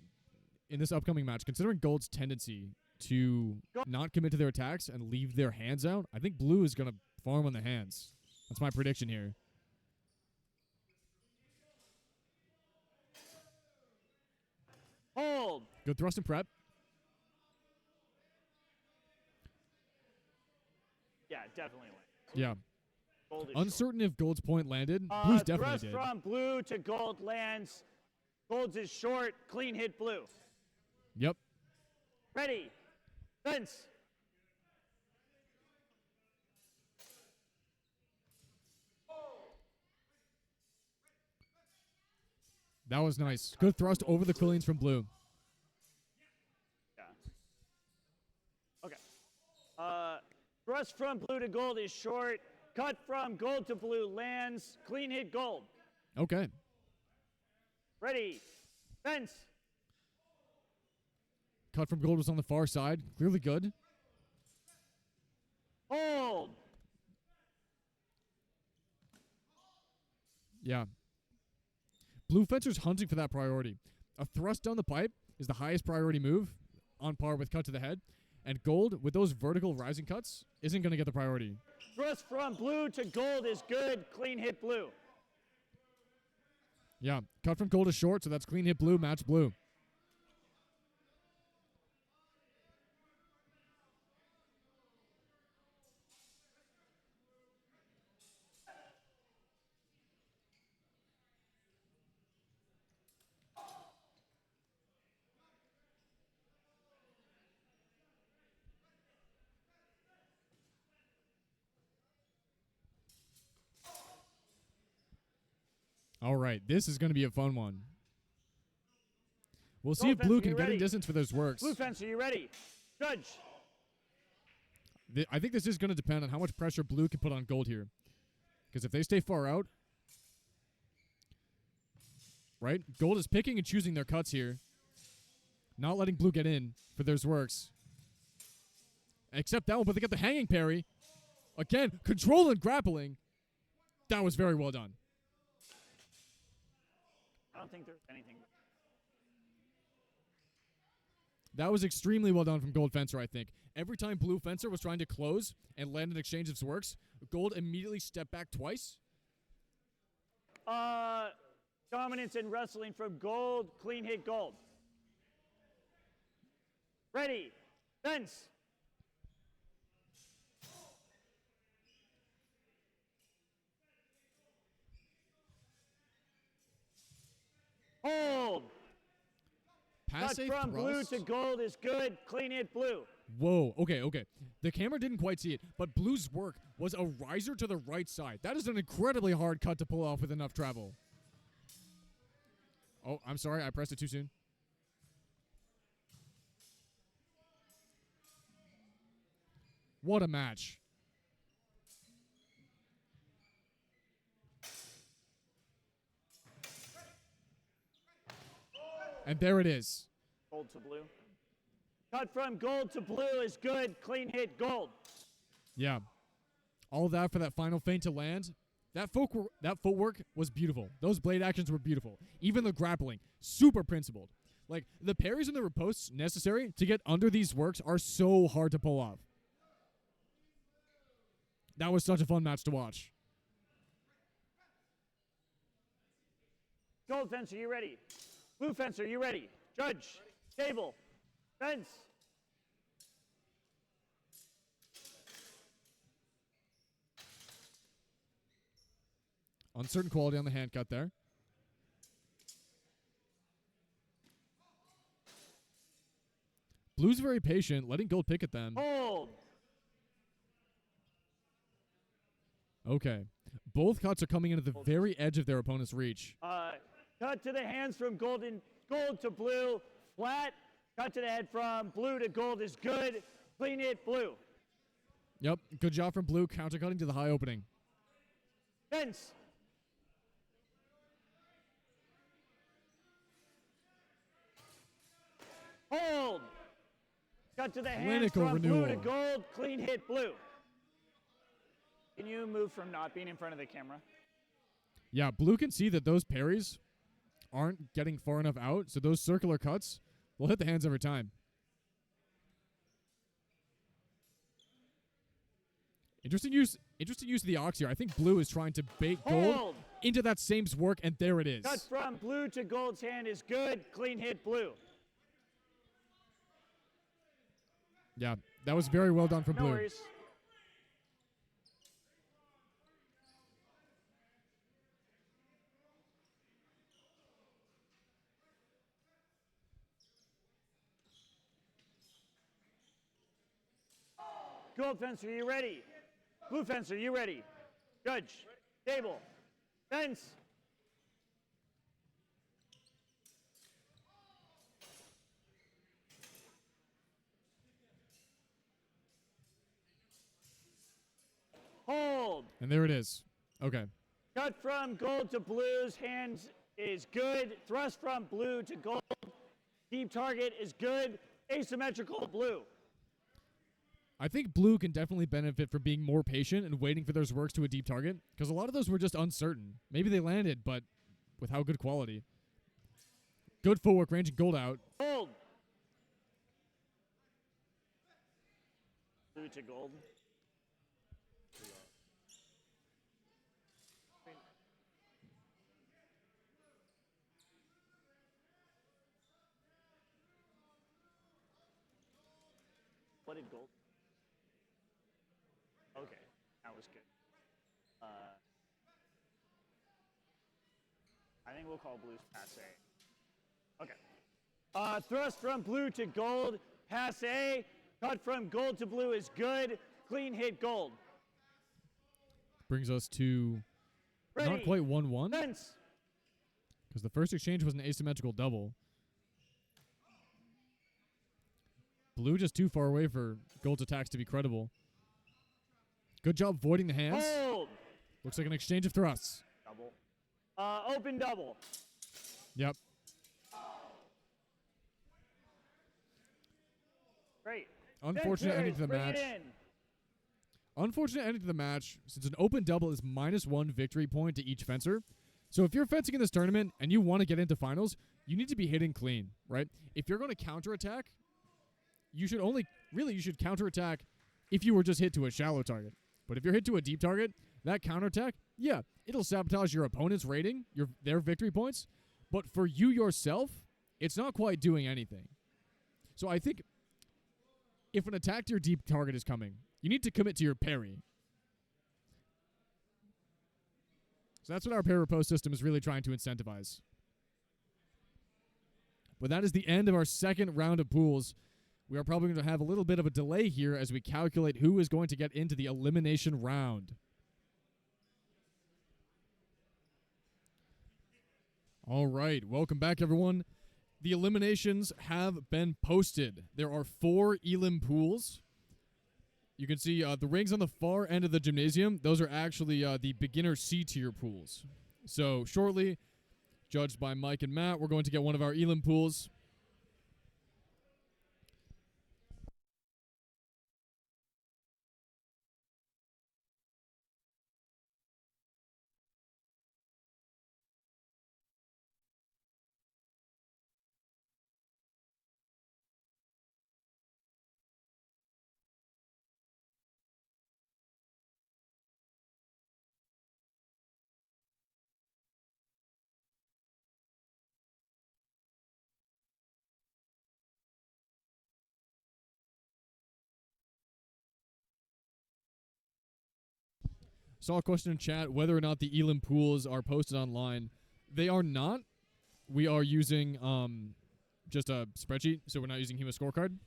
in this upcoming match, considering gold's tendency to not commit to their attacks and leave their hands out, I think blue is going to farm on the hands. That's my prediction here. Hold. Good thrust and prep. Yeah, definitely win. Yeah. Gold is Uncertain if gold's point landed. Blue's definitely thrust did. from blue to gold lands. Gold's is short. Clean hit, blue. Yep. Ready. Fence. That was nice. Good thrust over the Quillians from blue. Yeah. Okay. Thrust from blue to gold is short. Cut from gold to blue lands. Clean hit gold. Okay. Ready. Fence. Cut from gold was on the far side. Clearly good. Hold. Yeah. Blue fencer's hunting for that priority. A thrust down the pipe is the highest priority move, on par with cut to the head. And gold, with those vertical rising cuts, isn't going to get the priority. Thrust from blue to gold is good. Clean hit blue. Yeah. Cut from gold is short, so that's clean hit blue, match blue. All right, this is going to be a fun one. We'll see if blue can get in distance for those works. Blue fence, are you ready? Judge. I think this is going to depend on how much pressure blue can put on gold here. Because if they stay far out, right, gold is picking and choosing their cuts here. Not letting blue get in for those works. Except that one, but they got the hanging parry. Again, control and grappling. That was very well done. I don't think there's anything. That was extremely well done from Gold Fencer, I think. Every time Blue Fencer was trying to close and land an exchange of works, Gold immediately stepped back twice. Dominance in wrestling from gold. Clean hit gold. Ready. Fence. Hold. Pass Cut from blue to gold is good. Clean hit blue. Whoa. Okay. The camera didn't quite see it, but Blue's work was a riser to the right side. That is an incredibly hard cut to pull off with enough travel. Oh, I'm sorry. I pressed it too soon. What a match. And there it is. Gold to blue. Cut from gold to blue is good. Clean hit gold. Yeah. All that for that final feint to land. That footwork was beautiful. Those blade actions were beautiful. Even the grappling, super principled. Like, the parries and the ripostes necessary to get under these works are so hard to pull off. That was such a fun match to watch. Gold fence, are you ready? Blue fence, are you ready? Judge, table, fence. Uncertain quality on the hand cut there. Blue's very patient, letting gold pick at them. Hold. Okay. Both cuts are coming in at the very edge of their opponent's reach. Cut to the hands from gold to blue, flat. Cut to the head from blue to gold is good. Clean hit blue. Yep, good job from blue, countercutting to the high opening. Fence. Hold. Cut to the hands Clinical from blue to renewal. gold. Clean hit blue. Can you move from not being in front of the camera? Yeah, blue can see that those parries aren't getting far enough out, so those circular cuts will hit the hands every time. Interesting use of the ox here. I think blue is trying to bait gold Hold. into that same work, and there it is. Cut from blue to gold's hand is good. Clean hit blue. Yeah, that was very well done from No blue. worries. Gold fence, are you ready? Blue fence, are you ready? Judge, table, fence. Hold. And there it is. Okay. Cut from gold to blue's hands is good. Thrust from blue to gold. Deep target is good. Asymmetrical blue. I think blue can definitely benefit from being more patient and waiting for those works to a deep target, because a lot of those were just uncertain. Maybe they landed, but with how good quality. Good footwork, ranging gold out. Gold. Blue to gold. What did gold? Okay, that was good. I think we'll call blues passe. Okay. Thrust from blue to gold, passe. Cut from gold to blue is good. Clean hit gold. Brings us to Ready. not quite 1-1, Fence. because the first exchange was an asymmetrical double. Blue just too far away for gold's attacks to be credible. Good job voiding the hands. Hold. Looks like an exchange of thrusts. Double. Open double. Yep. Great. Unfortunate ending to the Bring it match. in. Unfortunate ending to the match, since an open double is -1 victory point to each fencer. So if you're fencing in this tournament and you want to get into finals, you need to be hitting clean, right? If you're going to counterattack, you should counterattack if you were just hit to a shallow target. But if you're hit to a deep target, that counterattack, yeah, it'll sabotage your opponent's rating, their victory points. But for you yourself, it's not quite doing anything. So I think if an attack to your deep target is coming, you need to commit to your parry. So that's what our parry riposte system is really trying to incentivize. But that is the end of our second round of pools. We are probably going to have a little bit of a delay here as we calculate who is going to get into the elimination round. All right, welcome back, everyone. The eliminations have been posted. There are 4 elim pools. You can see the rings on the far end of the gymnasium. Those are actually the beginner C-tier pools. So shortly, judged by Mike and Matt, we're going to get one of our elim pools. Saw a question in chat whether or not the elim pools are posted online. They are not. We are using just a spreadsheet, so we're not using HEMA scorecard.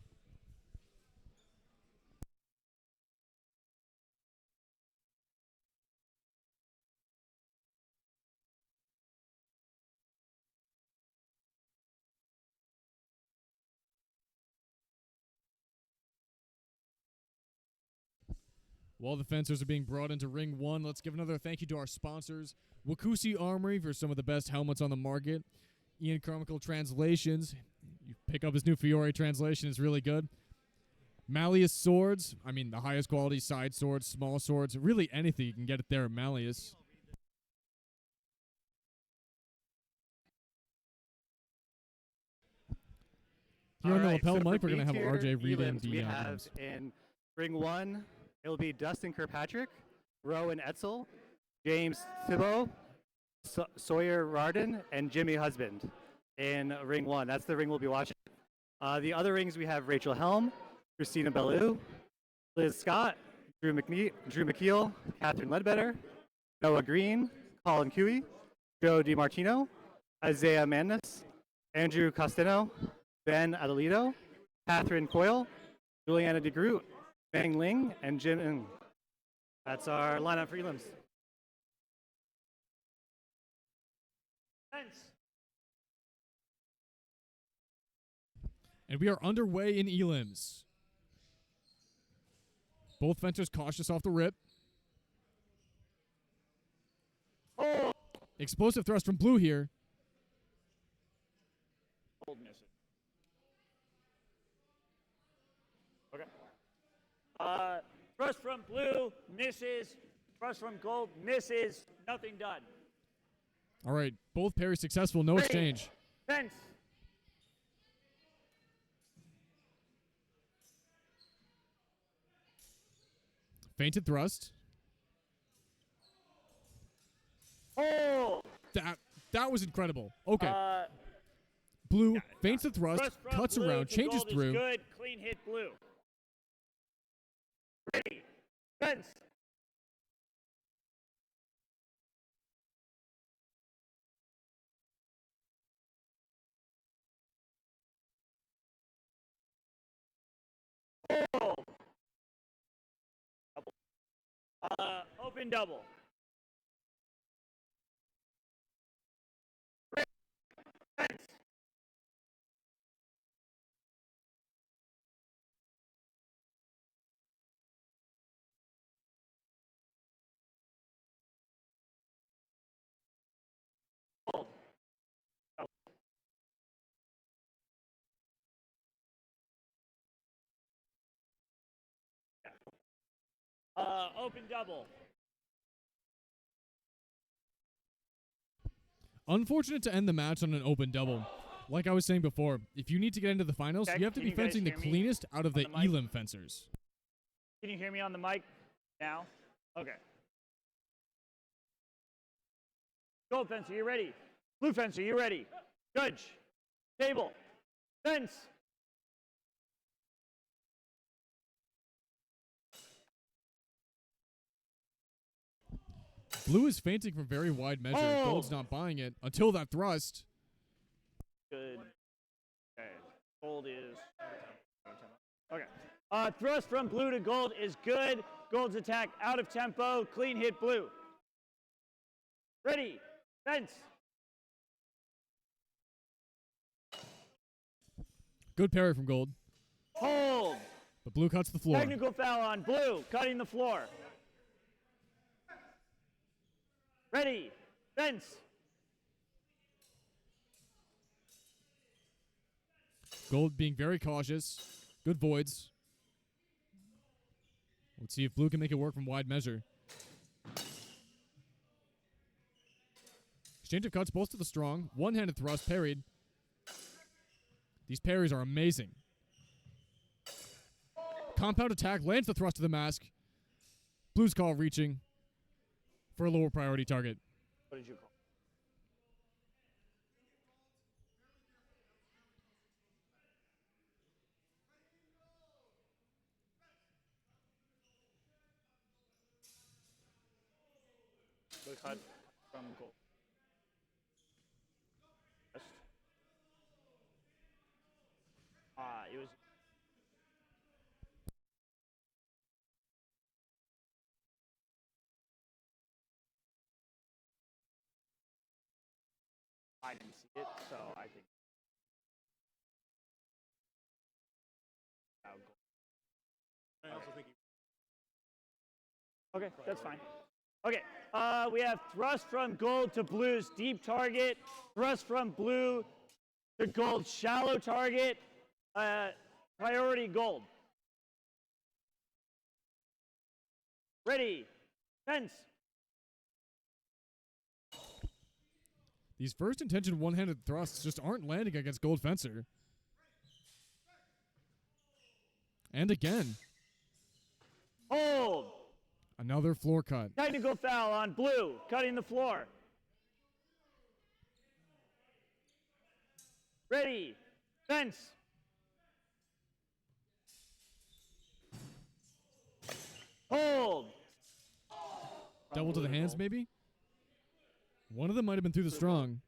While the fencers are being brought into Ring 1, let's give another thank you to our sponsors. Wakusi Armory for some of the best helmets on the market. Ian Carmichael Translations. You pick up his new Fiore translation. It's really good. Malleus Swords. I mean, the highest quality side swords, small swords. Really anything you can get it there at Malleus. Here on the lapel mic, we're going to have RJ read in the we have items. in Ring 1, it'll be Dustin Kirkpatrick, Rowan Etzel, James Thibault, Sawyer Rardin, and Jimmy Husband in Ring 1. That's the ring we'll be watching. The other rings, we have Rachel Helm, Christina Bellew, Liz Scott, Drew McKeel, Catherine Ledbetter, Noah Green, Colin Cooey, Joe DiMartino, Isaiah Manus, Andrew Costino, Ben Adelito, Catherine Coyle, Juliana DeGroot, Bang Ling, and Jim Ng. That's our lineup for elims. Fence. And we are underway in elims. Both fencers cautious off the rip. Explosive thrust from blue here. Gold misses. Okay. Thrust from blue misses. Thrust from gold misses. Nothing done. All right, both parries successful, no Ready. exchange. Fence. Feinted thrust. Hold. That was incredible. Okay. Uh, Blue feints the thrust, thrust from cuts blue around, to changes gold is through. good. Clean hit blue. Ready. Fence. Hold. Double. Open double. Ready. Fence. Hold. Double. Open double. Unfortunate to end the match on an open double. Like I was saying before, if you need to get into the finals, Okay, you have to can be you guys fencing the hear me cleanest out of on the the mic? Elim fencers. Can you hear me on the mic now? Okay. Gold fencer, you ready? Blue fencer, you ready? Judge. Table. Fence. Blue is feinting from very wide measure. Oh! Gold's not buying it until that thrust. Good. Okay. Gold is. Okay. Thrust from blue to gold is good. Gold's attack out of tempo. Clean hit blue. Ready. Fence. Good parry from Gold, Hold. but Blue cuts the floor. Technical foul on blue. Cutting the floor. Ready. Fence. Gold being very cautious. Good voids. Let's see if Blue can make it work from wide measure. Exchange of cuts, both to the strong. One-handed thrust, parried. These parries are amazing. Compound attack, lands the thrust to the mask. Blue's call reaching for a lower priority target. What did you call? The cut from gold. Yes. It was. I didn't see it, so I think. I also think Okay, that's fine. Okay, we have thrust from gold to blue's deep target, thrust from blue to gold shallow target, priority gold. Ready, fence. These first intention one-handed thrusts just aren't landing against Gold Fencer. And again, Hold. another floor cut. Technical foul on blue, cutting the floor. Ready, fence. Hold. Double to the hands, maybe? One of them might have been through the strong.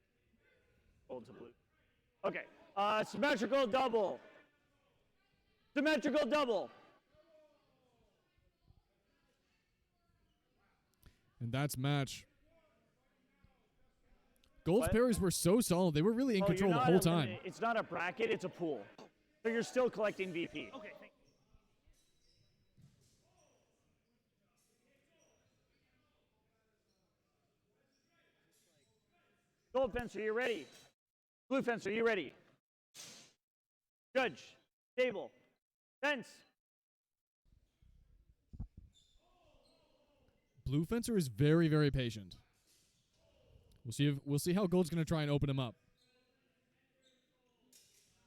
Gold to blue. Okay, symmetrical double. Symmetrical double. And that's match. Gold's What? parries were so solid. They were really in Oh, control you're the not whole time. eliminated. It's not a bracket, it's a pool. So you're still collecting VP. Okay, thank you. Gold fence, are you ready? Blue fence, are you ready? Judge, table, fence. Blue fencer is very, very patient. We'll see how gold's going to try and open him up.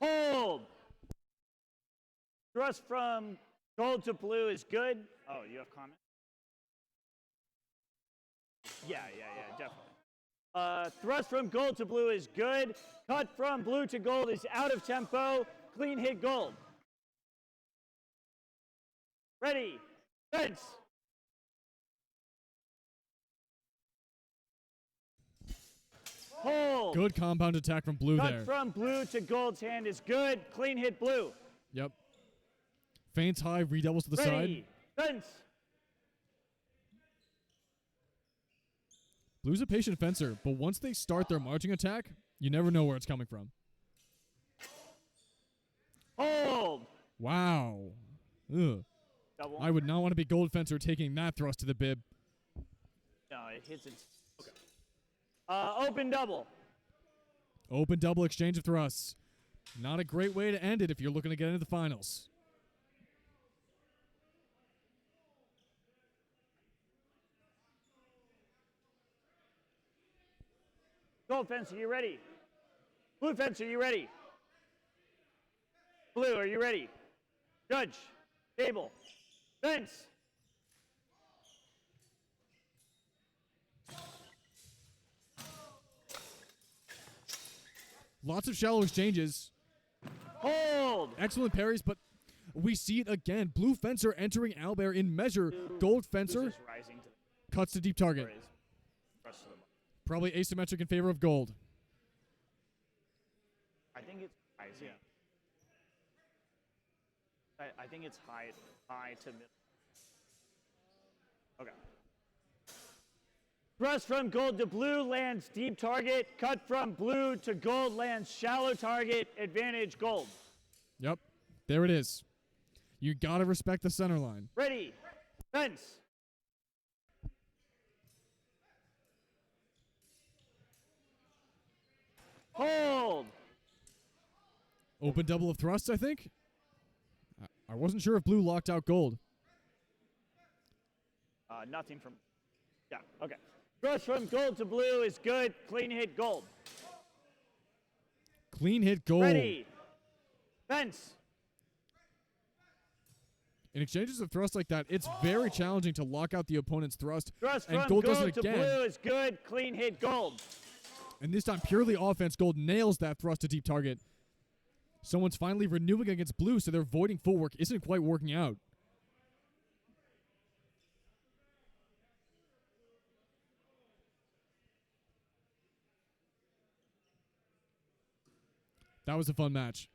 Hold. Thrust from gold to blue is good. Oh, you have comment? Yeah, definitely. Thrust from gold to blue is good. Cut from blue to gold is out of tempo. Clean hit gold. Ready. Fence. Hold. Good compound attack from blue Cut there. from blue to gold's hand is good. Clean hit blue. Yep. Feints high, redoubles to the Ready. side. Fence. Blue's a patient fencer, but once they start their marching attack, you never know where it's coming from. Hold. Wow. Ugh. Double. I would not want to be gold fencer taking that thrust to the bib. No, it hits it. Okay. Open double. Open double exchange of thrusts. Not a great way to end it if you're looking to get into the finals. Gold fence, are you ready? Blue fence, are you ready? Blue, are you ready? Judge, table, fence. Lots of shallow exchanges. Hold. Excellent parries, but we see it again. Blue fencer entering owlbear in measure. Gold fencer This is rising to cuts to deep target. the rest of the Probably asymmetric in favor of gold. I think it's rising. I think it's high to mid. Okay. Thrust from gold to blue lands deep target. Cut from blue to gold lands shallow target. Advantage gold. Yep. There it is. You gotta respect the center line. Ready. Fence. Hold. Open double of thrusts, I think. I wasn't sure if blue locked out gold. Nothing from. Yeah, okay. Thrust from gold to blue is good. Clean hit gold. Clean hit gold. Ready. Fence. In exchanges of thrust like that, it's very challenging to lock out the opponent's thrust. Thrust And from gold does gold it to again. blue is good. Clean hit gold. And this time, purely offense, gold nails that thrust to deep target. Someone's finally renewing against blue, so their voiding footwork isn't quite working out. That was a fun match.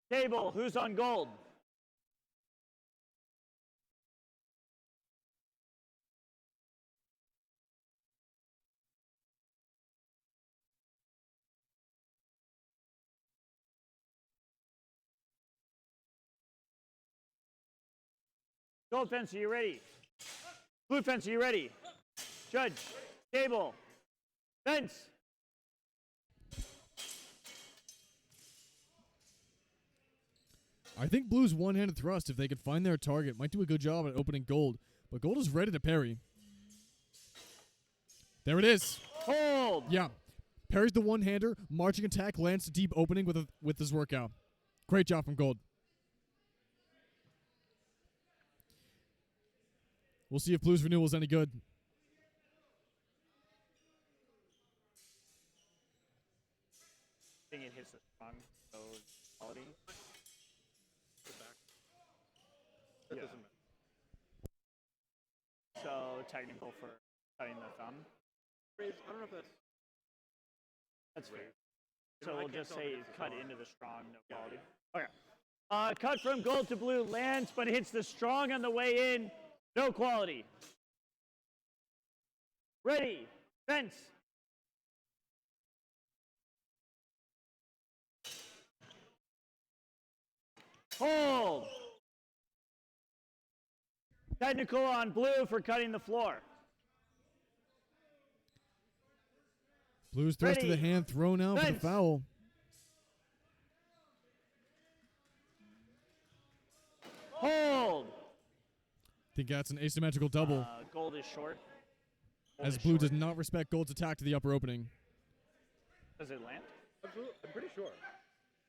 Table, who's on gold? Gold fence, are you ready? Blue fence, are you ready? Judge, table, fence. I think blue's one-handed thrust, if they could find their target, might do a good job at opening gold. But gold is ready to parry. There it is. Hold. Yeah. Parries the one-hander, marching attack lands to deep opening with this workout. Great job from gold. We'll see if blue's renewal is any good. I think it hits the strong quality. The back. That Yeah. doesn't matter. So technical for cutting the thumb. I don't know if That's fair. You So know, I we'll can't just tell say if it's cut strong. into the strong, no Yeah, quality. Okay. Cut from gold to blue lands, but hits the strong on the way in, no quality. Ready, fence. Hold. Technical on blue for cutting the floor. Blue's thrust to the Ready. hand, thrown out for the Fence. foul. Hold. Think that's an asymmetrical double, Gold is short. Gold as is blue short. does not respect Gold's attack to the upper opening. Does it land? Absolutely. I'm pretty sure.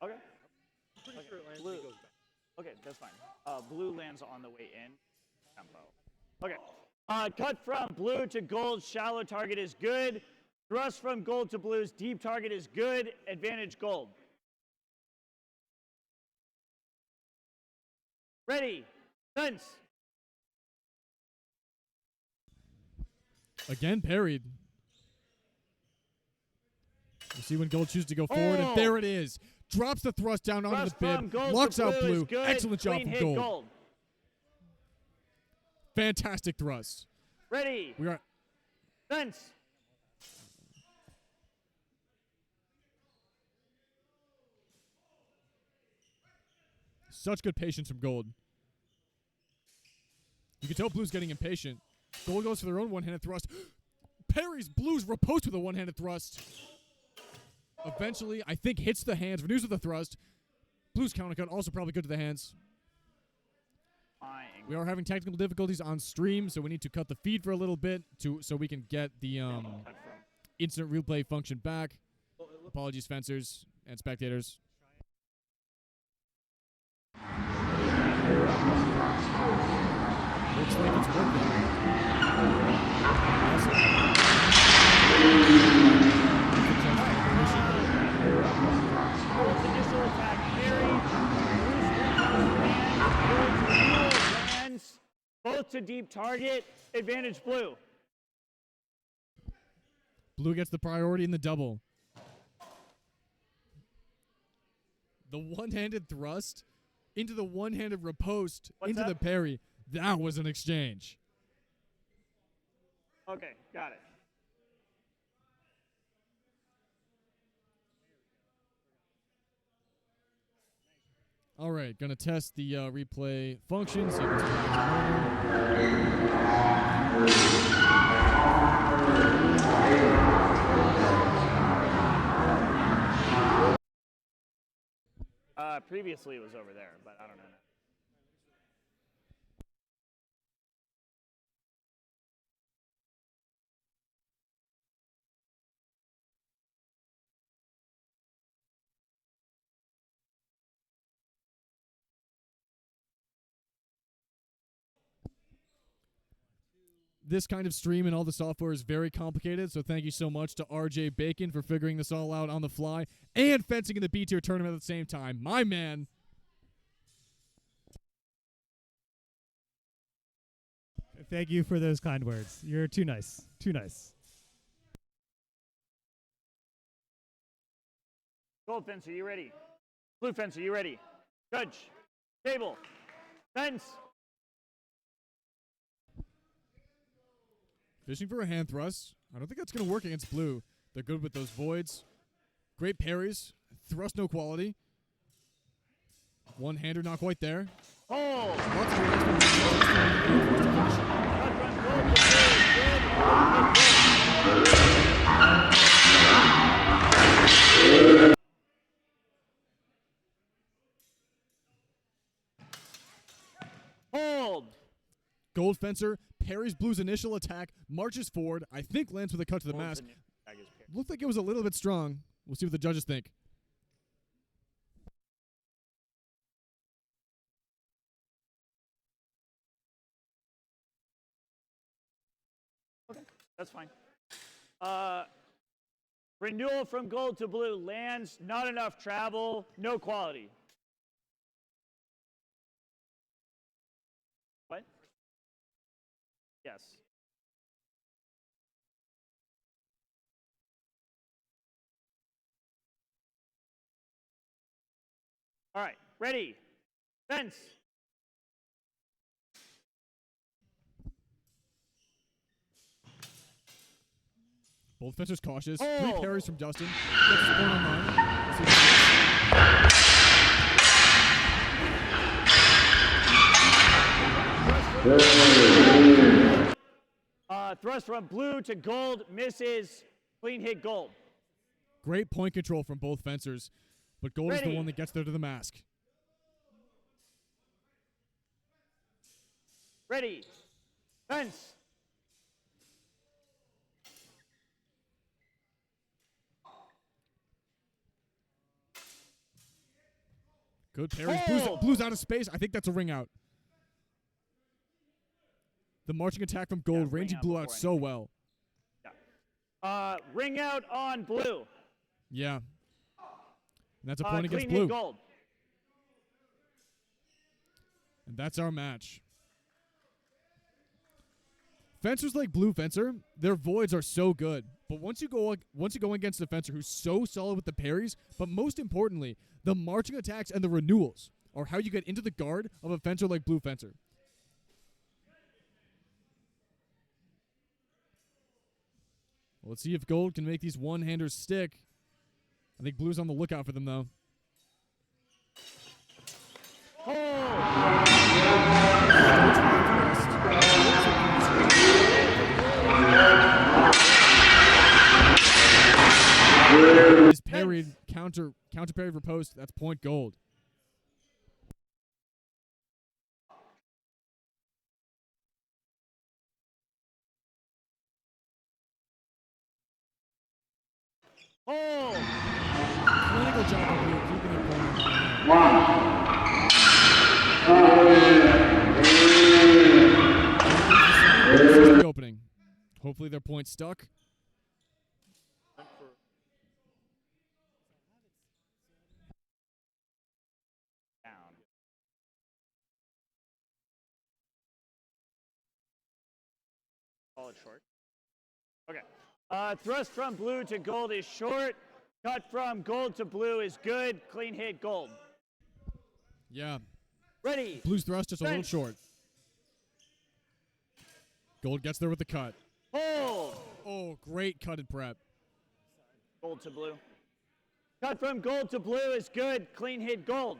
Okay. I'm pretty sure it lands Blue. and goes back. Okay, that's fine. Blue lands on the way in. Tempo. Okay. Cut from blue to gold. Shallow target is good. Thrust from gold to blue's deep target is good. Advantage gold. Ready. Fence. Again parried. We'll see when Gold chooses to go forward, and Oh. there it is. Drops the thrust down onto Thrust the from bib, gold locks to out blue is blue. good. Excellent job Clean from hit Gold. Fantastic thrust. Ready. We are Fence. such good patience from Gold. You can tell Blue's getting impatient. Gold goes for their own one-handed thrust. Parries Blue's riposte with a one-handed thrust. Eventually, I think hits the hands, renews with the thrust. Blue's countercut also probably good to the hands. Fine. We are having technical difficulties on stream, so we need to cut the feed for a little bit so we can get the instant replay function back. Apologies, fencers and spectators. Looks like it's working. Gold's initial attack parry. Blue's lands. Both to deep target. Advantage blue. Blue gets the priority in the double. The one-handed thrust into the one-handed riposte What's into that? the parry. That was an exchange. Okay, got it. All right, gonna test the replay function. See if it's back to normal. Previously it was over there, but I don't know. This kind of stream and all the software is very complicated, so thank you so much to RJ Bacon for figuring this all out on the fly and fencing in the B-Tier tournament at the same time. My man. Thank you for those kind words. You're too nice. Too nice. Gold fence, are you ready? Blue fence, are you ready? Judge. Table. Fence. Fishing for a hand thrust. I don't think that's going to work against blue. They're good with those voids. Great parries. Thrust no quality. One-hander not quite there. Hold. Lots of ways to Cut from gold to blue is good. Hit gold. Hold. Gold Fencer parries Blue's initial attack, marches forward, I think lands with a cut to the Gold's mask. initial attack is parry. Looked like it was a little bit strong. We'll see what the judges think. That's fine. Renewal from gold to blue lands, not enough travel, no quality. What? Yes. All right, ready. Fence. Both fencers cautious. Oh. 3 parries from Dustin. Gets his point online. Let's see what he does. Thrust from Thrust from blue to gold, misses, clean hit gold. Great point control from both fencers, but gold is the Ready. one that gets there to the mask. Ready, fence. Good parries. Oh! Blue's out of space. I think that's a ring out. The marching attack from gold, ring ranging out blue out before so well. Ring out on blue. Yeah. And that's a point against Clean hit blue. gold. And that's our match. Fencers like blue fencer, their voids are so good. But once you go against a fencer who's so solid with the parries, but most importantly, the marching attacks and the renewals are how you get into the guard of a fencer like blue fencer. Well, let's see if gold can make these one-handers stick. I think blue's on the lookout for them, though. He's parried, counter parried riposte. That's point gold. Clinical job of blue, keeping their opponent This is the opening. Hopefully their point stuck. Call it short. Okay. Thrust from blue to gold is short. Cut from gold to blue is good. Clean hit gold. Yeah. Ready. Blue's thrust just a little Fence. short. Gold gets there with the cut. Hold. Oh, great cutted prep. Gold to blue. Cut from gold to blue is good. Clean hit gold.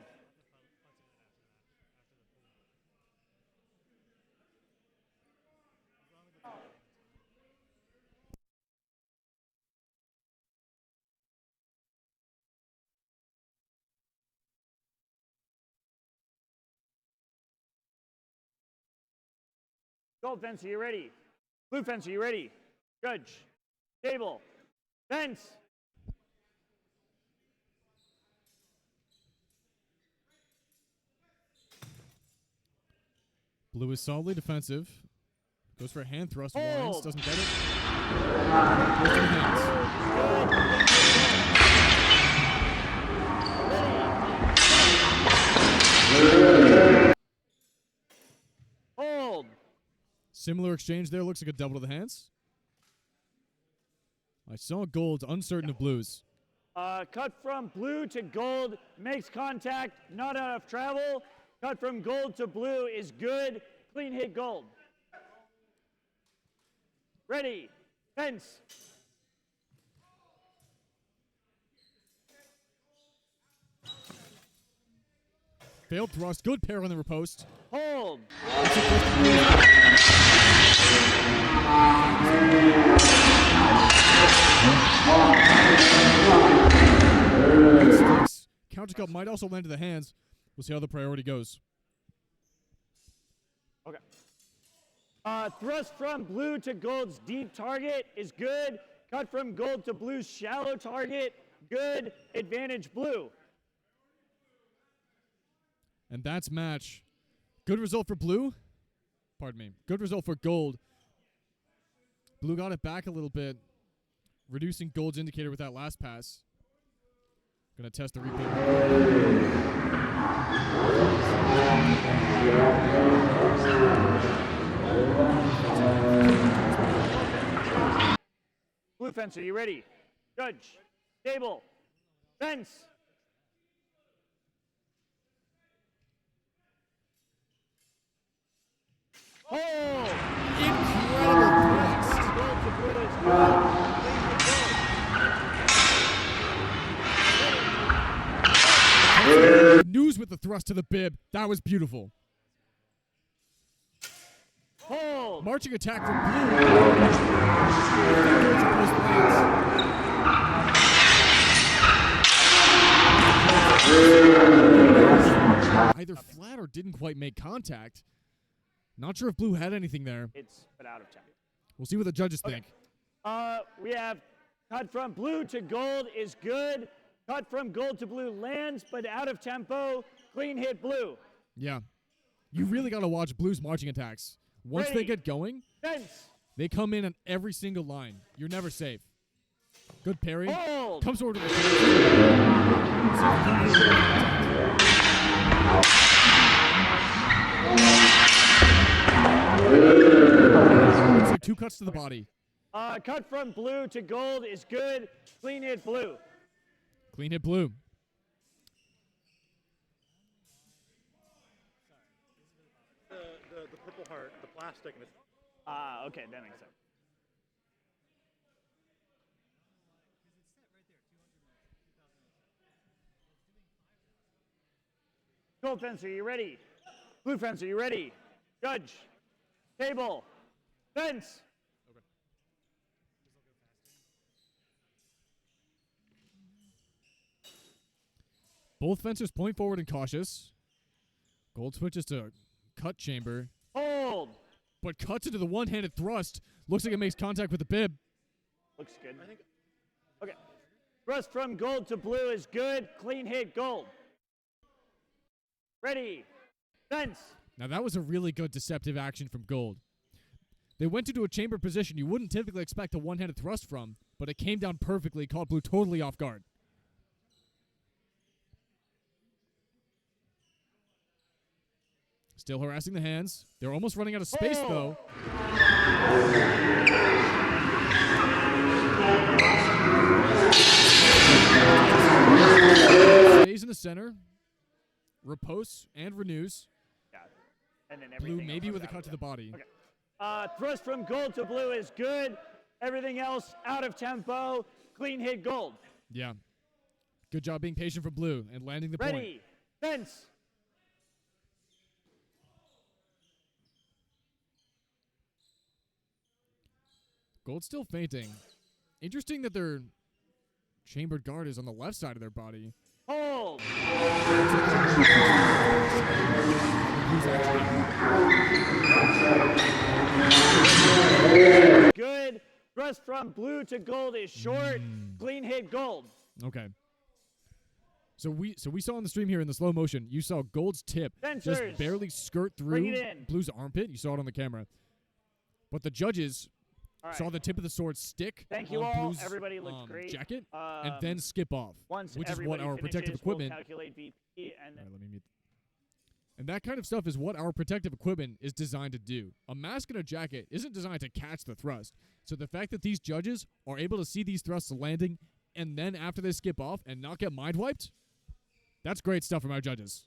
Gold fence, are you ready? Blue fence, are you ready? Judge. Table. Fence. Blue is solidly defensive. Goes for a hand thrust. Hold. Warrens. Doesn't get it. Goes to the hands. Hold. Similar exchange there. Looks like a double to the hands. I saw gold's uncertain of blues. Cut from blue to gold, makes contact, not out of travel. Cut from gold to blue is good, clean hit gold. Ready, fence. Failed thrust. Good pair on the riposte. Hold. Sticks. Counter cut might also land to the hands. We'll see how the priority goes. Okay. Thrust from blue to gold's deep target is good. Cut from gold to blue's shallow target, good. Advantage blue. And that's match. Good result for blue. Pardon me. Good result for gold. Blue got it back a little bit, reducing gold's indicator with that last pass. Gonna test the replay. Blue fence, are you ready? Judge, table, fence. Oh! News with the thrust to the bib. That was beautiful. Hold. Marching attack from Blue. Either flat or didn't quite make contact. Not sure if Blue had anything there. It's but out of time. We'll see what the judges Okay. think. We have cut from blue to gold is good. Cut from gold to blue lands, but out of tempo. Clean hit blue. Yeah. You really got to watch Blue's marching attacks. Once they Ready. get going, Fence. they come in on every single line. You're never safe. Good parry. Hold. Comes forward to the Looks like 2 cuts to the body. Cut from blue to gold is good. Clean hit blue. Clean hit Blue. The purple heart, the plastic. And Okay, that makes sense. Gold fence, are you ready? Blue fence, are you ready? Judge. Table. Fence. Both fencers point forward and cautious. Gold switches to cut chamber, Hold. but cuts into the one-handed thrust. Looks like it makes contact with the bib. Looks good. Okay. Thrust from gold to blue is good. Clean hit gold. Ready. Fence. Now that was a really good deceptive action from Gold. They went into a chamber position you wouldn't typically expect a one-handed thrust from, but it came down perfectly, caught Blue totally off guard. Still harassing the hands. They're almost running out of space, though. Stays in the center. Riposte and renews. Yeah. And then everything Blue maybe else with a out cut of to the body. Okay. Thrust from gold to blue is good. Everything else out of tempo. Clean hit gold. Yeah. Good job being patient for Blue and landing the point. Ready. Fence. Gold's still fainting. Interesting that their chambered guard is on the left side of their body. Hold. Good. Thrust from blue to gold is short. Clean hit gold. Okay. So we saw on the stream here in the slow motion, you saw Gold's tip Fencers. just barely skirt Bring through it in. Blue's armpit. You saw it on the camera. But the judges All right. saw the tip of the sword stick Thank you on all. Blue's Everybody looked great. jacket and then skip off, Once which is what everybody our protective finishes, equipment. We'll calculate VP and then All right, let me mute. And that kind of stuff is what our protective equipment is designed to do. A mask and a jacket isn't designed to catch the thrust. So the fact that these judges are able to see these thrusts landing and then after they skip off and not get mind wiped, that's great stuff from our judges.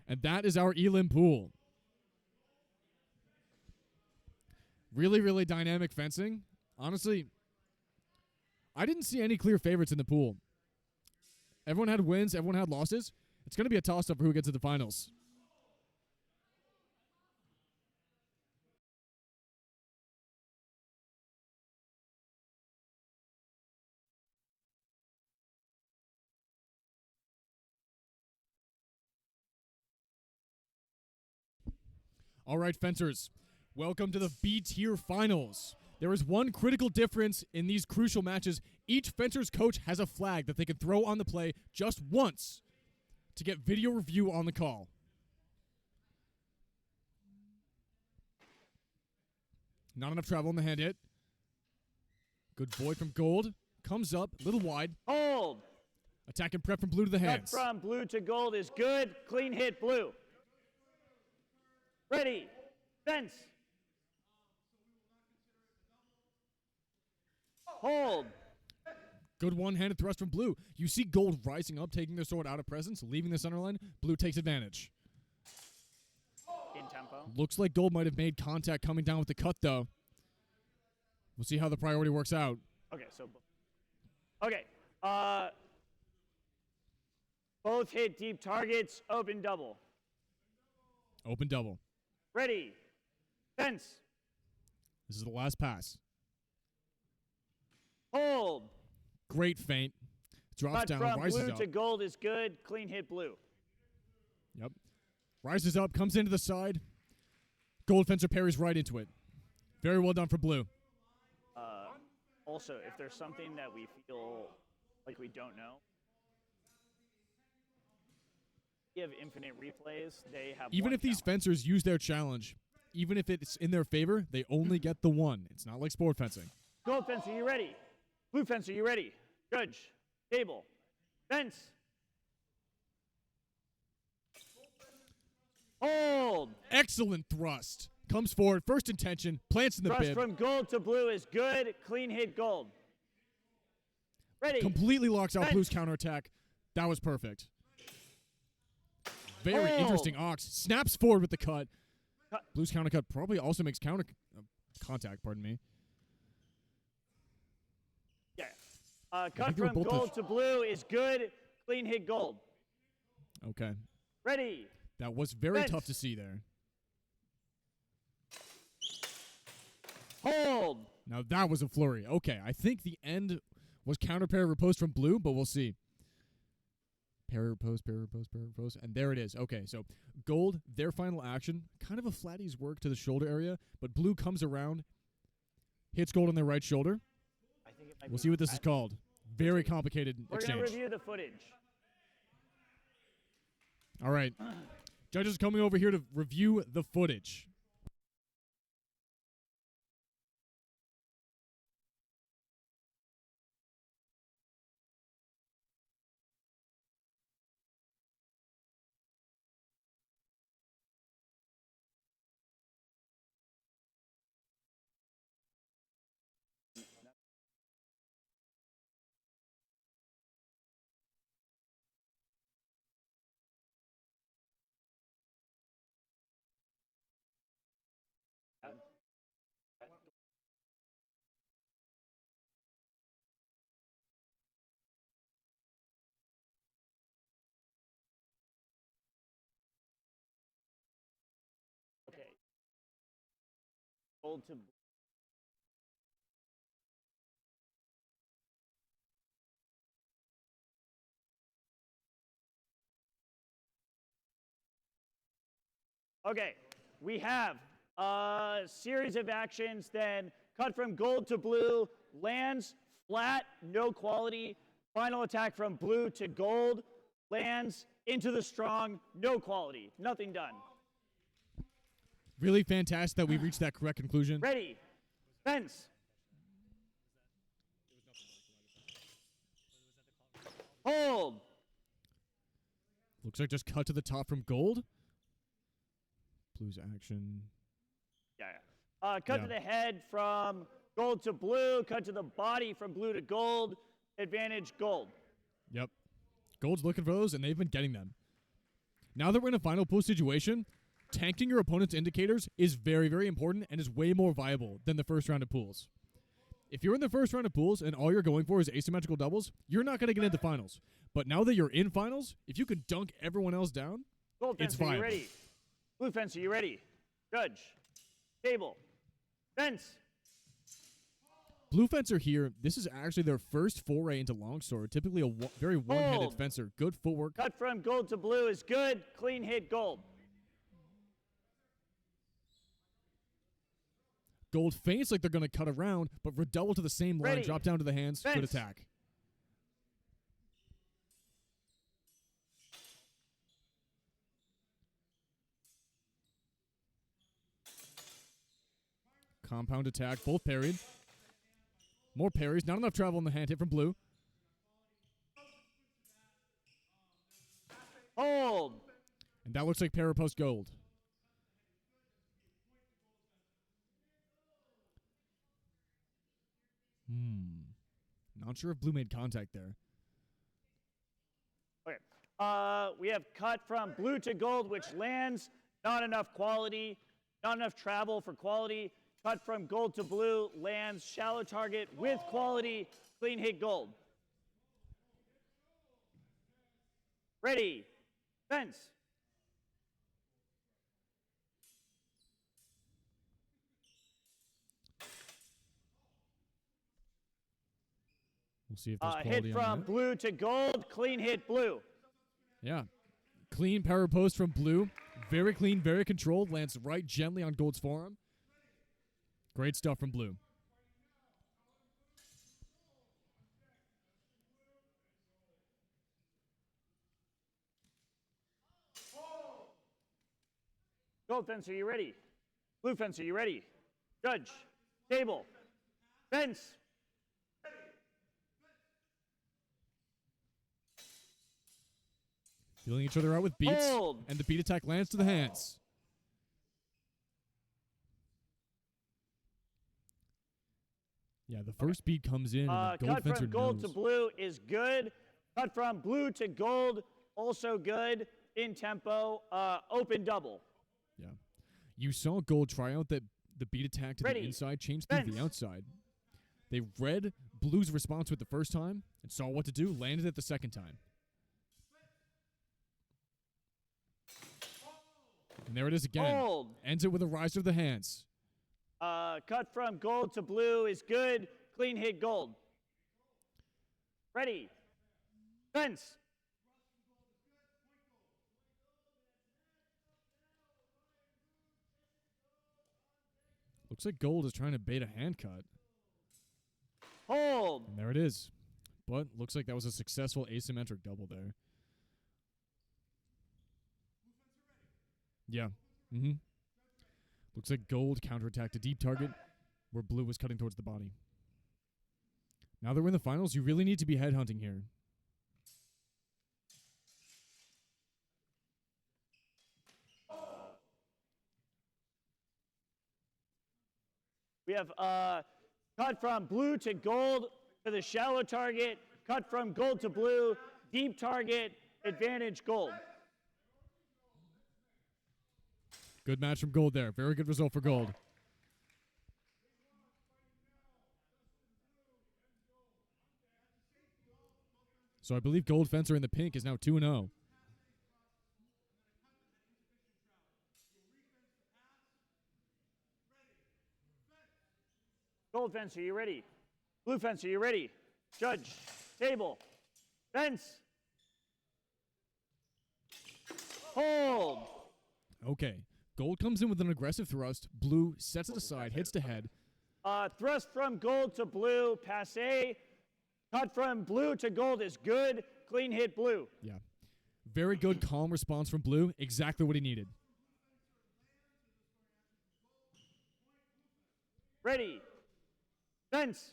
And that is our Elim pool. Really, really dynamic fencing. Honestly, I didn't see any clear favorites in the pool. Everyone had wins, everyone had losses. It's going to be a toss-up for who gets to the finals. All right, fencers. Welcome to the B-Tier Finals. There is one critical difference in these crucial matches. Each fencer's coach has a flag that they can throw on the play just once to get video review on the call. Not enough travel in the hand yet. Good void from Gold. Comes up, a little wide. hold. Attack and prep from Blue to the Cut hands. from blue to gold is good. Clean hit blue. Ready. Fence. Hold. Good one-handed thrust from Blue. You see Gold rising up, taking their sword out of presence, leaving the center line. Blue takes advantage. In tempo. Looks like Gold might have made contact coming down with the cut, though. We'll see how the priority works out. Okay, so. Okay. Both hit deep targets. Open double. Open double. Ready. Fence. This is the last pass. Hold. Great feint. Drops Cut down, from rises blue up. to gold is good. Clean hit blue. Yep. Rises up, comes into the side. Gold fencer parries right into it. Very well done for blue. Also, if there's something that we feel like we don't know, we have infinite replays. They have Even one if these challenge. fencers use their challenge, even if it's in their favor, they only get the one. It's not like sport fencing. Gold fencer, you ready? Blue fencer, you ready? Judge. Table. Fence. Hold. Excellent thrust. Comes forward, first intention, plants in the Thrust bib. from gold to blue is good. Clean hit gold. Ready. Completely locks out Fence. blue's counterattack. That was perfect. Very Hold. interesting ox. Snaps forward with the cut. Cut. Blue's countercut probably also makes contact, pardon me. Yeah. I Cut think they were from both gold to blue is good. Clean hit gold. Okay. Ready. That was very Fence. tough to see there. Hold. Now that was a flurry. Okay, I think the end was counter parry riposte from blue, but we'll see. Parry riposte, parry riposte, parry riposte, and there it is. Okay, so gold, their final action, kind of a flatties work to the shoulder area, but blue comes around, hits gold on their right shoulder. I think it might We'll be see what this is called. Very complicated We're going to exchange. review the footage. All right. Judges coming over here to review the footage. Okay. Gold to blue. Okay, we have a series of actions, then cut from gold to blue, lands flat, no quality, final attack from blue to gold, lands into the strong, no quality, nothing done. Really fantastic that we reached that correct conclusion. Ready, fence. Hold. Looks like just cut to the top from gold. Blue's action. Yeah. Cut to Yeah. the head from gold to blue, cut to the body from blue to gold, advantage gold. Yep. Gold's looking for those, and they've been getting them. Now that we're in a final pool situation, tanking your opponent's indicators is very, very important and is way more viable than the first round of pools. If you're in the first round of pools and all you're going for is asymmetrical doubles, you're not going to get into finals. But now that you're in finals, if you can dunk everyone else down, Gold it's fencer, you viable. ready? Blue fencer, you ready? Judge. Table. Fence. Blue fencer here, this is actually their first foray into longsword. Typically a very one-handed Hold. fencer. Good footwork. Cut from gold to blue is good. Clean hit gold. Gold feints like they're going to cut around, but redouble to the same line, Ready. drop down to the hands. Good Fence. attack. Compound attack, both parried. More parries, not enough travel in the hand hit from blue. Hold. And that looks like parry post gold. Not sure if blue made contact there. Okay. We have cut from blue to gold, which lands. Not enough quality. Not enough travel for quality. Cut from gold to blue, lands. Shallow target with quality. Clean hit gold. Ready. Fence. We'll see if there's quality hit on from that. blue to gold. Clean hit blue. Yeah. Clean power post from blue. Very clean, very controlled. Lands right gently on gold's forearm. Great stuff from blue. Gold fence, are you ready? Blue fence, are you ready? Judge, table, fence. Feeling each other out with beats. Hold. And the beat attack lands to the hands. Yeah, the first beat comes in, and the gold Cut fencer from gold knows. to blue is good. Cut from blue to gold, also good. In tempo, open double. Yeah. You saw gold try out that the beat attack to Ready. the inside, changed through the Fence. outside. They read blue's response with the first time and saw what to do, landed it the second time. And there it is again. Hold. Ends it with a rise of the hands. Cut from gold to blue is good. Clean hit gold. Ready. Fence. Looks like gold is trying to bait a hand cut. Hold. And there it is. But looks like that was a successful asymmetric double there. Yeah. Mm-hmm. Looks like gold counterattacked a deep target where blue was cutting towards the body. Now that we're in the finals, you really need to be headhunting here. We have cut from blue to gold to the shallow target. Cut from gold to blue. Deep target. Advantage gold. Good match from gold there. Very good result for gold. So I believe gold fencer in the pink is now 2-0. Gold fence, are you ready? Blue fence, are you ready? Judge, table, fence. Hold. Okay. Gold comes in with an aggressive thrust. Blue sets it aside, hits the head. Thrust from gold to blue, passe. Cut from blue to gold is good. Clean hit blue. Yeah. Very good, calm response from blue. Exactly what he needed. Ready. Fence.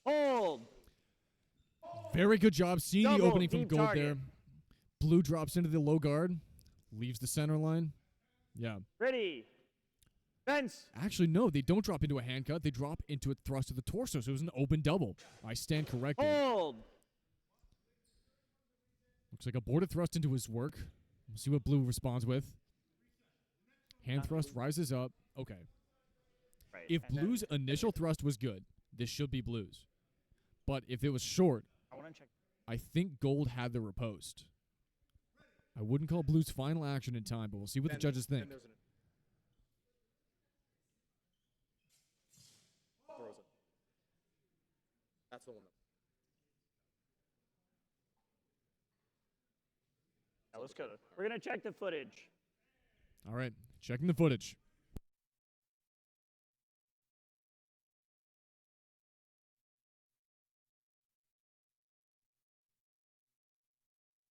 Hold. Very good job seeing the Double, opening from deep gold target. there. Blue drops into the low guard, leaves the center line. Yeah. Ready. Fence. Actually, no, they don't drop into a hand cut. They drop into a thrust of the torso, so it was an open double. I stand corrected. Hold. Looks like a border thrust into his work. We'll see what blue responds with. Hand thrust rises up. Okay. Right. If and then blue's initial thrust was good, this should be blue's. But if it was short, I want to check. I think gold had the riposte. I wouldn't call blue's final action in time, but we'll see what the judges think. Throws it. That's the one. Now let's go. We're going to check the footage. All right, checking the footage.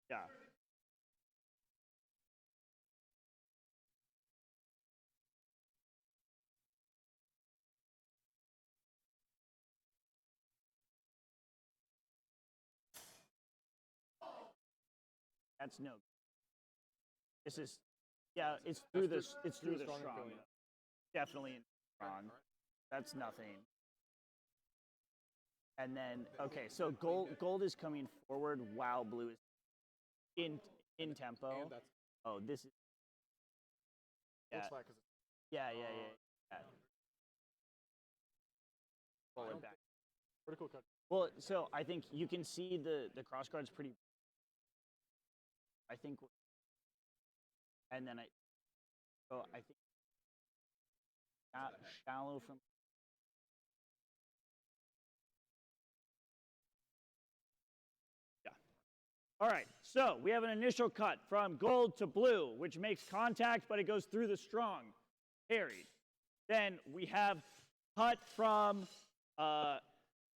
Yeah. That's no. This is, yeah, it's through this. It's through the strong. Definitely strong. That's nothing. And then, okay, so gold is coming forward while blue is in tempo. And that's Oh, this is. Yeah. looks like 'cause it's Yeah. Forward back. vertical cut. Well, so I think you can see the cross guard's pretty. I think, and then I think shallow from All right, so we have an initial cut from gold to blue, which makes contact, but it goes through the strong. Parried. Then we have cut from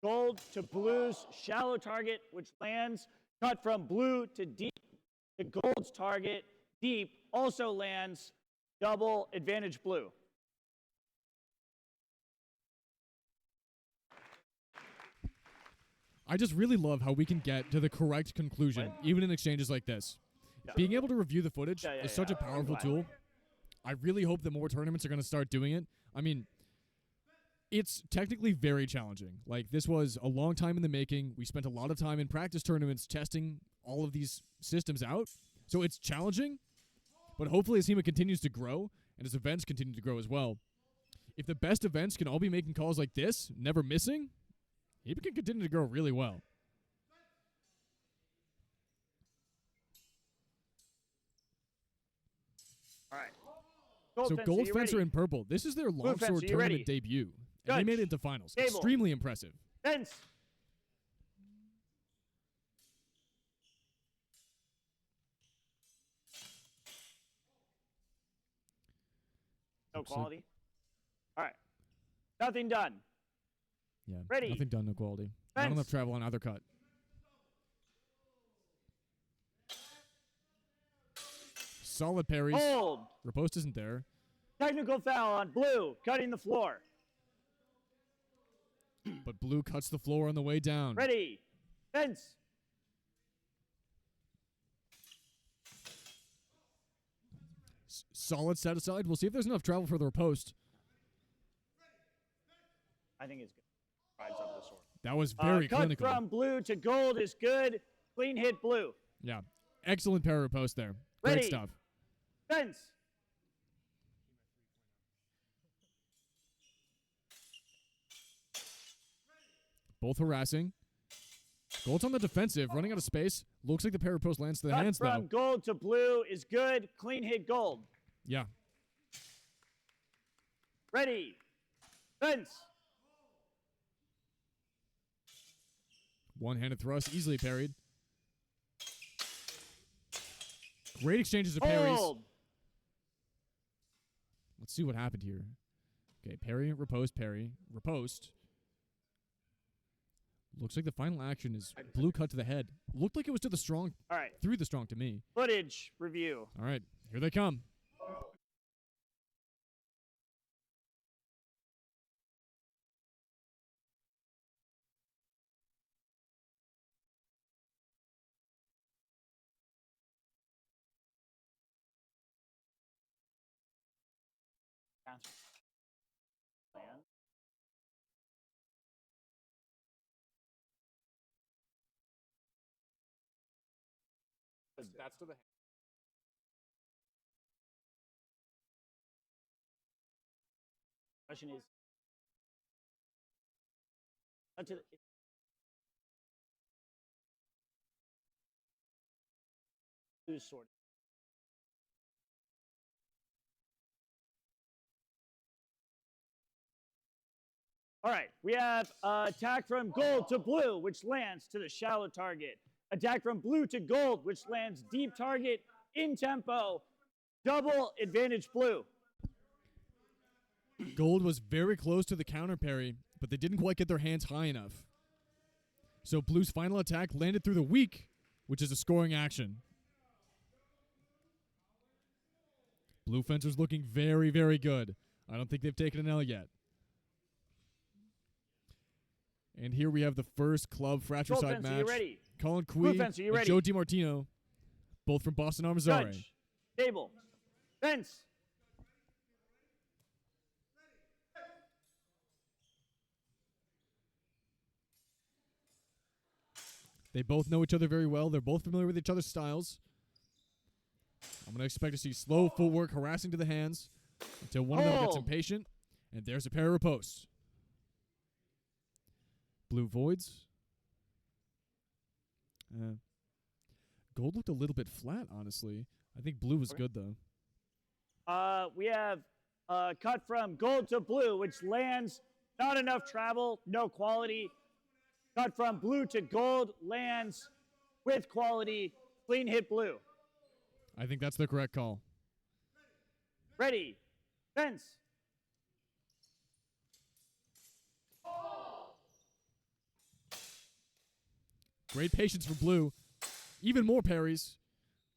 gold to blue's shallow target, which lands. Cut from blue to deep. The gold's target, deep, also lands. Double advantage blue. I just really love how we can get to the correct conclusion, even in exchanges like this. Yeah. Being able to review the footage is such a I'm powerful glad. tool. I really hope that more tournaments are going to start doing it. I mean, it's technically very challenging. Like, this was a long time in the making. We spent a lot of time in practice tournaments testing all of these systems out. So it's challenging, but hopefully as HEMA continues to grow and as events continue to grow as well, if the best events can all be making calls like this, never missing, HEMA can continue to grow really well. All right. So Fence, Gold are you Fencer ready? in purple. This is their Blue Fence, Longsword are you tournament ready? debut. And they Judge. made it into finals. Table. Extremely impressive. Fence. No Looks like- quality. All right. Nothing done. Yeah. Ready. Nothing done, no quality. Not Fence. enough travel on either cut. Solid parries. Hold. Riposte isn't there. Technical foul on blue, cutting the floor. But blue cuts the floor on the way down. Ready. Fence. Solid set aside. We'll see if there's enough travel for the riposte. I think it's good. Rides up the sword. That was very cut clinical. from blue to gold is good. Clean hit blue. Yeah. Excellent parry riposte there. Great Ready. stuff. Fence. Both harassing. Gold's on the defensive, running out of space. Looks like the parry riposte lands to the Cut hands, from though. gold to blue is good. Clean hit gold. Yeah. Ready. Fence. One-handed thrust, easily parried. Great exchanges of parries. Hold. Let's see what happened here. Okay, parry, riposte, parry, riposte. Looks like the final action is blue cut to the head. Looked like it was to the strong, All right. through the strong to me. Footage review. All right, here they come. That's to the Question is. Cut to the, blue sword. All right, we have attack from gold to blue, which lands to the shallow target. Attack from blue to gold, which lands deep target in tempo. Double advantage blue. Gold was very close to the counter parry, but they didn't quite get their hands high enough. So blue's final attack landed through the weak, which is a scoring action. Blue Fencer's looking very, very good. I don't think they've taken an L yet. And here we have the first club Gold fratricide Fence, are you match. ready? Colin Blue Quee Fence, are you and ready? Joe DiMartino, both from Boston Armizare. Judge. Table. Fence. They both know each other very well. They're both familiar with each other's styles. I'm going to expect to see slow footwork harassing to the hands until one of them gets Hold. impatient. And there's a pair of ripostes. Blue voids. Gold looked a little bit flat, honestly. I think blue was good, though. We have cut from gold to blue, which lands not enough travel, no quality. Cut from blue to gold lands with quality, clean hit blue. I think that's the correct call. Ready, fence. Great patience for blue. Even more parries.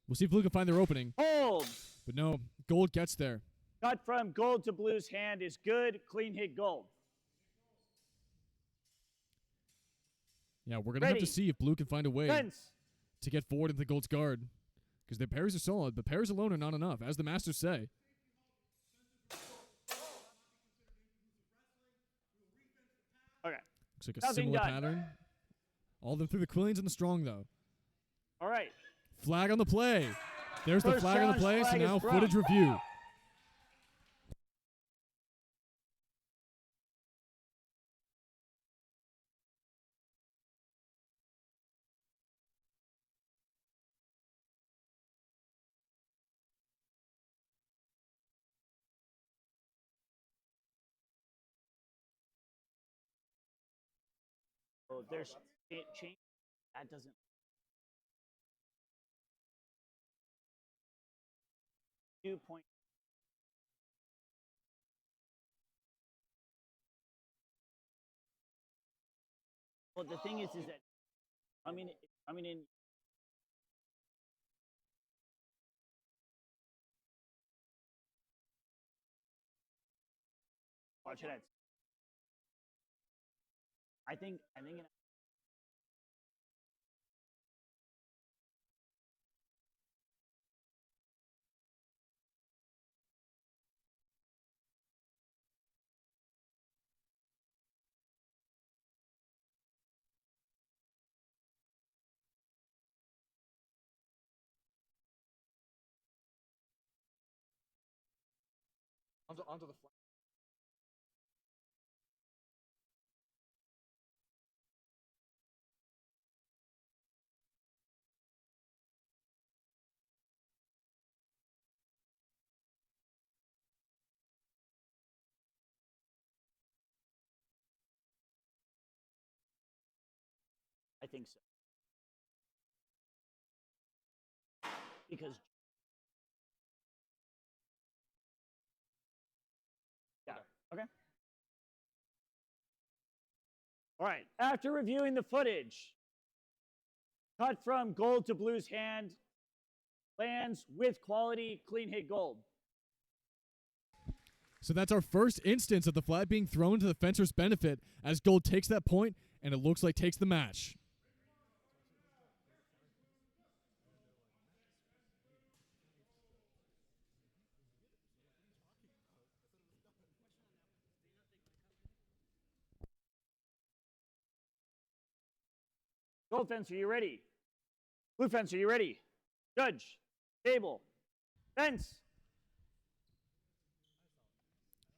We'll see if blue can find their opening. Hold. But no, gold gets there. Cut from gold to blue's hand is good, clean hit gold. Yeah, we're going to have to Ready. see if blue can find a way Fence. to get forward into gold's guard. Because their parries are solid, but parries alone are not enough, as the masters say. Okay. Looks like a Nothing similar done. pattern. All of them through the quillions and the strong, though. All right. Flag on the play. There's the First flag on the challenge play, so flag is now thrown. footage review. Oh, there's change. That doesn't. .2. Well, the thing is that I mean, in watch it. I think. Onto the flag. I think so. Because yeah. Okay. All right. After reviewing the footage, cut from gold to blue's hand lands with quality, clean hit gold. So that's our first instance of the flag being thrown to the fencer's benefit as gold takes that point and it looks like takes the match. Gold fence, are you ready? Blue fence, are you ready? Judge, table, fence.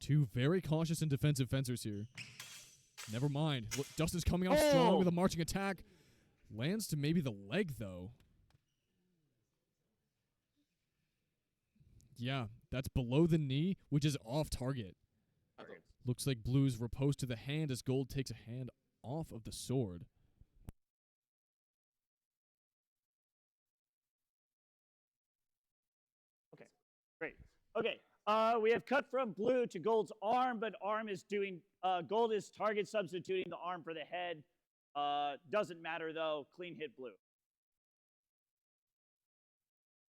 Two very cautious and defensive fencers here. Never mind. Look, Dustin's coming out strong with a marching attack. Lands to maybe the leg, though. Yeah, that's below the knee, which is off target. Looks like blue's riposte to the hand as gold takes a hand off of the sword. Okay, great. Okay, we have cut from blue to gold's arm, but arm is doing, gold is target substituting the arm for the head. Doesn't matter though, clean hit blue.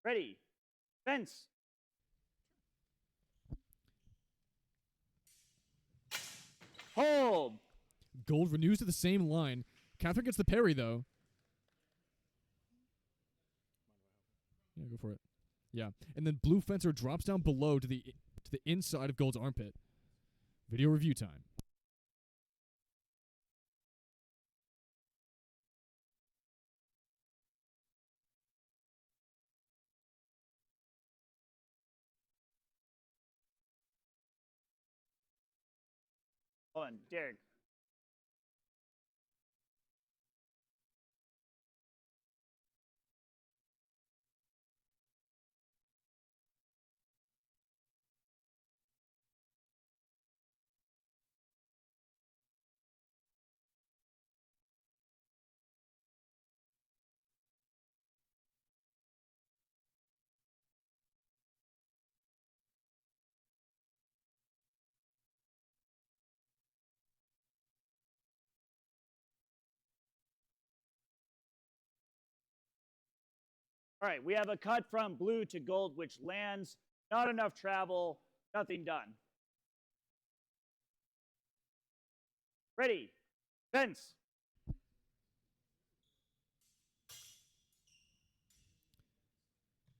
Ready, fence. Hold. Gold renews to the same line. Catherine gets the parry, though. Yeah, go for it. Yeah, and then blue fencer drops down below to the inside of gold's armpit. Video review time. Hold on, Derek. All right, we have a cut from blue to gold, which lands. Not enough travel. Nothing done. Ready. Fence.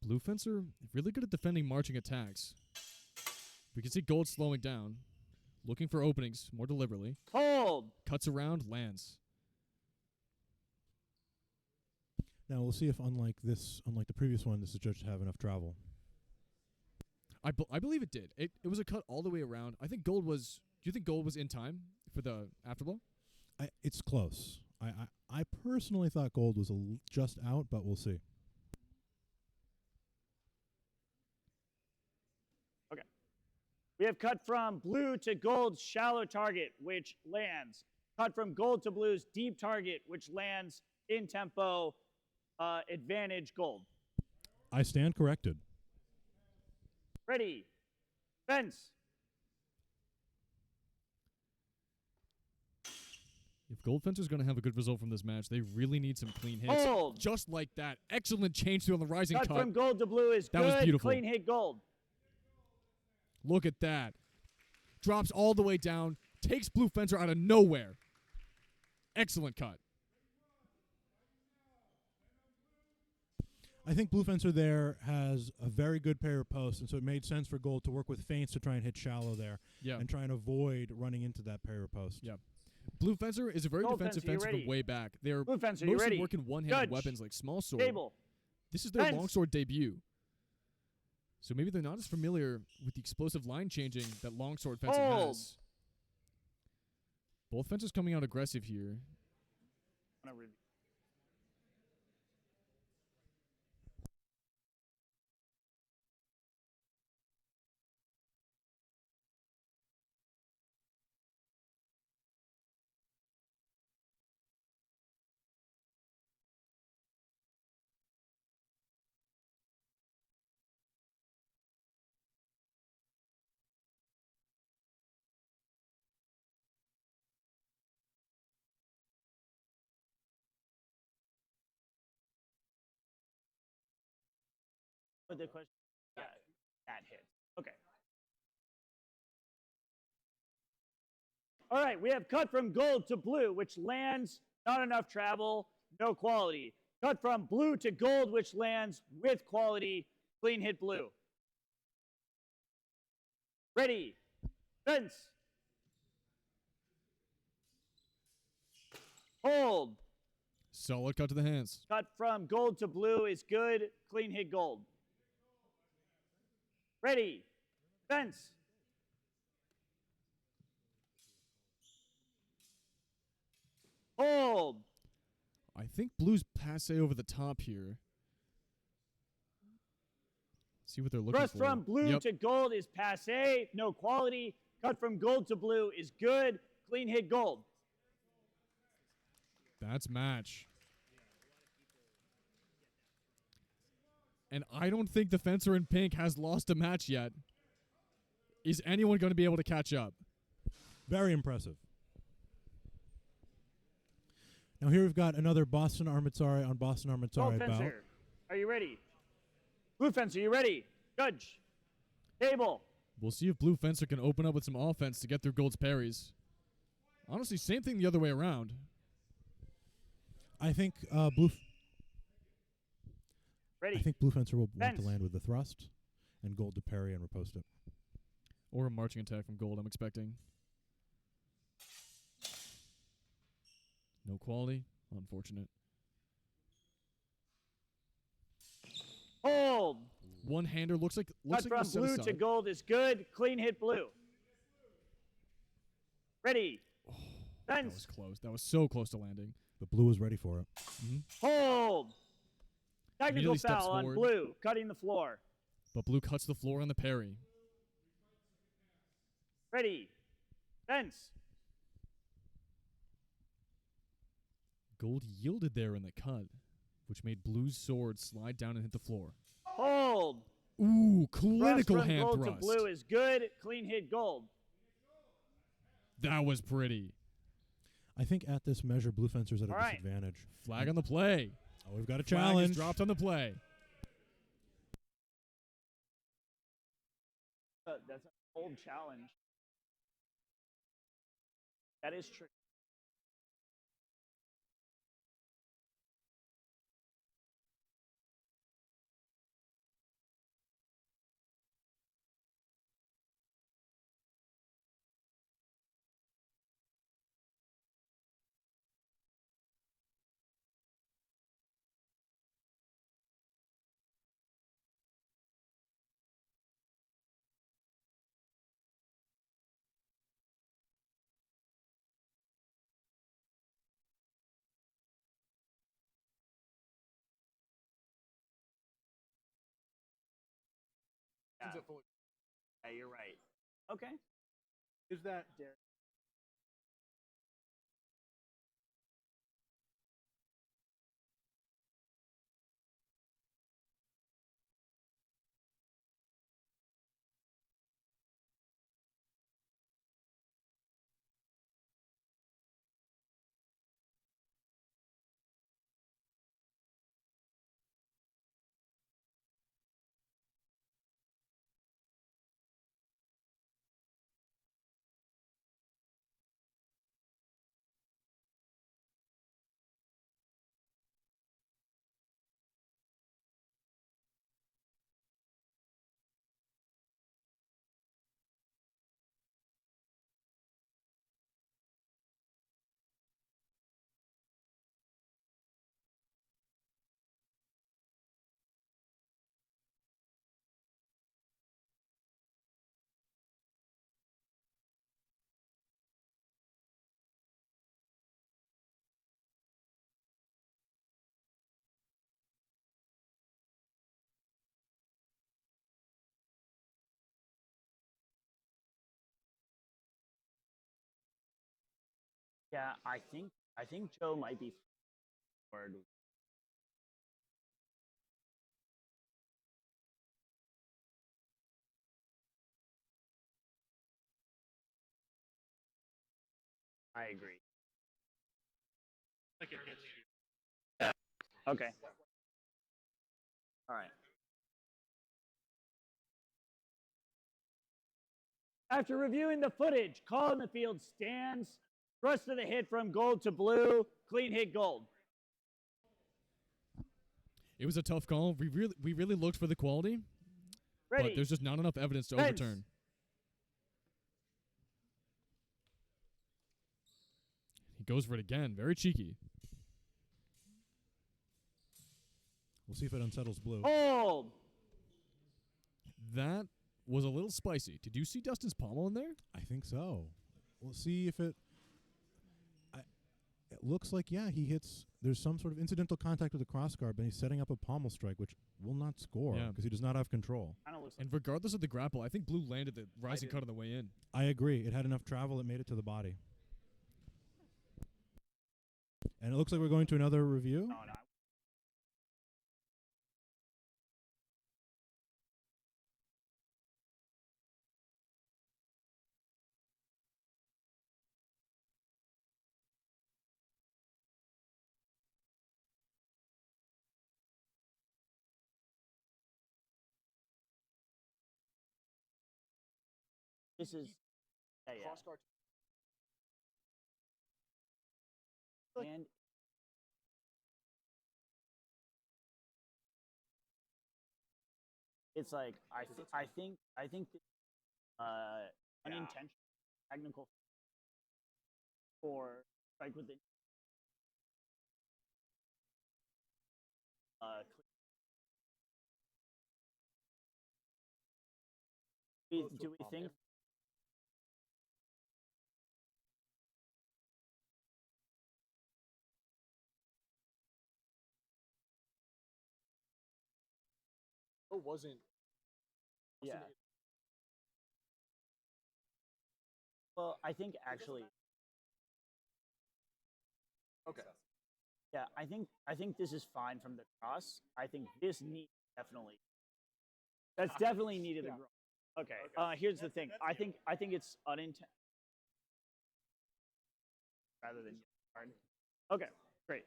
Blue fencer, really good at defending marching attacks. We can see gold slowing down, looking for openings more deliberately. Hold. Cuts around, lands. Now we'll see if, unlike the previous one, this is judged to have enough travel. I believe it did. It was a cut all the way around. I think gold was. Do you think gold was in time for the afterblow? It's close. I personally thought gold was just out, but we'll see. Okay. We have cut from blue to gold's shallow target, which lands. Cut from gold to blue's deep target, which lands in tempo. Advantage gold. I stand corrected. Ready. Fence. If Gold Fencer's going to have a good result from this match, they really need some clean hits. Hold. Just like that. Excellent change to on the rising cut. Cut from gold to blue is That good. was beautiful. Clean hit gold. Look at that. Drops all the way down. Takes Blue Fencer out of nowhere. Excellent cut. I think Blue Fencer there has a very good pair of posts, and so it made sense for Gold to work with feints to try and hit shallow there and try and avoid running into that pair of post. Yeah. Blue Fencer is a very Gold defensive Fencer, you fencer from ready? way back. They're Blue Fencer, you mostly ready? working one-handed Judge. weapons like small sword. Table. This is their Fence. longsword debut. So maybe they're not as familiar with the explosive line changing that longsword fencing Hold. has. Both fencers coming out aggressive here. But the question, yeah, that hits. Okay. All right, we have cut from gold to blue, which lands, not enough travel, no quality. Cut from blue to gold, which lands with quality, clean hit blue. Ready, fence. Hold. Solid cut to the hands. Cut from gold to blue is good, clean hit gold. Ready, fence. Hold. I think blue's passe over the top here. See what they're looking Thrust for. from blue to gold is passe, no quality. Cut from gold to blue is good, clean hit gold. That's match. And I don't think the fencer in pink has lost a match yet. Is anyone going to be able to catch up? Very impressive. Now here we've got another Boston Armizare on Boston Gold Armizare bout. fencer, are you ready? Blue fencer, you ready? Judge. Table. We'll see if blue fencer can open up with some offense to get through gold's parries. Honestly, same thing the other way around. I think Ready. I think Blue Fencer will want Fence. to land with the thrust, and Gold to parry and riposte it. Or a marching attack from gold, I'm expecting. No quality. Unfortunate. Hold. One-hander looks like Cut from set blue to aside. gold is good, clean hit blue. Ready. That was Fence. close. That was so close to landing. But Blue was ready for it. Hold. Technical Immediately steps foul on forward. blue, cutting the floor. But blue cuts the floor on the parry. Ready. Fence. Gold yielded there in the cut, which made blue's sword slide down and hit the floor. Hold. Ooh, Thrust clinical from hand gold thrust. to blue is good, clean hit gold. That was pretty. I think at this measure, Blue Fencer's at a All right. disadvantage. Flag on the play. Oh, we've got a Flag is challenge. dropped on the play. That's an old challenge. That is true. Yeah. Yeah, you're right. Okay. Is that Derek. Yeah, I think Joe might be forward. I agree. Okay. All right. After reviewing the footage, call in the field stands. Thrust of the hit from gold to blue. Clean hit gold. It was a tough call. We really looked for the quality, Ready. but there's just not enough evidence to Fence. overturn. He goes for it again. Very cheeky. We'll see if it unsettles blue. Hold. That was a little spicy. Did you see Dustin's pommel in there? I think so. We'll see if it. It looks like, yeah, he hits. There's some sort of incidental contact with the crossguard, but he's setting up a pommel strike, which will not score Yeah. because he does not have control. And regardless of the grapple, I think blue landed the rising cut on the way in. I agree. It had enough travel. It made it to the body. And it looks like we're going to another review. No. This is crossguard? and it's like I think unintentional technical or strike with the do we think Wasn't. yeah. Well, I think actually. Okay. Yeah, I think this is fine from the cross. I think this needs definitely. That's definitely needed to grow. Okay. Here's the thing. I think it's unintentional rather than hard. Okay. Great.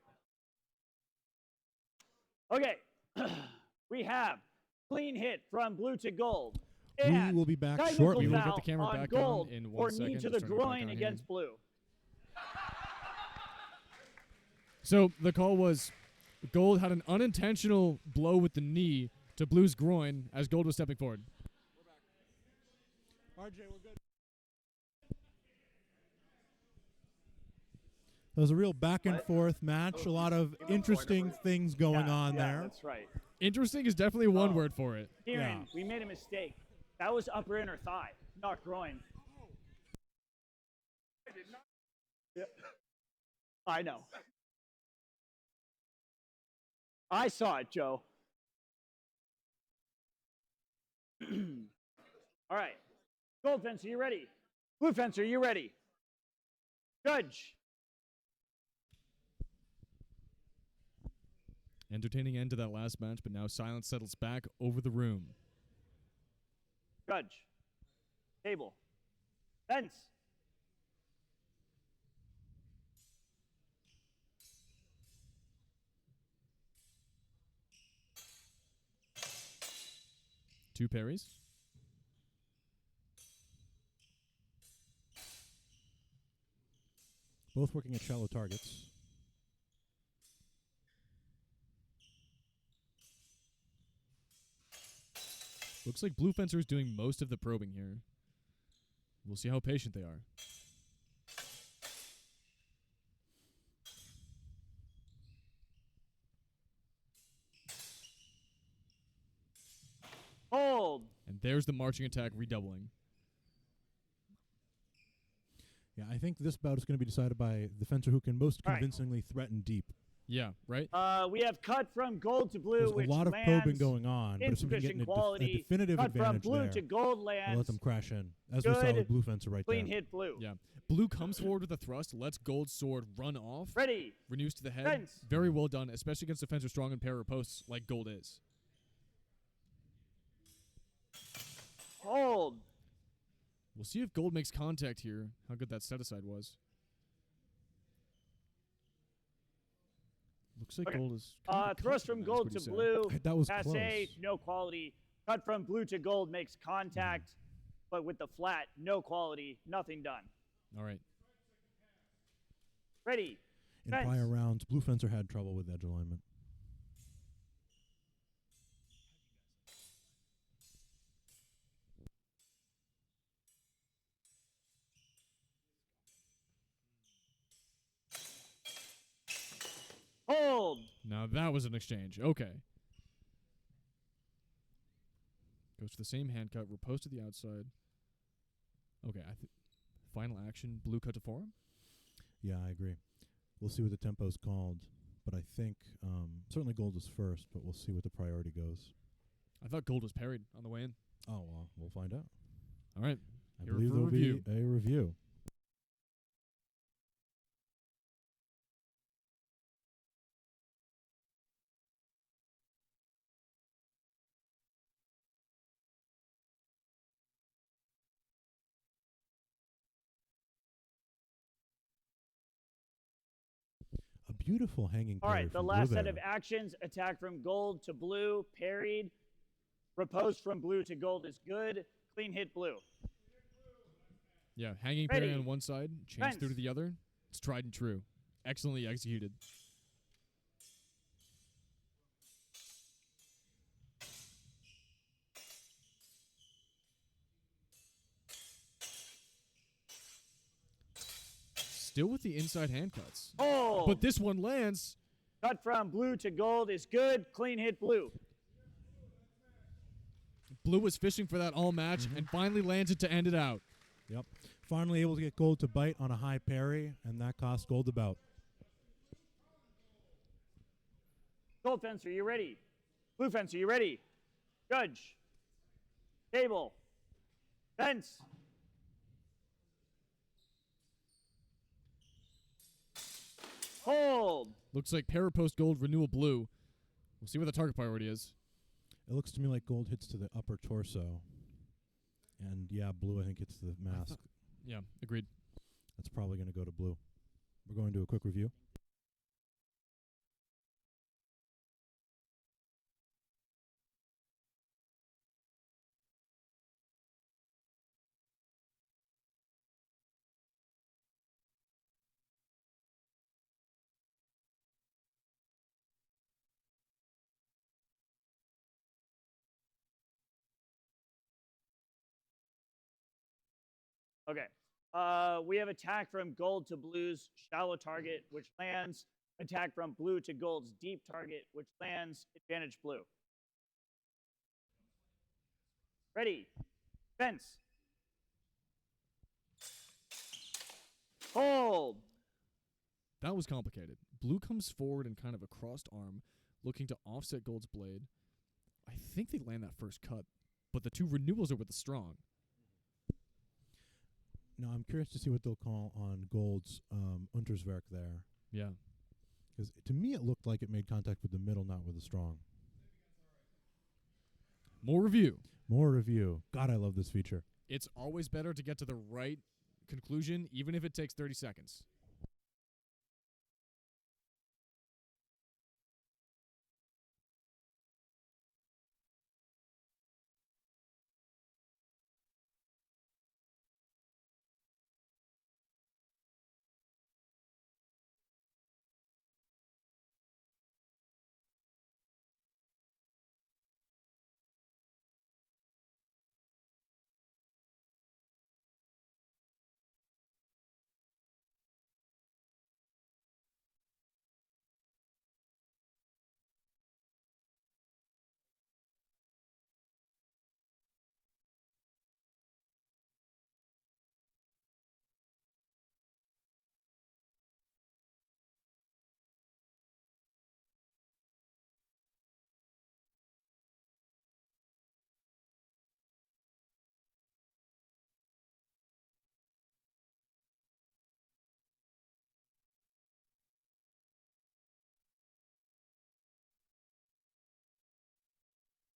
Okay. We have clean hit from blue to gold. We And will be back technical shortly. We will get foul the camera on back gold on in or 1 knee second. to the Just turning it back groin on here. against blue. So the call was Gold had an unintentional blow with the knee to Blue's groin as Gold was stepping forward. RJ, we're good. There was a real back and forth match. A lot of interesting things going on there. That's right. Interesting is definitely one word for it. Kieran, we made a mistake. That was upper inner thigh, not groin. Yeah. I know. I saw it, Joe. All right. Gold fencer, you ready? Blue fencer, you ready? Judge. Entertaining end to that last match, but now silence settles back over the room. Judge. Table. Fence. Two parries. Both working at shallow targets. Looks like Blue Fencer is doing most of the probing here. We'll see how patient they are. Hold. And there's the marching attack redoubling. Yeah, I think this bout is going to be decided by the fencer who can most All right. convincingly threaten deep. Yeah, right? We have cut from gold to blue, There's which a lot of lands probing going on, but if somebody can get insufficient a quality. definitive Cut from advantage blue there, to gold we'll lands. let them crash in, as we saw Good, with blue fencer right Clean there. hit blue. Yeah. Blue comes forward with a thrust, lets Gold's sword run off. Ready. Renews to the head. Fence. Very well done, especially against a fencer strong in parry posts like Gold is. Hold. We'll see if Gold makes contact here, how good that set-aside was. Looks like Okay. Gold is... Thrust from gold to blue. That was Passe, close. no quality. Cut from blue to gold makes contact, but with the flat, no quality, nothing done. All right. Ready. In Fence. prior rounds, blue fencer had trouble with edge alignment. Hold. Now that was an exchange. Okay. Goes to the same hand cut. Riposte to the outside. Okay. Final action. Blue cut to forearm. Yeah, I agree. We'll see what the tempo's called, but I think certainly gold is first, but we'll see what the priority goes. I thought Gold was parried on the way in. Oh, well, we'll find out. All right. I Here believe for there'll review. be a review. A beautiful hanging All parry right, the from last blue set there. of actions, attack from gold to blue, parried. Riposte from blue to gold is good. Clean hit blue. Yeah. Hanging parry Ready. on one side. Change Fence. through to the other. It's tried and true. Excellently executed. Still with the inside hand cuts. Hold. But this one lands. Cut from blue to gold is good. Clean hit blue. Blue was fishing for that all match and finally lands it to end it out. Yep. Finally able to get gold to bite on a high parry, and that cost gold the bout. Gold fencer, you ready? Blue fencer, you ready? Judge. Table. Fence. Hold. Looks like Parapost Gold, Renewal Blue. We'll see what the target priority is. It looks to me like gold hits to the upper torso. And yeah, blue I think hits the mask. Yeah, agreed. That's probably going to go to blue. We're going to do a quick review. Okay. We have attack from gold to blue's shallow target, which lands. Attack from blue to gold's deep target, which lands. Advantage blue. Ready. Fence. Hold. That was complicated. Blue comes forward in kind of a crossed arm, looking to offset gold's blade. I think they land that first cut, but the two renewals are with the strong. Now, I'm curious to see what they'll call on gold's Unterswerk there. Yeah. Because to me, it looked like it made contact with the middle, not with the strong. More review. More review. God, I love this feature. It's always better to get to the right conclusion, even if it takes 30 seconds.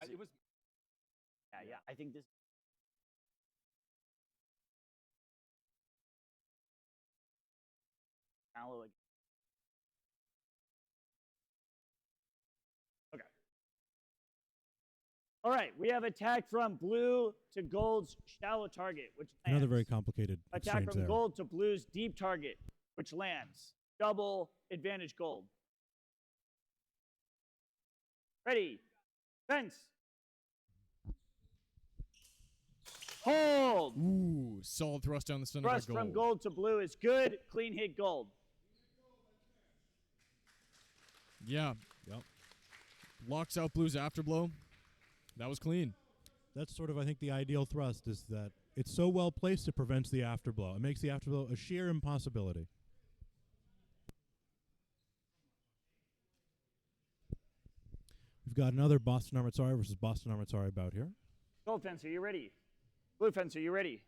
It was. Yeah. I think this. Shallow again. Okay. All right. We have attack from blue to gold's shallow target, which lands. Another very complicated Attack exchange from there. gold to blue's deep target, which lands. Double advantage gold. Ready. Fence. Hold. Ooh, solid thrust down the center Thrust of gold. from gold to blue is good. Clean hit gold. Yeah. Yep. Locks out blue's afterblow. That was clean. That's sort of, I think, the ideal thrust is that it's so well placed it prevents the afterblow. It makes the afterblow a sheer impossibility. We've got another Boston Armizare versus Boston Armizare bout here. Gold fence, are you ready? Blue fence, are you ready?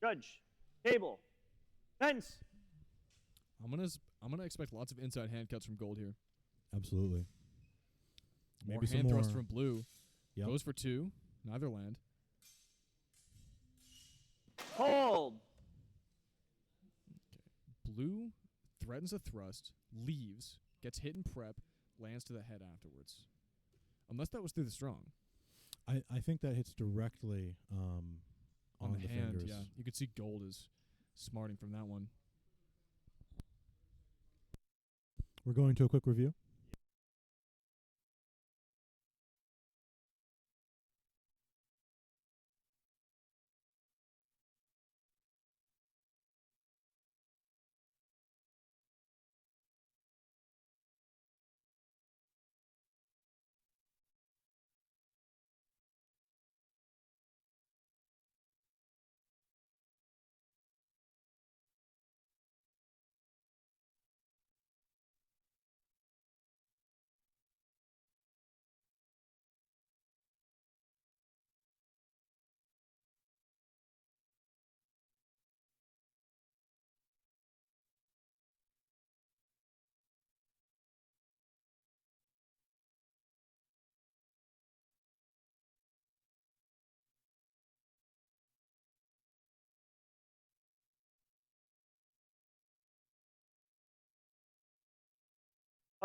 Judge. Table. Fence. I'm gonna expect lots of inside hand cuts from gold here. Absolutely. More Maybe some hand more. thrust from blue. Yep. Goes for two. Neither land. Hold. Blue threatens a thrust, leaves, gets hit in prep, lands to the head afterwards. Unless that was through the strong. I think that hits directly on the hand, fingers. yeah. You could see gold is smarting from that one. We're going to a quick review.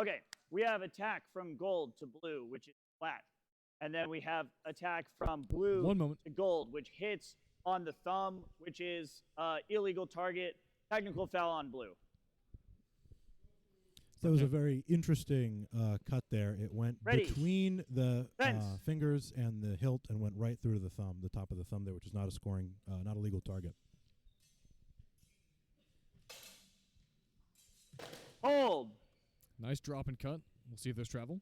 Okay, we have attack from gold to blue, which is flat. And then we have attack from blue 1 moment. to gold, which hits on the thumb, which is illegal target, technical foul on blue. That was a very interesting cut there. It went Ready. between the Fence. fingers and the hilt and went right through to the thumb, the top of the thumb there, which is not a scoring, not a legal target. Hold. Nice drop and cut. We'll see if there's travel.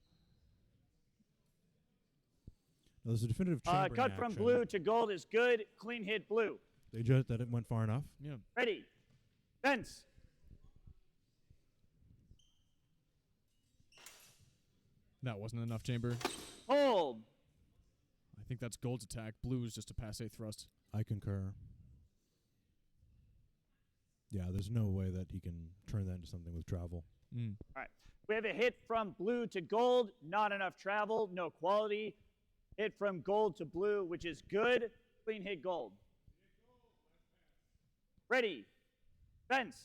Now, there's a definitive chambering Cut from action. blue to gold is good. Clean hit blue. They judged that it went far enough. Yeah. Ready. Fence. That wasn't enough chamber. Hold. I think that's gold's attack. Blue is just a passe thrust. I concur. Yeah, there's no way that he can turn that into something with travel. All right. We have a hit from blue to gold. Not enough travel. No quality. Hit from gold to blue, which is good. Clean hit gold. Ready. Fence.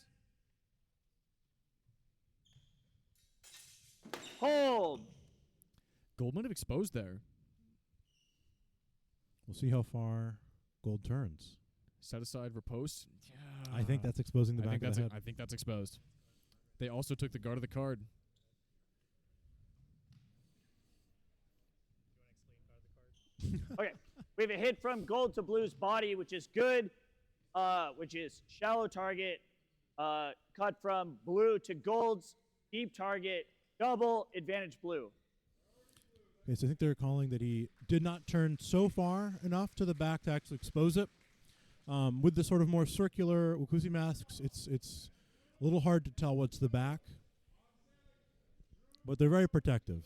Hold. Gold might have exposed there. We'll see how far gold turns. Set aside riposte. Yeah. I think that's exposing the I back think of the head. I think that's exposed. They also took the guard of the card. Okay. We have a hit from gold to blue's body, which is good, which is shallow target. Cut from blue to gold's deep target, double advantage blue. Okay, so I think they're calling that he did not turn so far enough to the back to actually expose it. With the sort of more circular Wakuzi masks, it's a little hard to tell what's the back, but they're very protective.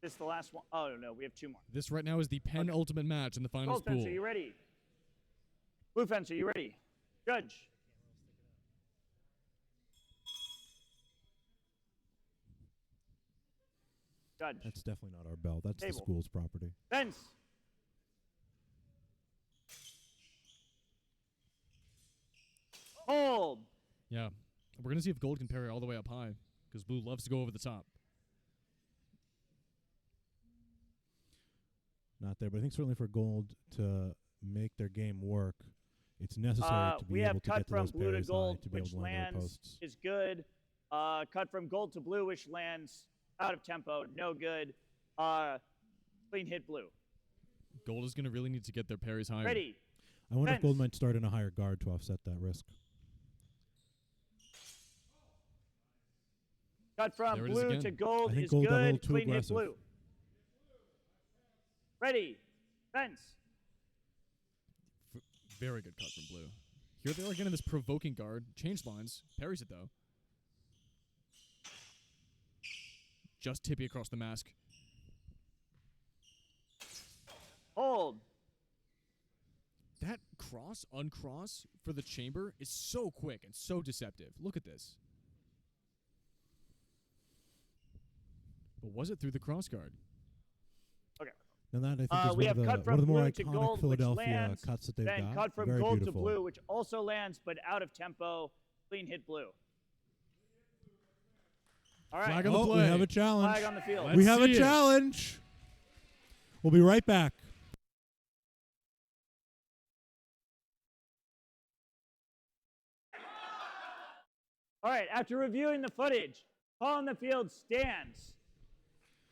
This is the last one. Oh, no, we have two more. This right now is the penultimate match in the finals Gold fence, pool. are you ready? Blue fence, are you ready? Judge. Judge. That's definitely not our bell. That's the Table. school's property. Fence. Hold. Yeah. We're going to see if gold can parry all the way up high, because blue loves to go over the top. Not there, but I think certainly for gold to make their game work, it's necessary to be we able have to cut get to from those blue to parries high gold, to be able which to land their lands posts. is good. Cut from gold to blue, which lands out of tempo, no good. Clean hit blue. Gold is going to really need to get their parries higher. Ready. I wonder if Fence. gold might start in a higher guard to offset that risk. Cut from There it is blue again. to gold I think is gold got a little good. too Clean hit aggressive. blue. Ready. Fence. Very good cut from blue. Here they are again in this provoking guard. Change lines. Parries it, though. Just tippy across the mask. Hold. That cross, uncross for the chamber is so quick and so deceptive. Look at this. But was it through the cross guard? Okay. And that I think We is have one cut of the from more blue to iconic gold, which Philadelphia lands. cuts that they've Then got. cut from Very gold beautiful. to blue, which also lands, but out of tempo. Clean hit blue. All right. Flag on the Oh, play. we have a challenge. Flag on the field. Let's We have a see it. challenge. We'll be right back. All right, after reviewing the footage, call on the field stands.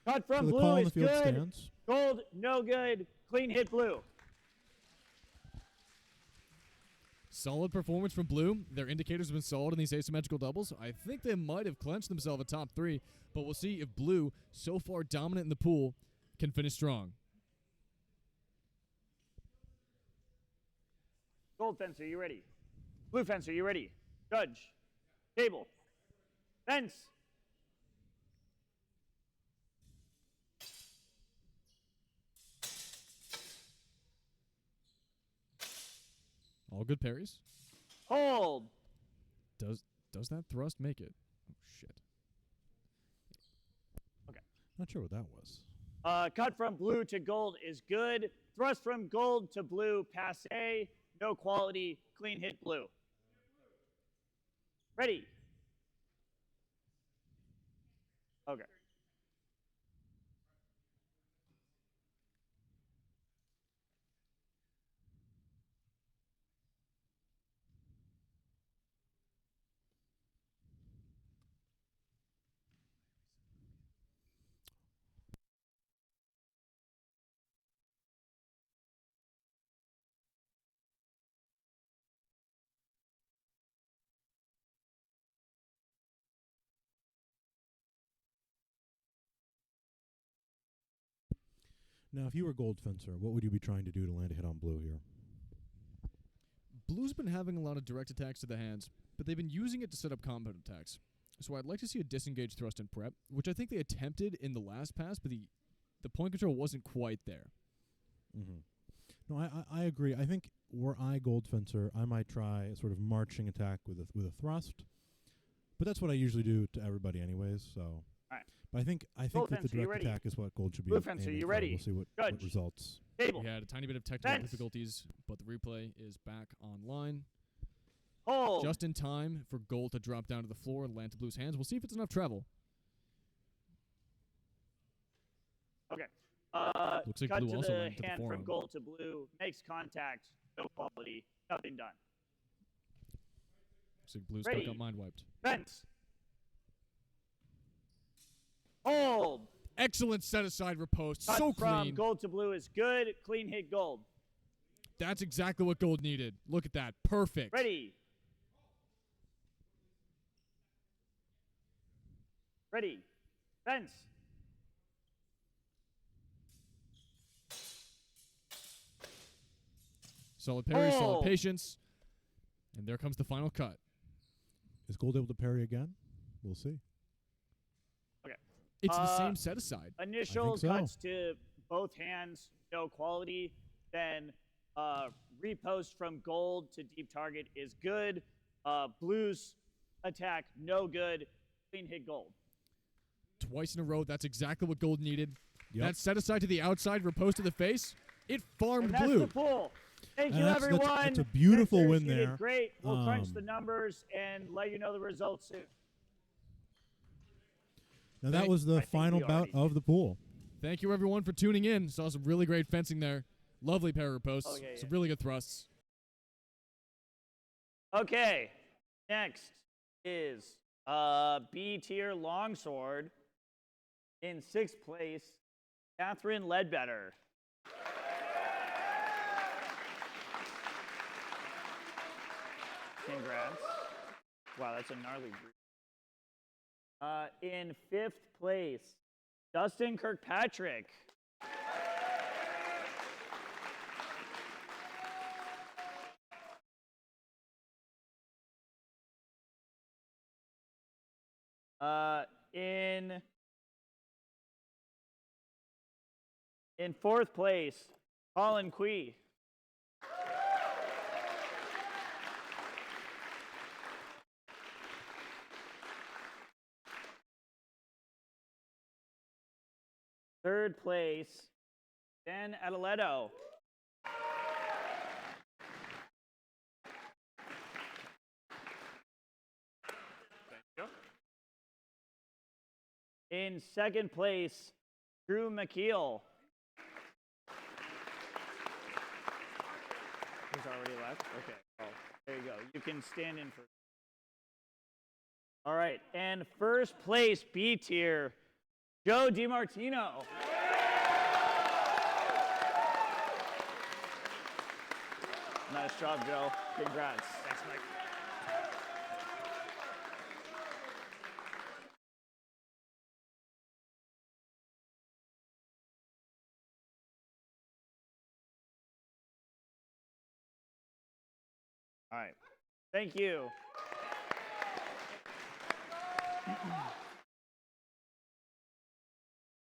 Cut So from the blue call on is the field good. stands. Gold, no good. Clean hit blue. Solid performance from blue. Their indicators have been solid in these asymmetrical doubles. I think they might have clenched themselves a top 3, but we'll see if blue, so far dominant in the pool, can finish strong. Gold fence, are you ready? Blue fence, are you ready? Judge. Table. Fence. All good parries. Hold. Does that thrust make it? Oh, shit. Not sure what that was. Cut from blue to gold is good. Thrust from gold to blue, passe. No quality. Clean hit blue. Ready. Okay. Now, if you were Gold Fencer, what would you be trying to do to land a hit on blue here? Blue's been having a lot of direct attacks to the hands, but they've been using it to set up combat attacks. So I'd like to see a disengage thrust and prep, which I think they attempted in the last pass, but the point control wasn't quite there. Mm-hmm. No, I agree. I think were I Gold Fencer, I might try a sort of marching attack with a thrust. But that's what I usually do to everybody anyways, so. Right. But I think Gold that the Fencer, you direct ready? attack is what Gold should be Blue Fencer, aiming you for. ready? We'll see what Judge. results. Table. We had a tiny bit of technical Fence. difficulties, but the replay is back online. Hold. Just in time for Gold to drop down to the floor and land to Blue's hands. We'll see if it's enough travel. Okay. Looks like cut Blue to also the went to the hand forearm. from gold to blue. Makes contact. No quality. Nothing done. Looks like Blue's Ready. still got mind wiped. Fence. Hold. Excellent set aside riposte. Cut So from clean. gold to blue is good. Clean hit gold. That's exactly what Gold needed. Look at that. Perfect. Ready. Ready. Fence. Solid parry, solid Oh. patience. And there comes the final cut. Is Gold able to parry again? We'll see. It's the same set aside. Initial so. cuts to both hands, no quality. Then repost from gold to deep target is good. Blues attack, no good. Clean hit gold. Twice in a row. That's exactly what Gold needed. Yep. That set aside to the outside, riposte to the face. It farmed And that's Blue. the pool. Thank And you, that's everyone. a beautiful Fencers, win you there. did great. We'll crunch the Um, numbers and let you know the results soon. Now, that was the I think final we bout already of the pool. Thank you, everyone, for tuning in. Saw some really great fencing there. Lovely pair of ripostes. Oh, yeah, Some yeah. really good thrusts. Okay, next is B-Tier Longsword. In 6th place, Catherine Ledbetter. Congrats. Wow, that's a gnarly group. In 5th place, Dustin Kirkpatrick. In 4th place, Colin Quee. Third place, Dan Adeletto. In 2nd place, Drew McKeel. He's already left? Okay. Oh, there you go. You can stand in for. All right. And 1st place, B tier, Joe DiMartino. Nice job, Joe. Congrats. Thanks, Mike. All right. Thank you.